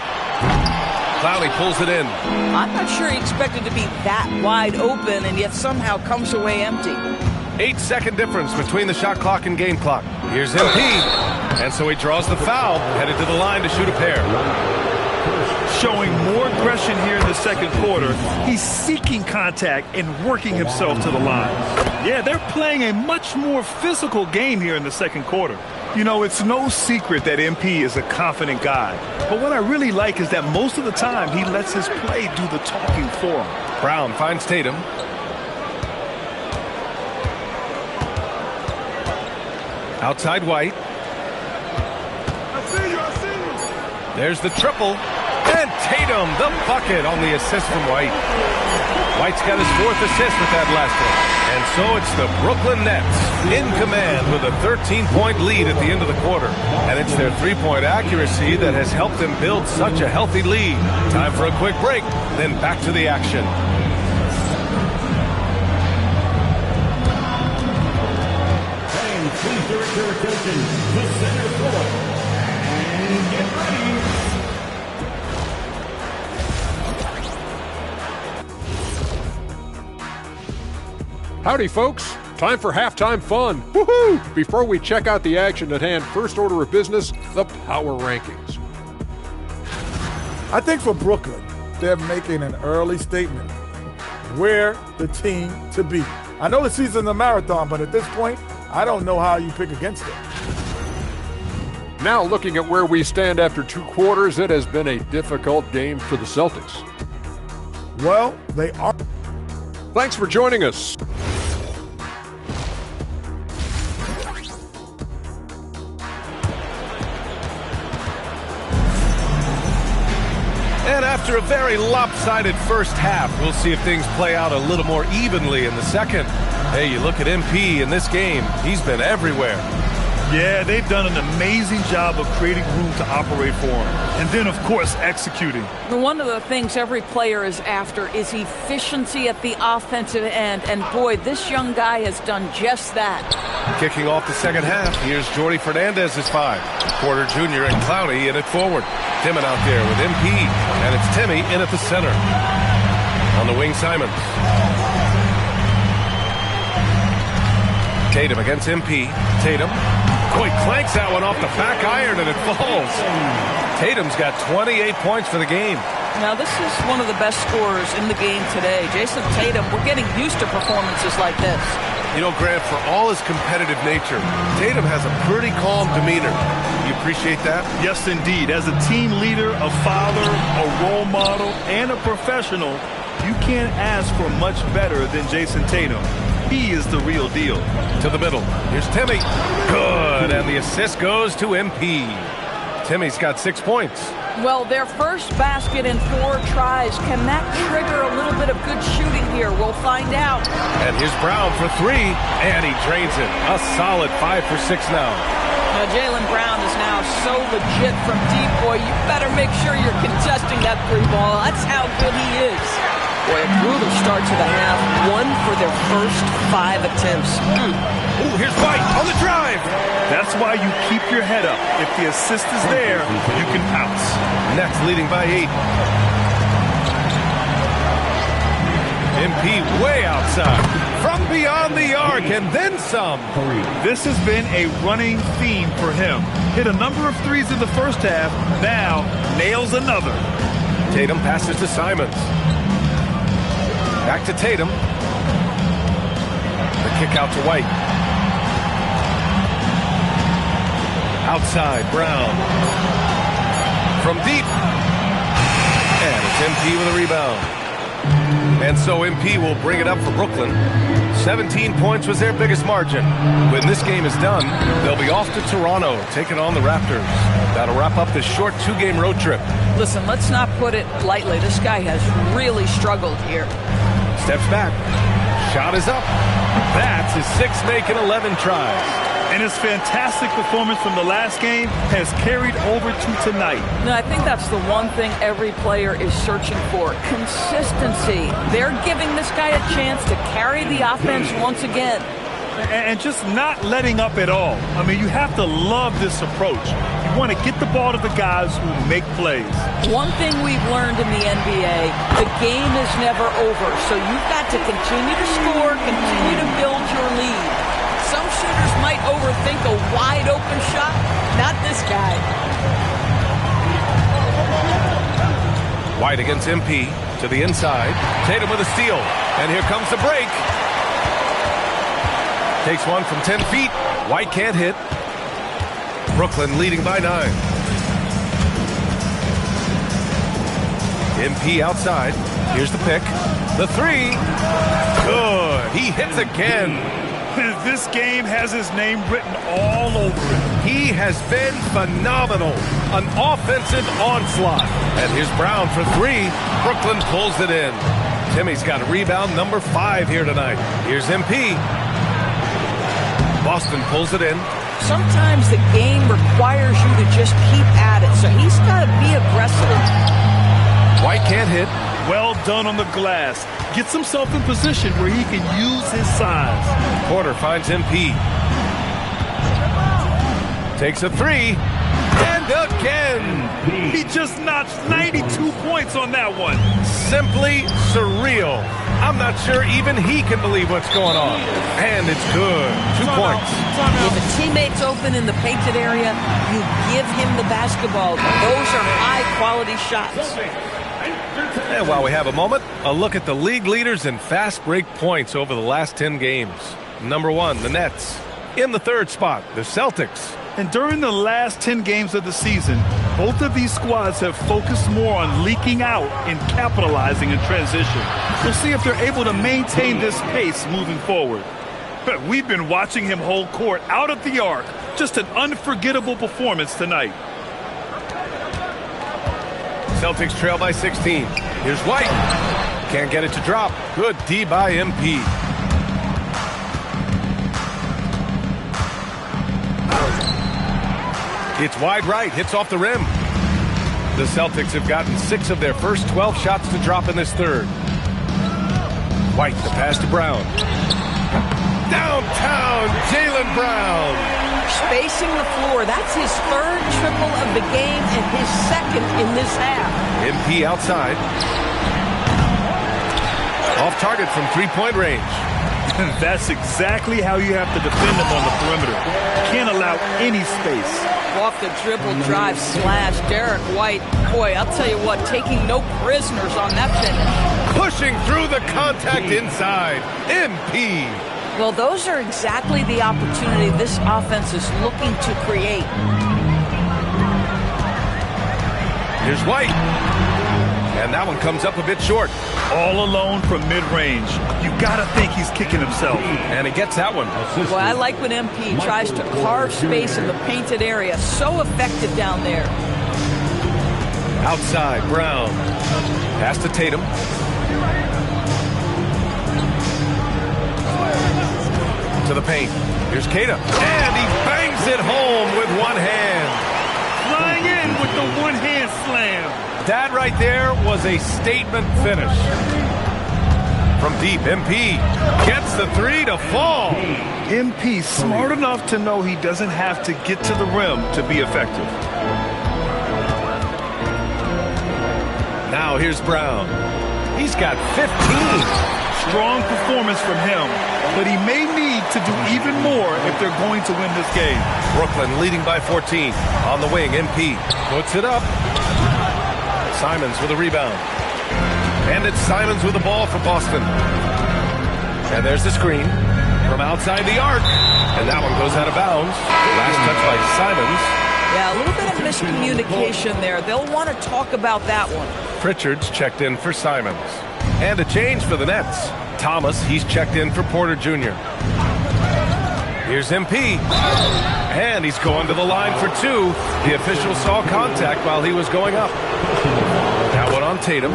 Clowney pulls it in. I'm not sure he expected to be that wide open and yet somehow comes away empty. 8-second difference between the shot clock and game clock. Here's MP. And so he draws the foul, headed to the line to shoot a pair. Showing more aggression here in the second quarter. He's seeking contact and working himself to the line. Yeah, they're playing a much more physical game here in the second quarter. You know, it's no secret that MP is a confident guy. But what I really like is that most of the time he lets his play do the talking for him. Brown finds Tatum. Outside White. I see you. There's the triple. And Tatum, the bucket on the assist from White. White's got his 4th assist with that last one. And so it's the Brooklyn Nets in command with a 13-point lead at the end of the quarter. And it's their three-point accuracy that has helped them build such a healthy lead. Time for a quick break, then back to the action. Please direct your attention to center court and get ready. Howdy, folks. Time for halftime fun. Woohoo! Before we check out the action at hand, first order of business, the power rankings. I think for Brooklyn, they're making an early statement. We're the team to beat. I know the season's a marathon, but at this point, I don't know how you pick against it. Now looking at where we stand after 2 quarters, it has been a difficult game for the Celtics. Well, they are. Thanks for joining us. And after a very lopsided first half, we'll see if things play out a little more evenly in the second. Hey, you look at MP in this game, he's been everywhere. Yeah, they've done an amazing job of creating room to operate for him. And then, of course, executing. One of the things every player is after is efficiency at the offensive end. And boy, this young guy has done just that. Kicking off the second half, here's Jordy Fernandez's 5. Porter Jr. and Clowney in it forward. Timon out there with MP. And it's Timmy in at the center. On the wing, Simons. Tatum against MP. Tatum. Boy, clanks that one off the back iron and it falls. Tatum's got 28 points for the game. Now, this is one of the best scorers in the game today. Jason Tatum, we're getting used to performances like this. You know, Grant, for all his competitive nature, Tatum has a pretty calm demeanor. You appreciate that? Yes, indeed. As a team leader, a father, a role model, and a professional, you can't ask for much better than Jason Tatum. He is the real deal. To the middle. Here's Timmy. Good. And the assist goes to MP. Timmy's got 6 points. Well, their first basket in 4 tries. Can that trigger a little bit of good shooting here? We'll find out. And here's Brown for 3, and he drains it. A solid 5 for 6 now. Now, Jaylen Brown is now so legit from deep, boy. You better make sure you're contesting that 3 ball. That's how good he is. Boy, a brutal start to the half. 1 for their first 5 attempts. Ooh, here's White on the drive. That's why you keep your head up. If the assist is there, you can pounce. Nets leading by 8. MP way outside. From beyond the arc and then some. This has been a running theme for him. Hit a number of threes in the first half. Now nails another. Tatum passes to Simons. Back to Tatum. The kick out to White. Outside, Brown. From deep. And it's MP with a rebound. And so MP will bring it up for Brooklyn. 17 points was their biggest margin. When this game is done, they'll be off to Toronto, taking on the Raptors. That'll wrap up this short 2-game road trip. Listen, let's not put it lightly. This guy has really struggled here. Steps back. Shot is up. That's his 6th make in 11 tries. And his fantastic performance from the last game has carried over to tonight. No, I think that's the one thing every player is searching for. Consistency. They're giving this guy a chance to carry the offense once again. And just not letting up at all. I mean, you have to love this approach. You want to get the ball to the guys who make plays. One thing we've learned in the NBA, the game is never over. So you've got to continue to score, continue to build your lead. Some shooters might overthink a wide-open shot. Not this guy. White against MP to the inside. Tatum with a steal. And here comes the break. Takes one from 10 feet. White can't hit. Brooklyn leading by 9. MP outside. Here's the pick. The 3. Good. He hits again. This game has his name written all over it. He has been phenomenal. An offensive onslaught. And here's Brown for 3. Brooklyn pulls it in. Timmy's got a rebound number 5 here tonight. Here's MP. Boston pulls it in. Sometimes the game requires you to just keep at it, so he's got to be aggressive. White can't hit. Well done on the glass. Gets himself in position where he can use his size. Porter finds MP. Takes a 3. And again. He just notched 92 points on that one. Simply surreal. I'm not sure even he can believe what's going on. And it's good. 2 points. If a teammate's open in the painted area, you give him the basketball. Those are high-quality shots. And while we have a moment, a look at the league leaders in fast break points over the last 10 games. Number 1, the Nets. In the 3rd spot, the Celtics. And during the last 10 games of the season, both of these squads have focused more on leaking out and capitalizing in transition. We'll see if they're able to maintain this pace moving forward. But we've been watching him hold court out of the arc. Just an unforgettable performance tonight. Celtics trail by 16. Here's White. Can't get it to drop. Good D by MP. It's wide right. Hits off the rim. The Celtics have gotten 6 of their first 12 shots to drop in this 3rd. White, the pass to Brown. Downtown, Jaylen Brown. Spacing the floor. That's his 3rd triple of the game and his 2nd in this half. MP outside. Off target from 3-point range. That's exactly how you have to defend him on the perimeter. Can't allow any space. Off the dribble drive slash. Derek White, boy, I'll tell you what, taking no prisoners on that finish. Pushing through the contact inside. MP. Well, those are exactly the opportunity this offense is looking to create. Here's White. And that one comes up a bit short. All alone from mid-range. You gotta think he's kicking himself. And he gets that one. Well, I like when MP tries to carve space in the painted area. So effective down there. Outside, Brown. Pass to Tatum. To the paint. Here's Keita. And he bangs it home with one hand. Flying in with the one-hand slam. That right there was a statement finish. From deep, MP gets the three to fall. MP smart enough to know he doesn't have to get to the rim to be effective. Now here's Brown. He's got 15. Strong performance from him, but he may need to do even more if they're going to win this game. Brooklyn leading by 14. On the wing, MP puts it up. Simons with a rebound. And it's Simons with the ball for Boston. And there's the screen from outside the arc. And that one goes out of bounds. Last touch by Simons. Yeah, a little bit of miscommunication there. They'll want to talk about that one. Pritchard's checked in for Simons. And a change for the Nets. Thomas, he's checked in for Porter Jr. Here's MP. And he's going to the line for two. The official saw contact while he was going up. That one on Tatum.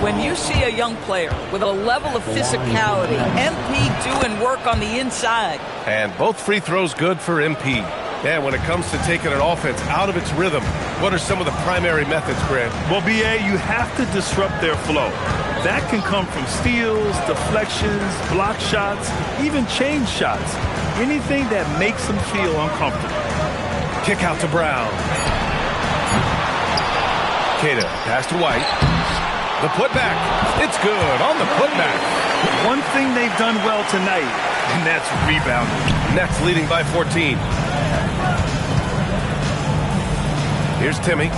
When you see a young player with a level of physicality, MP doing work on the inside. And both free throws good for MP. And when it comes to taking an offense out of its rhythm, what are some of the primary methods, Grant? Well, BA, you have to disrupt their flow. That can come from steals, deflections, block shots, even change shots. Anything that makes them feel uncomfortable. Kick out to Brown. Keita, pass to White. The putback. It's good on the putback. One thing they've done well tonight, and that's rebounding. Nets leading by 14. Here's Timmy.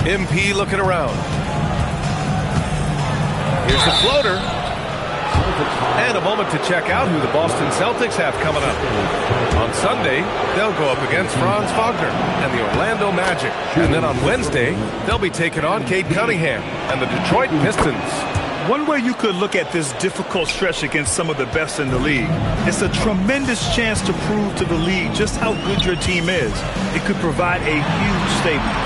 MP looking around. Here's the floater. And a moment to check out who the Boston Celtics have coming up. On Sunday, they'll go up against Franz Wagner and the Orlando Magic. And then on Wednesday, they'll be taking on Cade Cunningham and the Detroit Pistons. One way you could look at this difficult stretch against some of the best in the league, it's a tremendous chance to prove to the league just how good your team is. It could provide a huge statement.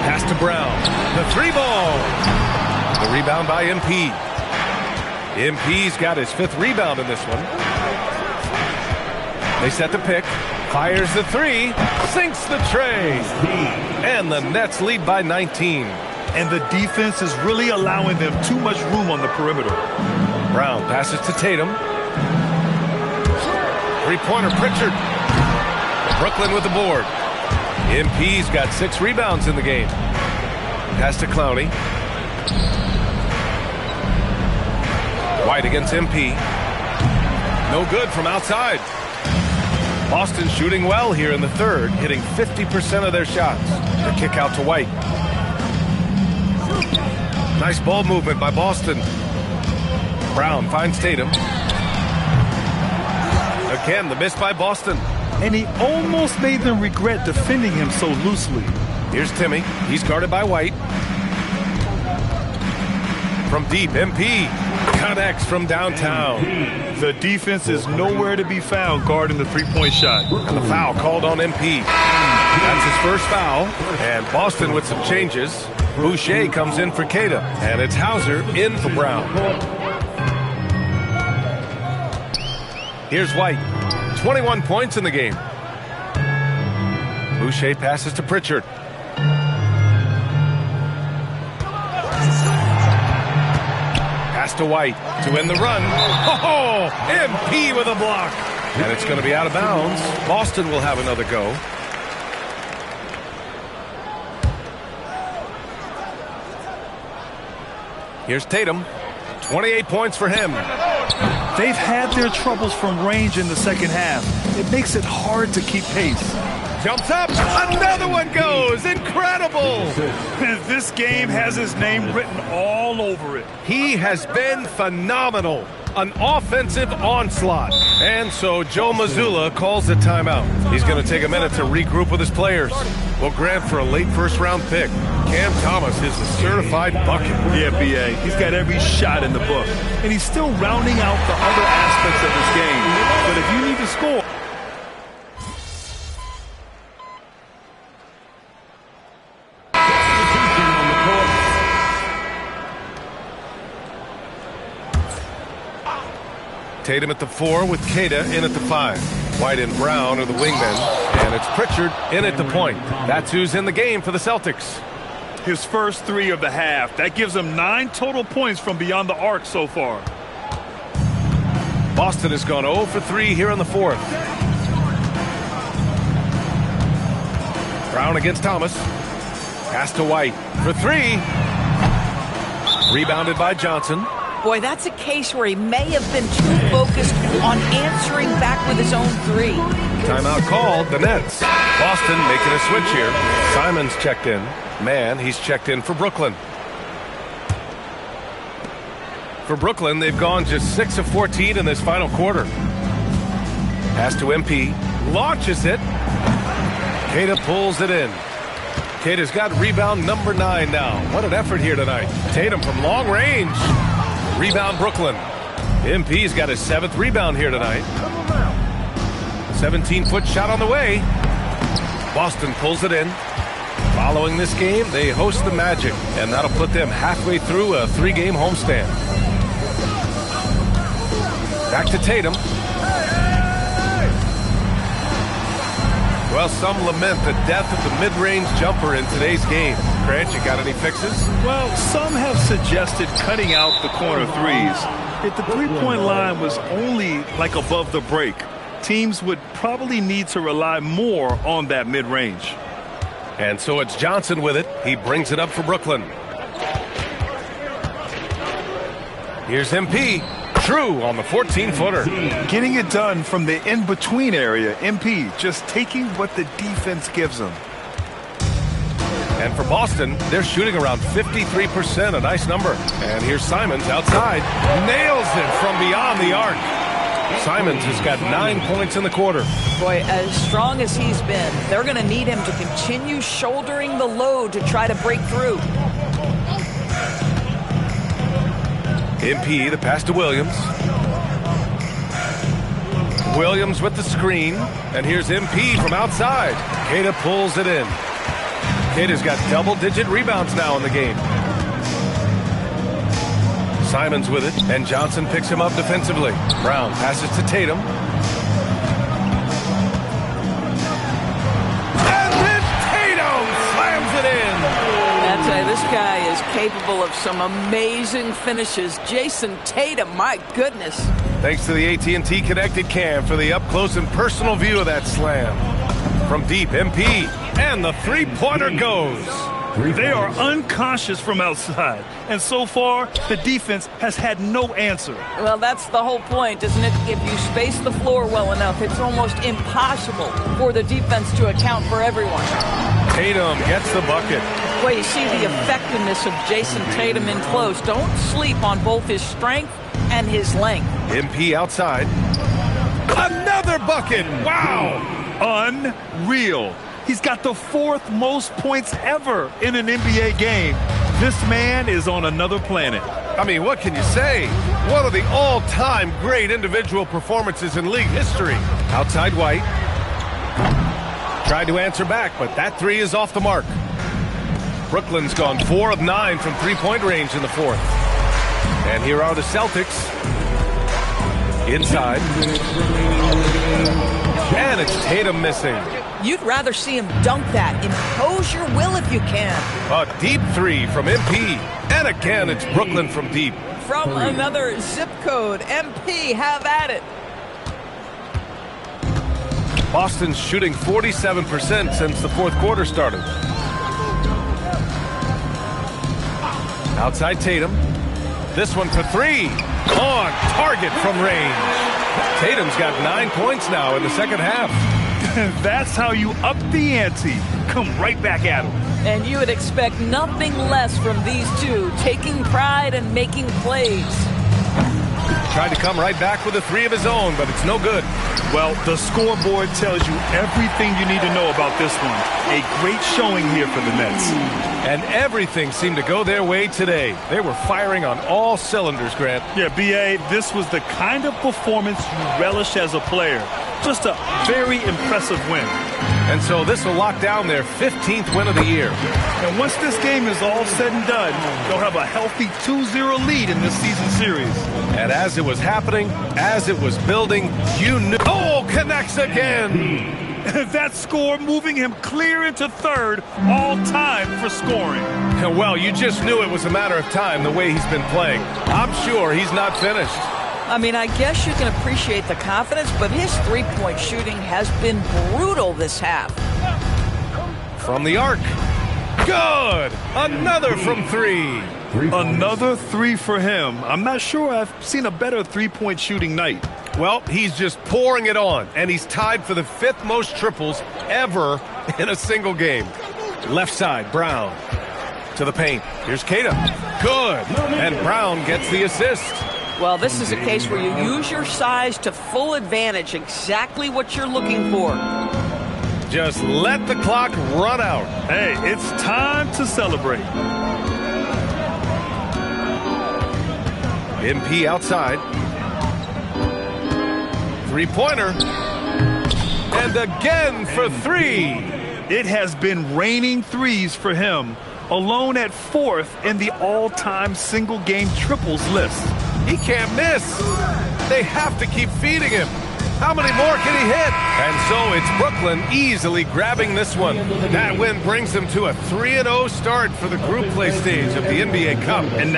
Pass to Brown. The three ball. The rebound by MP. MP's got his fifth rebound in this one. They set the pick. Fires the three. Sinks the tray. And the Nets lead by 19. And the defense is really allowing them too much room on the perimeter. Brown passes to Tatum. Three-pointer Pritchard. Brooklyn with the board. MP's got 6 rebounds in the game. Pass to Clowney. White against MP. No good from outside. Boston shooting well here in the third, hitting 50% of their shots. The kick out to White. Nice ball movement by Boston. Brown finds Tatum. Again, the miss by Boston. And he almost made them regret defending him so loosely. Here's Timmy. He's guarded by White. From deep, MP connects from downtown. The defense is nowhere to be found guarding the three-point shot. And the foul called on MP. That's his first foul. And Boston with some changes. Boucher comes in for Keita. And it's Hauser in for Brown. Here's White. 21 points in the game. Boucher passes to Pritchard. Pass to White to end the run. Oh, MP with a block. And it's going to be out of bounds. Boston will have another go. Here's Tatum. 28 points for him. They've had their troubles from range in the second half. It makes it hard to keep pace. Jumps up. Another one goes. Incredible. This game has his name written all over it. He has been phenomenal. An offensive onslaught. And so Joe Mazzulla calls a timeout. He's going to take a minute to regroup with his players. We'll grant for a late first-round pick. Cam Thomas is a certified bucket. Yeah, B.A. He's got every shot in the book. And he's still rounding out the other aspects of his game. But if you need to score... Tatum at the 4 with Queta in at the 5. White and Brown are the wingmen. And it's Pritchard in at the point. That's who's in the game for the Celtics. His first 3 of the half. That gives him 9 total points from beyond the arc so far. Boston has gone 0 for 3 here in the 4th. Brown against Thomas. Pass to White for 3. Rebounded by Johnson. Boy, that's a case where he may have been too focused on answering back with his own 3. Timeout called. The Nets. Boston making a switch here. Simon's checked in. Man, he's checked in for Brooklyn. For Brooklyn, they've gone just 6 of 14 in this final quarter. Pass to MP. Launches it. Queta pulls it in. Queta's got rebound number 9 now. What an effort here tonight. Tatum from long range. Rebound Brooklyn. MP's got his 7th rebound here tonight. 17-foot shot on the way. Boston pulls it in. Following this game, they host the Magic, and that'll put them halfway through a 3-game homestand. Back to Tatum. Well, some lament the death of the mid-range jumper in today's game. Grant, you got any fixes? Well, some have suggested cutting out the corner threes. If the three-point line was only like above the break, teams would probably need to rely more on that mid-range. And so it's Johnson with it. He brings it up for Brooklyn. Here's MP. True on the 14-footer. Getting it done from the in-between area. MP just taking what the defense gives them. And for Boston, they're shooting around 53%, a nice number. And here's Simons outside. Nails it from beyond the arc. Simons has got 9 points in the quarter. Boy, as strong as he's been, they're going to need him to continue shouldering the load to try to break through. MP, the pass to Williams. Williams with the screen. And here's MP from outside. Queta pulls it in. Queta's got double-digit rebounds now in the game. Simons with it, and Johnson picks him up defensively. Brown passes to Tatum. And then Tatum slams it in. I'll tell you, this guy is capable of some amazing finishes. Jason Tatum, my goodness. Thanks to the AT&T Connected Cam for the up-close and personal view of that slam. From deep, MP, and the three-pointer goes. They are unconscious from outside, and so far, the defense has had no answer. Well, that's the whole point, isn't it? If you space the floor well enough, it's almost impossible for the defense to account for everyone. Tatum gets the bucket. Well, you see the effectiveness of Jason Tatum in close. Don't sleep on both his strength and his length. MP outside. Another bucket! Wow! Unreal. He's got the 4th most points ever in an NBA game. This man is on another planet. I mean, what can you say? One of the all-time great individual performances in league history. Outside White. Tried to answer back, but that 3 is off the mark. Brooklyn's gone 4 of 9 from three-point range in the 4th. And here are the Celtics. Inside. And it's Tatum missing. You'd rather see him dunk that. Impose your will if you can. A deep 3 from MP. And again, it's Brooklyn from deep. From another zip code. MP, have at it. Boston's shooting 47% since the 4th quarter started. Outside Tatum. This one for three. On target from range. Tatum's got 9 points now in the second half. That's how you up the ante. Come right back at him. And you would expect nothing less from these two, taking pride and making plays. Tried to come right back with a three of his own, but it's no good. Well, the scoreboard tells you everything you need to know about this one. A great showing here for the Nets. And everything seemed to go their way today. They were firing on all cylinders, Grant. Yeah, B.A., this was the kind of performance you relish as a player. Just a very impressive win. And so this will lock down their 15th win of the year. And once this game is all said and done, they'll have a healthy 2-0 lead in this season series. And as it was happening, as it was building, you knew... Oh, connects again! That score moving him clear into third, all time for scoring. Well, you just knew it was a matter of time the way he's been playing. I'm sure he's not finished. I mean, I guess you can appreciate the confidence, but his three-point shooting has been brutal this half. From the arc. Good! Another from three. Another three for him. I'm not sure I've seen a better three-point shooting night. Well, he's just pouring it on, and he's tied for the 5th most triples ever in a single game. Left side, Brown. To the paint. Here's Keita. Good! And Brown gets the assist. Well, this is a case where you use your size to full advantage, exactly what you're looking for. Just let the clock run out. Hey, it's time to celebrate. MP outside. Three-pointer. And again for three. It has been raining threes for him, alone at 4th in the all-time single-game triples list. He can't miss. They have to keep feeding him. How many more can he hit? And so it's Brooklyn easily grabbing this one. That win brings them to a 3-0 start for the group play stage of the NBA Cup. And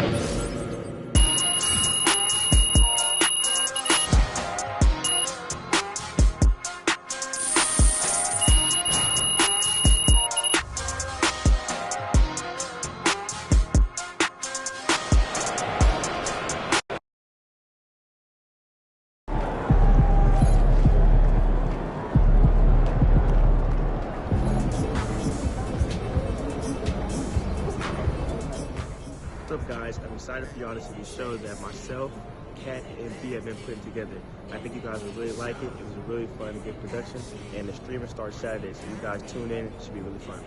What's up, guys? I'm excited for y'all to see the show that myself, Kat, and B have been putting together. I think you guys will really like it. It was really fun and good production, and the streaming starts Saturday, so you guys tune in. It should be really fun.